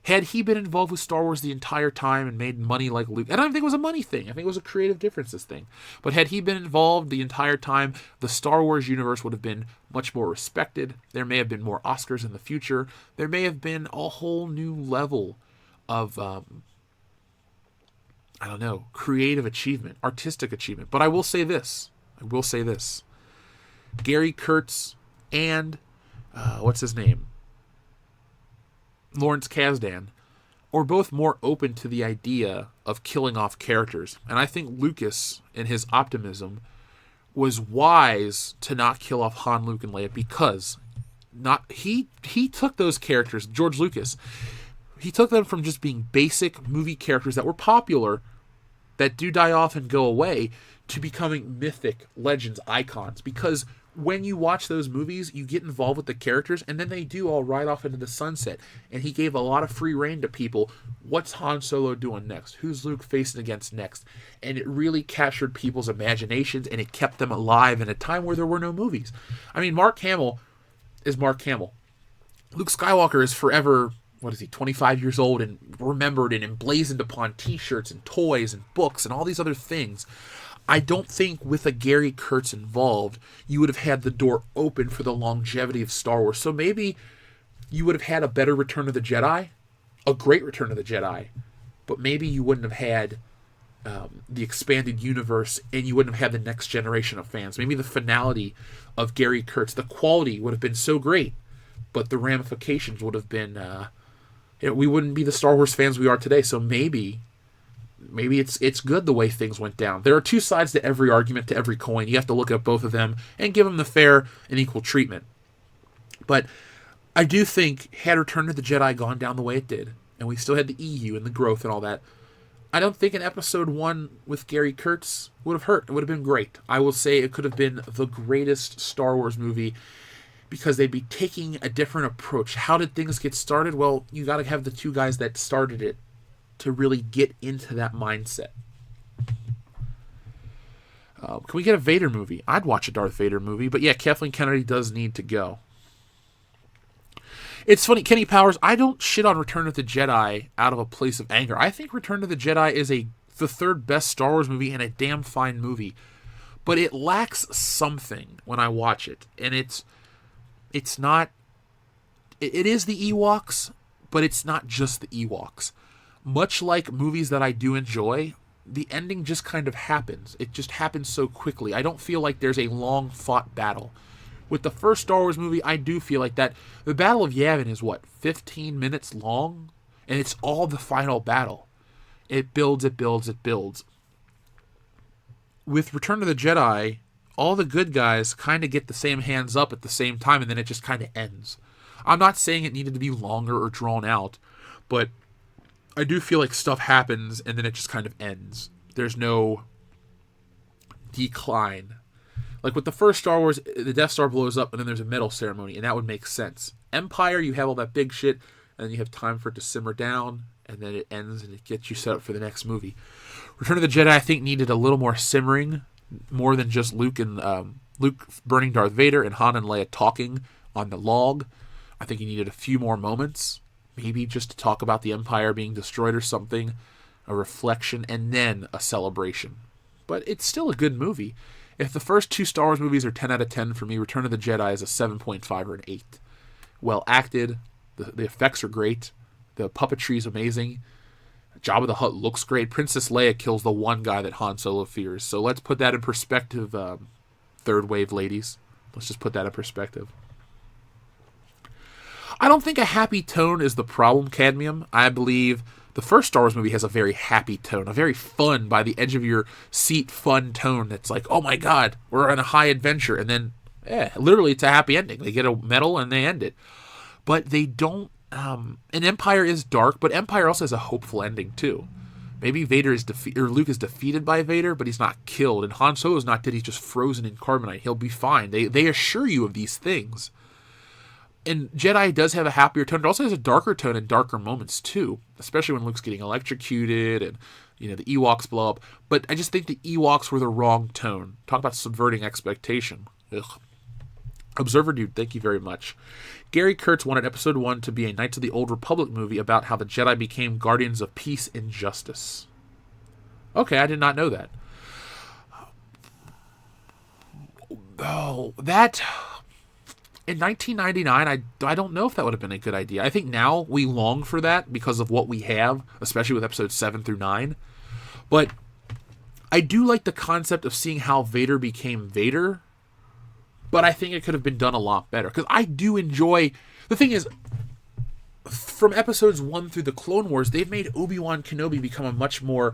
Had he been involved with Star Wars the entire time and made money like Luke, I don't think it was a money thing. I think it was a creative differences thing. But had he been involved the entire time, the Star Wars universe would have been much more respected. There may have been more Oscars in the future. There may have been a whole new level of, creative achievement, artistic achievement. But I will say this. Gary Kurtz and, what's his name? Lawrence Kasdan are both more open to the idea of killing off characters. And I think Lucas, in his optimism, was wise to not kill off Han, Luke, and Leia because he took those characters, George Lucas, he took them from just being basic movie characters that were popular, that do die off and go away, to becoming mythic legends, icons. Because when you watch those movies, you get involved with the characters, and then they do all ride off into the sunset. And he gave a lot of free rein to people. What's Han Solo doing next? Who's Luke facing against next? And it really captured people's imaginations, and it kept them alive in a time where there were no movies. I mean, Mark Hamill is Mark Hamill. Luke Skywalker is forever, 25 years old and remembered and emblazoned upon t-shirts and toys and books and all these other things. I don't think with a Gary Kurtz involved, you would have had the door open for the longevity of Star Wars. So maybe you would have had a better Return of the Jedi, a great Return of the Jedi, but maybe you wouldn't have had the expanded universe, and you wouldn't have had the next generation of fans. Maybe the finality of Gary Kurtz, the quality would have been so great, but the ramifications would have been, we wouldn't be the Star Wars fans we are today. So maybe it's good the way things went down. There are two sides to every argument, to every coin. You have to look at both of them and give them the fair and equal treatment. But I do think, had Return of the Jedi gone down the way it did, and we still had the EU and the growth and all that, I don't think an episode 1 with Gary Kurtz would have hurt. It would have been great. I will say it could have been the greatest Star Wars movie, because they'd be taking a different approach. How did things get started? Well, you got to have the two guys that started it to really get into that mindset. Can we get a Vader movie? I'd watch a Darth Vader movie, but yeah, Kathleen Kennedy does need to go. It's funny, Kenny Powers, I don't shit on Return of the Jedi out of a place of anger. I think Return of the Jedi is the third best Star Wars movie and a damn fine movie. But it lacks something when I watch it. And it's not... It is the Ewoks, but it's not just the Ewoks. Much like movies that I do enjoy, the ending just kind of happens. It just happens so quickly. I don't feel like there's a long-fought battle. With the first Star Wars movie, I do feel like that. The Battle of Yavin is, 15 minutes long? And it's all the final battle. It builds. With Return of the Jedi, all the good guys kind of get the same hands up at the same time, and then it just kind of ends. I'm not saying it needed to be longer or drawn out, but I do feel like stuff happens and then it just kind of ends. There's no decline. Like with the first Star Wars, the Death Star blows up and then there's a medal ceremony, and that would make sense. Empire, you have all that big shit, and then you have time for it to simmer down, and then it ends and it gets you set up for the next movie. Return of the Jedi, I think, needed a little more simmering, more than just Luke burning Darth Vader and Han and Leia talking on the log. I think he needed a few more moments. Maybe just to talk about the Empire being destroyed or something, a reflection, and then a celebration. But it's still a good movie. If the first two Star Wars movies are 10 out of 10 for me, Return of the Jedi is a 7.5 or an 8. Well acted, the effects are great, the puppetry is amazing, Jabba the Hutt looks great, Princess Leia kills the one guy that Han Solo fears. So let's put that in perspective, third wave ladies. Let's just put that in perspective. I don't think a happy tone is the problem, Cadmium. I believe the first Star Wars movie has a very happy tone, a very fun, by the edge of your seat fun tone that's like, oh my god, we're on a high adventure. And then, literally it's a happy ending. They get a medal and they end it. But they don't, and Empire is dark, but Empire also has a hopeful ending too. Maybe Vader is Luke is defeated by Vader, but he's not killed. And Han Solo is not dead, he's just frozen in carbonite. He'll be fine. They assure you of these things. And Jedi does have a happier tone. It also has a darker tone and darker moments, too. Especially when Luke's getting electrocuted and, the Ewoks blow up. But I just think the Ewoks were the wrong tone. Talk about subverting expectation. Ugh. Observer Dude, thank you very much. Gary Kurtz wanted Episode 1 to be a Knights of the Old Republic movie about how the Jedi became guardians of peace and justice. Okay, I did not know that. Oh, that... In 1999, I don't know if that would have been a good idea. I think now we long for that because of what we have, especially with episodes 7 through 9. But I do like the concept of seeing how Vader became Vader, but I think it could have been done a lot better. Because I do enjoy... The thing is, from episodes 1 through the Clone Wars, they've made Obi-Wan Kenobi become a much more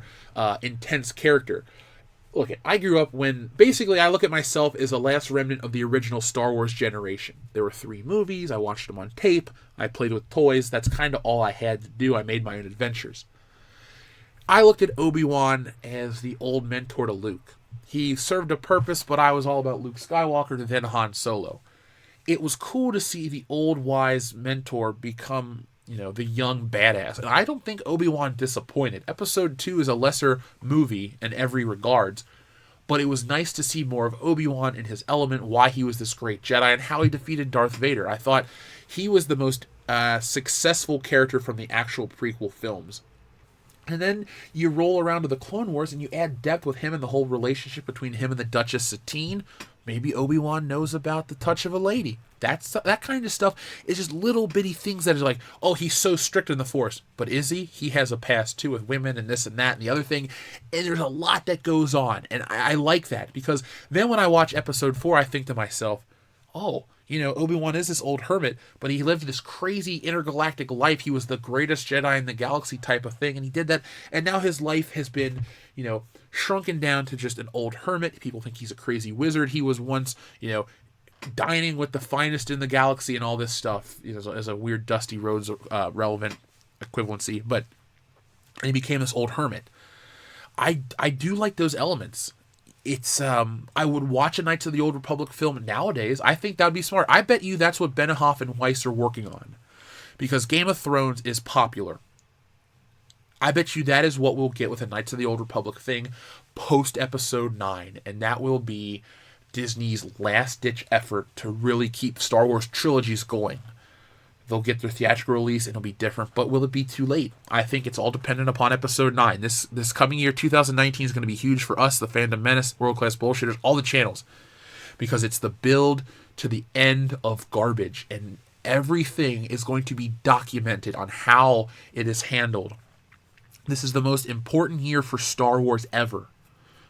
intense character. Look, I grew up when, basically, I look at myself as a last remnant of the original Star Wars generation. There were 3 movies, I watched them on tape, I played with toys, that's kind of all I had to do, I made my own adventures. I looked at Obi-Wan as the old mentor to Luke. He served a purpose, but I was all about Luke Skywalker to then Han Solo. It was cool to see the old wise mentor become, the young badass. And I don't think Obi-Wan disappointed. Episode 2 is a lesser movie in every regards, but it was nice to see more of Obi-Wan in his element, why he was this great Jedi, and how he defeated Darth Vader. I thought he was the most successful character from the actual prequel films. And then you roll around to the Clone Wars and you add depth with him and the whole relationship between him and the Duchess Satine. Maybe Obi-Wan knows about the touch of a lady. That kind of stuff is just little bitty things that are like, oh, he's so strict in the Force. But is he? He has a past too with women and this and that and the other thing. And there's a lot that goes on. And I like that because then when I watch episode 4, I think to myself, oh, Obi-Wan is this old hermit, but he lived this crazy intergalactic life. He was the greatest Jedi in the galaxy type of thing, and he did that. And now his life has been, shrunken down to just an old hermit. People think he's a crazy wizard. He was once, dining with the finest in the galaxy and all this stuff, as a weird Dusty Rhodes relevant equivalency. And he became this old hermit. I do like those elements. It's I would watch a Knights of the Old Republic film nowadays. I think that would be smart. I bet you that's what Benioff and Weiss are working on, because Game of Thrones is popular. I bet you that is what we'll get with a Knights of the Old Republic thing post episode 9, and that will be Disney's last ditch effort to really keep Star Wars trilogies going. They'll get their theatrical release and it'll be different, but will it be too late? I think it's all dependent upon episode 9. This coming year, 2019, is going to be huge for us, the Fandom Menace, World Class Bullshitters, all the channels, because it's the build to the end of garbage, and everything is going to be documented on how it is handled. This is the most important year for Star Wars ever.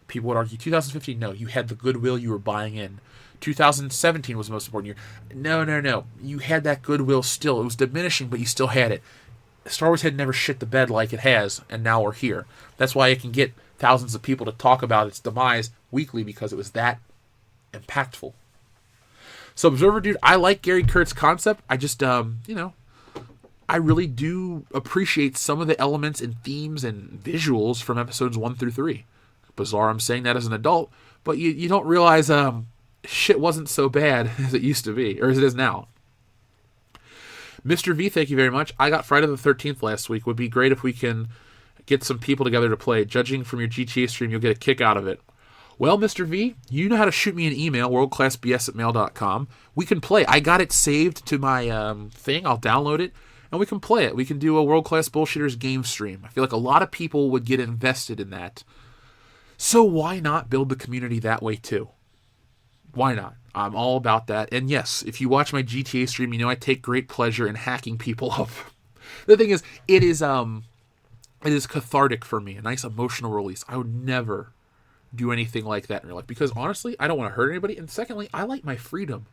People would argue 2015, no, you had the goodwill you were buying in. 2017 was the most important year. No. You had that goodwill still. It was diminishing, but you still had it. Star Wars had never shit the bed like it has, and now we're here. That's why it can get thousands of people to talk about its demise weekly, because it was that impactful. So, Observer Dude, I like Gary Kurtz's concept. I just, I really do appreciate some of the elements and themes and visuals from episodes 1 through 3. Bizarre I'm saying that as an adult, but you don't realize shit wasn't so bad as it used to be, or as it is now. Mr. V, thank you very much. I got Friday the 13th last week. Would be great if we can get some people together to play. Judging from your GTA stream, you'll get a kick out of it. Well, Mr. V, you know how to shoot me an email, worldclassbs@mail.com. We can play. I got it saved to my thing. I'll download it, and we can play it. We can do a World Class Bullshitters game stream. I feel like a lot of people would get invested in that. So why not build the community that way too? Why not? I'm all about that. And yes, if you watch my GTA stream, you know I take great pleasure in hacking people up. The thing is, it is cathartic for me, a nice emotional release. I would never do anything like that in real life, because honestly, I don't want to hurt anybody, and secondly, I like my freedom.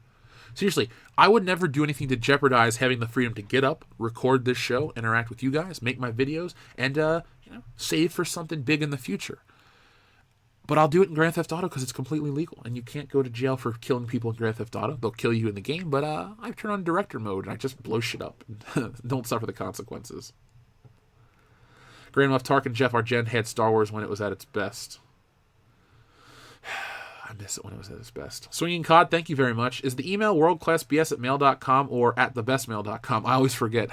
Seriously, I would never do anything to jeopardize having the freedom to get up, record this show, interact with you guys, make my videos, and save for something big in the future. But I'll do it in Grand Theft Auto because it's completely legal, and you can't go to jail for killing people in Grand Theft Auto. They'll kill you in the game, but I turn on director mode and I just blow shit up and don't suffer the consequences. Grand Moff Tark and Jeff Argent had Star Wars when it was at its best. I miss it when it was at its best. Swinging Cod, thank you very much. Is the email worldclassbs@mail.com or at thebestmail.com? I always forget.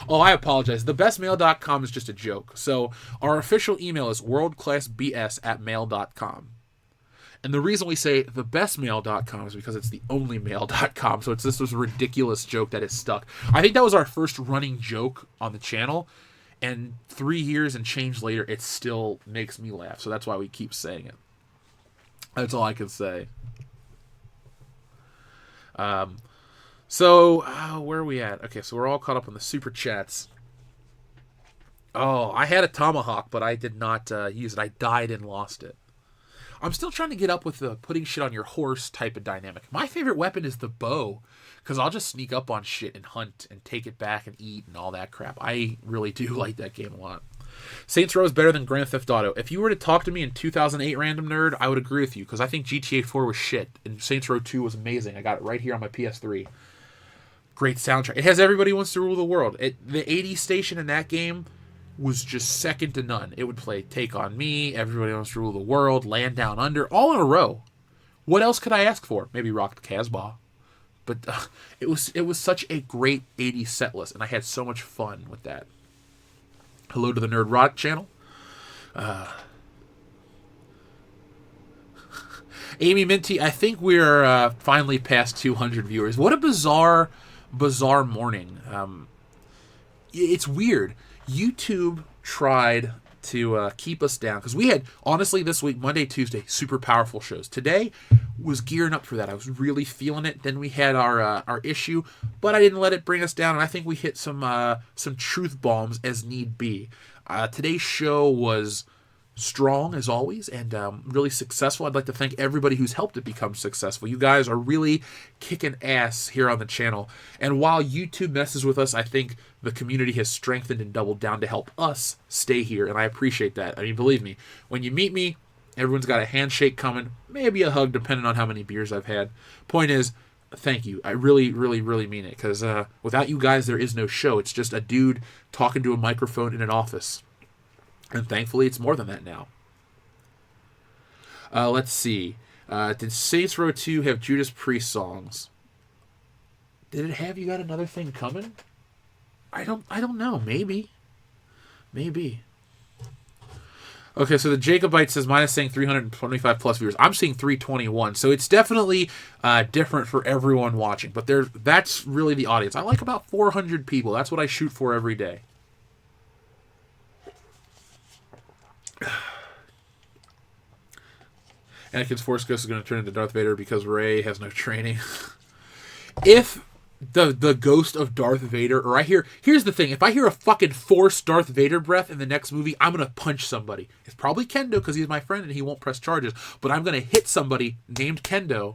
Oh, I apologize. Thebestmail.com is just a joke. So our official email is worldclassbs@mail.com. And the reason we say thebestmail.com is because it's the only mail.com. So this was a ridiculous joke that is stuck. I think that was our first running joke on the channel. And 3 years and change later, it still makes me laugh. So that's why we keep saying it. That's all I can say. Where are we at? Okay, so we're all caught up on the super chats. Oh, I had a tomahawk, but I did not use it. I died and lost it. I'm still trying to get up with the putting shit on your horse type of dynamic. My favorite weapon is the bow, because I'll just sneak up on shit and hunt and take it back and eat and all that crap. I really do like that game a lot. Saints Row is better than Grand Theft Auto. If you were to talk to me in 2008, Random Nerd, I would agree with you, because I think GTA 4 was shit, and Saints Row 2 was amazing. I got it right here on my PS3. Great soundtrack. It has Everybody Wants to Rule the World. The 80s station in that game was just second to none. It would play Take on Me, Everybody Wants to Rule the World, Land Down Under, all in a row. What else could I ask for? Maybe Rock the Casbah. But it was such a great 80s set list, and I had so much fun with that. Hello to the Nerd Rock channel. Amy Minty, I think we're finally past 200 viewers. What a bizarre morning. It's weird. YouTube tried to keep us down, because we had, honestly, this week, Monday, Tuesday, super powerful shows. Today was gearing up for that. I was really feeling it. Then we had our issue, but I didn't let it bring us down, and I think we hit some truth bombs as need be. Today's show was strong as always, and really successful. I'd like to thank everybody who's helped it become successful. You guys are really kicking ass here on the channel, and while YouTube messes with us, I think the community has strengthened and doubled down to help us stay here, and I appreciate that. I mean, believe me, when you meet me, everyone's got a handshake coming, maybe a hug depending on how many beers I've had. Point is, thank you. I really, really, really mean it, because without you guys, there is no show. It's just a dude talking to a microphone in an office. And thankfully, it's more than that now. Let's see. Did Saints Row 2 have Judas Priest songs? Did it have You Got Another Thing Coming? I don't know. Maybe. Okay, so the Jacobite says mine is saying 325 plus viewers. I'm seeing 321. So it's definitely different for everyone watching. But that's really the audience. I like about 400 people. That's what I shoot for every day. Anakin's Force Ghost is going to turn into Darth Vader because Rey has no training. If the ghost of Darth Vader, or here's the thing, if I hear a fucking forced Darth Vader breath in the next movie, I'm going to punch somebody. It's probably Kendo because he's my friend and he won't press charges, but I'm going to hit somebody named Kendo,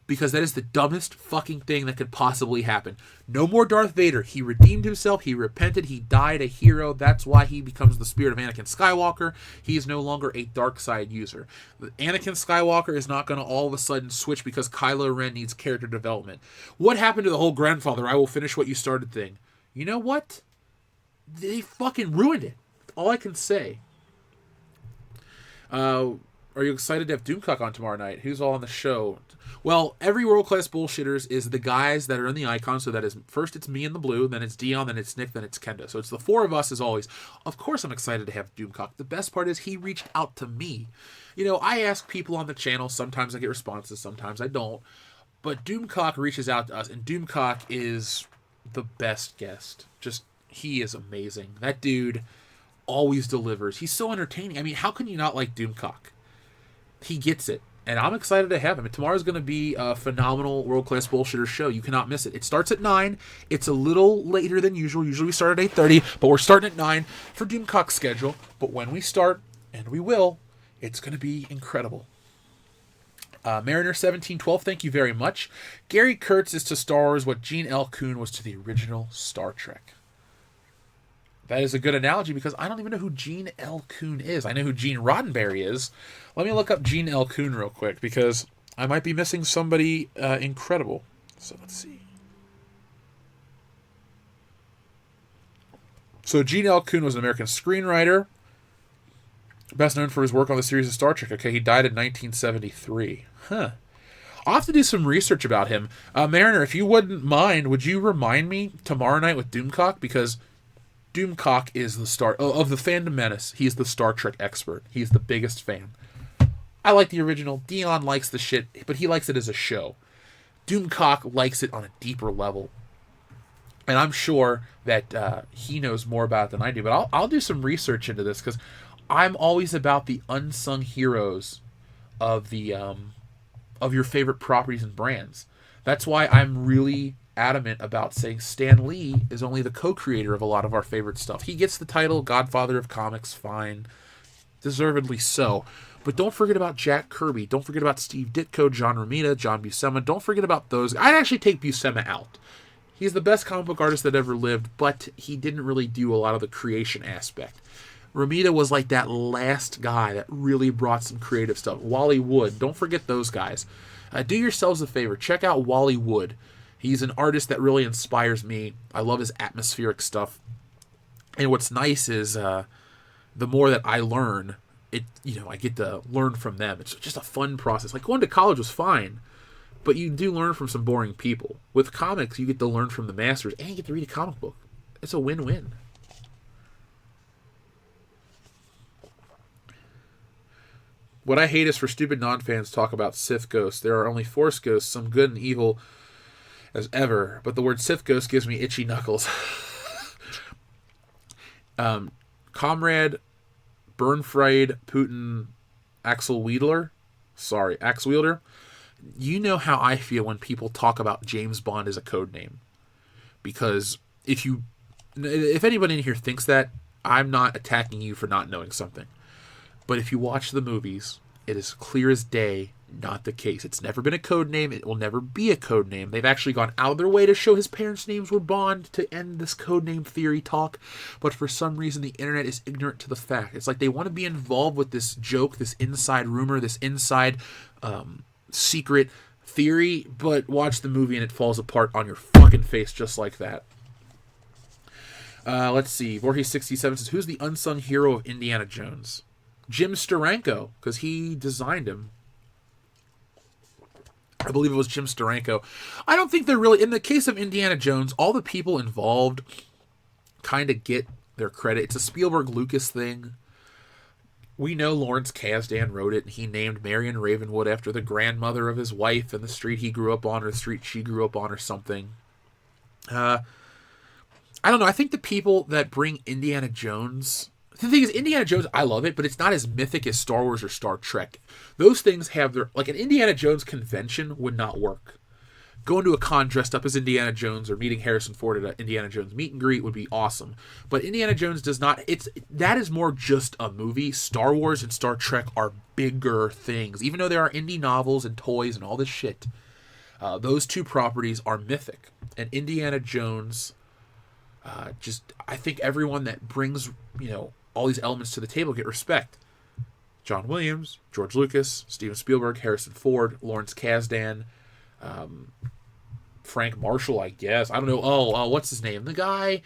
because that is the dumbest fucking thing that could possibly happen. No more Darth Vader. He redeemed himself. He repented. He died a hero. That's why he becomes the spirit of Anakin Skywalker. He is no longer a dark side user. Anakin Skywalker is not going to all of a sudden switch because Kylo Ren needs character development. What happened to the whole grandfather, I will finish what you started thing? You know what? They fucking ruined it. That's all I can say. Are you excited to have Doomcock on tomorrow night? Who's all on the show? Well, every World Class Bullshitters is the guys that are in the icon. So that is, first it's me in the blue, then it's Dion, then it's Nick, then it's Kendo. So it's the four of us as always. Of course I'm excited to have Doomcock. The best part is he reached out to me. You know, I ask people on the channel. Sometimes I get responses, sometimes I don't. But Doomcock reaches out to us, and Doomcock is the best guest. Just, he is amazing. That dude always delivers. He's so entertaining. I mean, how can you not like Doomcock? He gets it. And I'm excited to have him. And tomorrow's going to be a phenomenal World Class Bullshitter show. You cannot miss it. It starts at 9. It's a little later than usual. Usually we start at 8:30, but we're starting at 9 for Doomcock's schedule. But when we start, and we will, it's going to be incredible. Mariner1712, thank you very much. Gary Kurtz is to Star Wars what Gene L. Coon was to the original Star Trek. That is a good analogy because I don't even know who Gene L. Coon is. I know who Gene Roddenberry is. Let me look up Gene L. Coon real quick because I might be missing somebody incredible. So let's see. So Gene L. Coon was an American screenwriter, best known for his work on the series of Star Trek. Okay, he died in 1973. Huh. I'll have to do some research about him. Mariner, if you wouldn't mind, would you remind me tomorrow night with Doomcock? Because Doomcock is the star of the Fandom Menace. He's the Star Trek expert. He's the biggest fan. I like the original. Dion likes the shit, but he likes it as a show. Doomcock likes it on a deeper level. And I'm sure that he knows more about it than I do. But I'll do some research into this because I'm always about the unsung heroes of the of your favorite properties and brands. That's why I'm really adamant about saying Stan Lee is only the co-creator of a lot of our favorite stuff. He gets the title Godfather of Comics, fine, deservedly so. But don't forget about Jack Kirby. Don't forget about Steve Ditko, John Romita, John Buscema. Don't forget about those. I'd actually take Buscema out. He's the best comic book artist that ever lived, but he didn't really do a lot of the creation aspect. Romita was like that last guy that really brought some creative stuff. Wally Wood, don't forget those guys. Do yourselves a favor, check out Wally Wood. He's an artist that really inspires me. I love his atmospheric stuff. And what's nice is the more that I learn, I get to learn from them. It's just a fun process. Like going to college was fine, but you do learn from some boring people. With comics, you get to learn from the masters, and you get to read a comic book. It's a win-win. What I hate is for stupid non-fans talk about Sith ghosts. There are only Force ghosts, some good and evil as ever, but the word Sith ghost gives me itchy knuckles. Comrade Bernfried Putin Axel Wielder, you know how I feel when people talk about James Bond as a code name. Because if anybody in here thinks that, I'm not attacking you for not knowing something. But if you watch the movies, it is clear as day not the case. It's never been a code name. It will never be a code name. They've actually gone out of their way to show his parents' names were Bond to end this code name theory talk. But for some reason, the internet is ignorant to the fact. It's like they want to be involved with this joke, this inside rumor, this inside secret theory, but watch the movie and it falls apart on your fucking face just like that. Let's see. Voorhees67 says, who's the unsung hero of Indiana Jones? Jim Steranko, because he designed him. I believe it was Jim Steranko. I don't think they're really... In the case of Indiana Jones, all the people involved kind of get their credit. It's a Spielberg-Lucas thing. We know Lawrence Kasdan wrote it, and he named Marion Ravenwood after the grandmother of his wife and the street he grew up on, or the street she grew up on, or something. I don't know. I think the people that bring Indiana Jones... The thing is, Indiana Jones, I love it, but it's not as mythic as Star Wars or Star Trek. Those things have their... Like, an Indiana Jones convention would not work. Going to a con dressed up as Indiana Jones or meeting Harrison Ford at an Indiana Jones meet and greet would be awesome. But Indiana Jones does not... That is more just a movie. Star Wars and Star Trek are bigger things. Even though there are indie novels and toys and all this shit, those two properties are mythic. And Indiana Jones... I think everyone that brings, all these elements to the table get respect. John Williams, George Lucas, Steven Spielberg, Harrison Ford, Lawrence Kasdan, Frank Marshall, I guess. I don't know. What's his name? The guy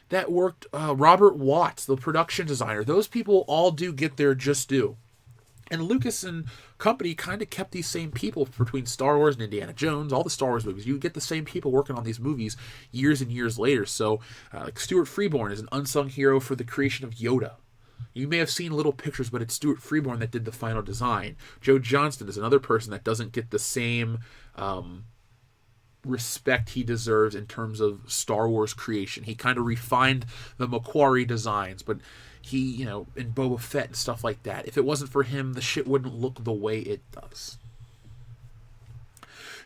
that worked, Robert Watts, the production designer. Those people all do get their just due. And Lucas and company kind of kept these same people between Star Wars and Indiana Jones, all the Star Wars movies. You get the same people working on these movies years and years later. So, like Stuart Freeborn is an unsung hero for the creation of Yoda. You may have seen little pictures, but it's Stuart Freeborn that did the final design. Joe Johnston is another person that doesn't get the same respect he deserves in terms of Star Wars creation. He kind of refined the Macquarie designs, but he, in Boba Fett and stuff like that. If it wasn't for him, the shit wouldn't look the way it does.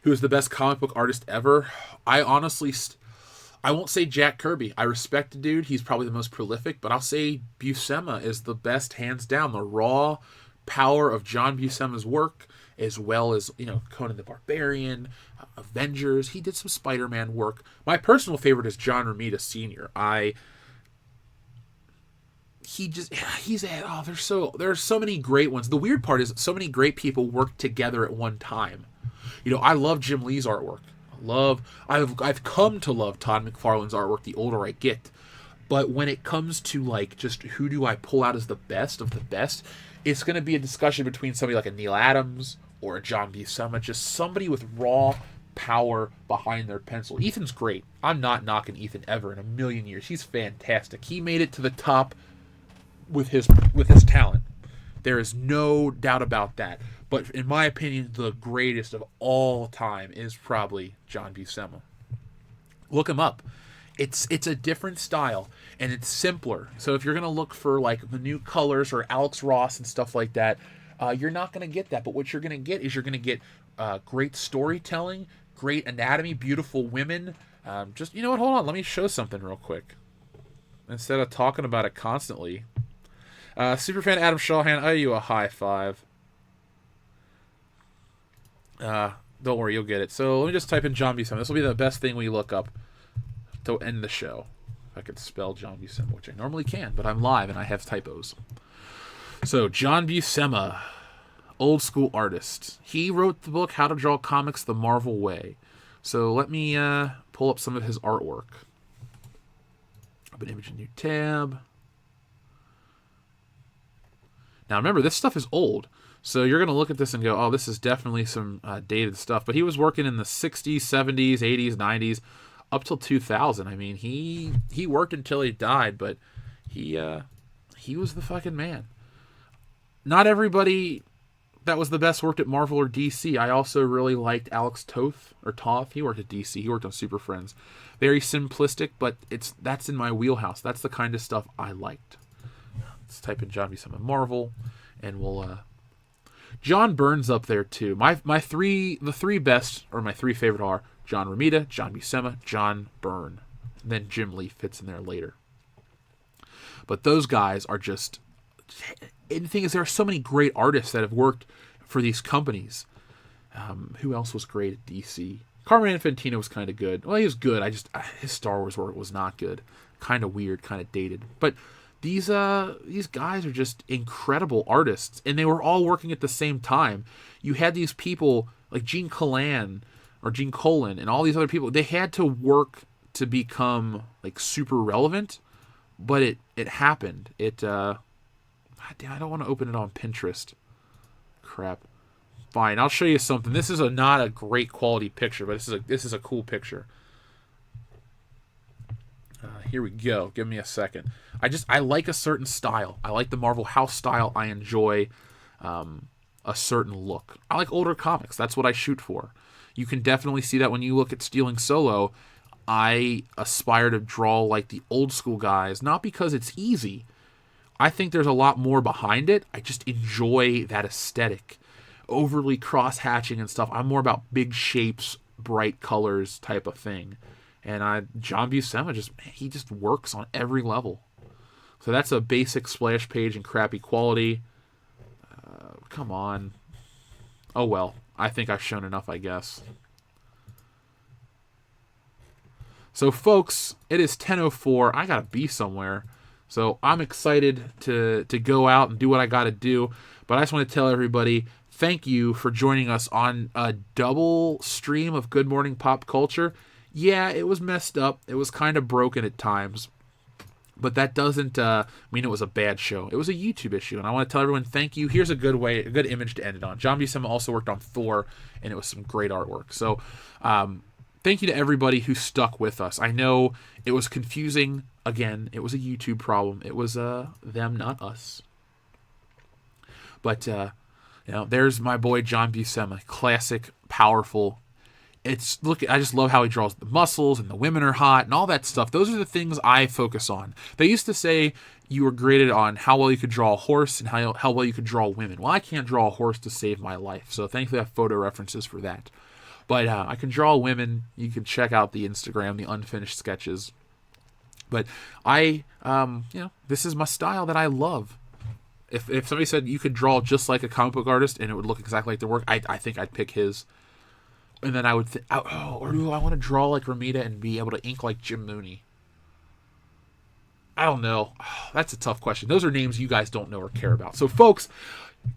Who is the best comic book artist ever? I honestly... I won't say Jack Kirby. I respect the dude. He's probably the most prolific, but I'll say Buscema is the best, hands down. The raw power of John Buscema's work, as well as, Conan the Barbarian, Avengers. He did some Spider-Man work. My personal favorite is John Romita Sr. There's so many great ones. The weird part is so many great people work together at one time. I love Jim Lee's artwork. I've come to love Todd McFarlane's artwork the older I get. But when it comes to just who do I pull out as the best of the best, it's going to be a discussion between somebody like a Neil Adams or a John Buscema, just somebody with raw power behind their pencil. Ethan's great. I'm not knocking Ethan ever in a million years. He's fantastic. He made it to the top with his talent. There is no doubt about that. But in my opinion, the greatest of all time is probably John Buscema. Look him up. It's a different style, and it's simpler. So if you're gonna look for like the new colors or Alex Ross and stuff like that, you're not gonna get that. But what you're gonna get is you're gonna get great storytelling, great anatomy, beautiful women. Just, you know what? Hold on, let me show something real quick. Instead of talking about it constantly, Superfan Adam Shawhan, I owe you a high five. Don't worry, you'll get it. So let me just type in John Buscema. This will be the best thing we look up to end the show. If I could spell John Buscema, which I normally can, but I'm live and I have typos. So John Buscema, old school artist. He wrote the book How to Draw Comics the Marvel Way. So let me pull up some of his artwork. Open image, a new tab. Now remember, this stuff is old. So you're going to look at this and go, oh, this is definitely some dated stuff. But he was working in the 60s, 70s, 80s, 90s, up till 2000. I mean, he worked until he died, but he was the fucking man. Not everybody that was the best worked at Marvel or DC. I also really liked Alex Toth. He worked at DC. He worked on Super Friends. Very simplistic, but that's in my wheelhouse. That's the kind of stuff I liked. Let's type in John Buscema Marvel, and we'll... John Byrne's up there too. The three best, or my three favorite are John Romita, John Buscema, John Byrne. And then Jim Lee fits in there later. But those guys are just... And the thing is, there are so many great artists that have worked for these companies. Who else was great at DC? Carmine Infantino was kind of good. Well, he was good. His Star Wars work was not good. Kind of weird, kind of dated. But these guys are just incredible artists, and they were all working at the same time. You had these people like Gene Colan, and all these other people. They had to work to become like super relevant, but it happened. Damn, I don't want to open it on Pinterest. Crap. Fine, I'll show you something. This is not a great quality picture, but this is a cool picture. Here we go. Give me a second. I like a certain style. I like the Marvel House style. I enjoy a certain look. I like older comics. That's what I shoot for. You can definitely see that when you look at Stealing Solo. I aspire to draw like the old school guys, not because it's easy. I think there's a lot more behind it. I just enjoy that aesthetic. Overly cross-hatching and stuff. I'm more about big shapes, bright colors type of thing. And John Buscema he just works on every level. So that's a basic splash page in crappy quality. Come on. Oh well. I think I've shown enough, I guess. So folks, it is 10:04. I gotta be somewhere. So I'm excited to go out and do what I gotta do. But I just want to tell everybody, thank you for joining us on a double stream of Good Morning Pop Culture. Yeah, it was messed up. It was kind of broken at times. But that doesn't mean it was a bad show. It was a YouTube issue. And I want to tell everyone thank you. Here's a good image to end it on. John Buscema also worked on Thor, and it was some great artwork. So thank you to everybody who stuck with us. I know it was confusing. Again, it was a YouTube problem. It was them, not us. But, there's my boy John Buscema. Classic, powerful. I just love how he draws the muscles and the women are hot and all that stuff. Those are the things I focus on. They used to say you were graded on how well you could draw a horse and how well you could draw women. Well, I can't draw a horse to save my life, so thankfully I have photo references for that. But I can draw women. You can check out the Instagram, the unfinished sketches. But this is my style that I love. If somebody said you could draw just like a comic book artist and it would look exactly like their work, I think I'd pick his. And then I would think, or do I want to draw like Romita and be able to ink like Jim Mooney? I don't know. That's a tough question. Those are names you guys don't know or care about. So, folks,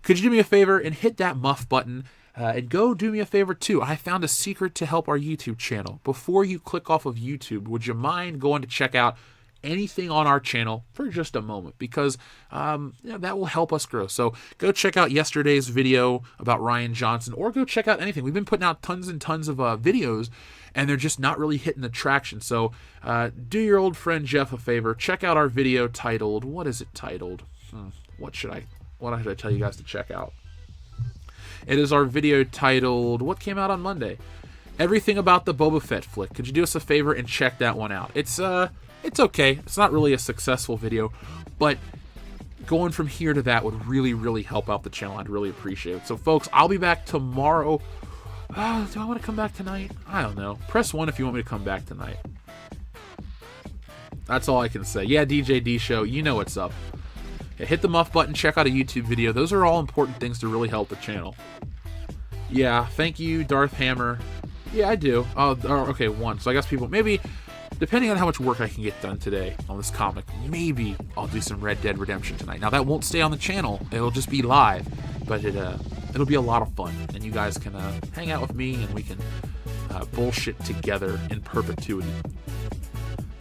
could you do me a favor and hit that muff button? And go do me a favor, too. I found a secret to help our YouTube channel. Before you click off of YouTube, would you mind going to check out anything on our channel for just a moment? Because that will help us grow. So go check out yesterday's video about Ryan Johnson, or go check out anything. We've been putting out tons and tons of videos, and they're just not really hitting the traction. So do your old friend Jeff a favor. Check out our video titled, what is it titled? What should I what did I tell you guys to check out? It is our video titled, what came out on Monday? Everything about the Boba Fett flick. Could you do us a favor and check that one out? It's okay. It's not really a successful video, but going from here to that would really, really help out the channel. I'd really appreciate it. So, folks, I'll be back tomorrow. Do I want to come back tonight? I don't know. Press 1 if you want me to come back tonight. That's all I can say. Yeah, DJ D Show, you know what's up. Yeah, hit the muff button, check out a YouTube video. Those are all important things to really help the channel. Yeah, thank you, Darth Hammer. Yeah, I do. Okay, 1. So I guess people, maybe, depending on how much work I can get done today on this comic, maybe I'll do some Red Dead Redemption tonight. Now, that won't stay on the channel. It'll just be live, but it'll be a lot of fun, and you guys can hang out with me, and we can bullshit together in perpetuity.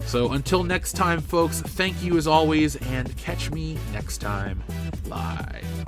So until next time, folks, thank you as always, and catch me next time live.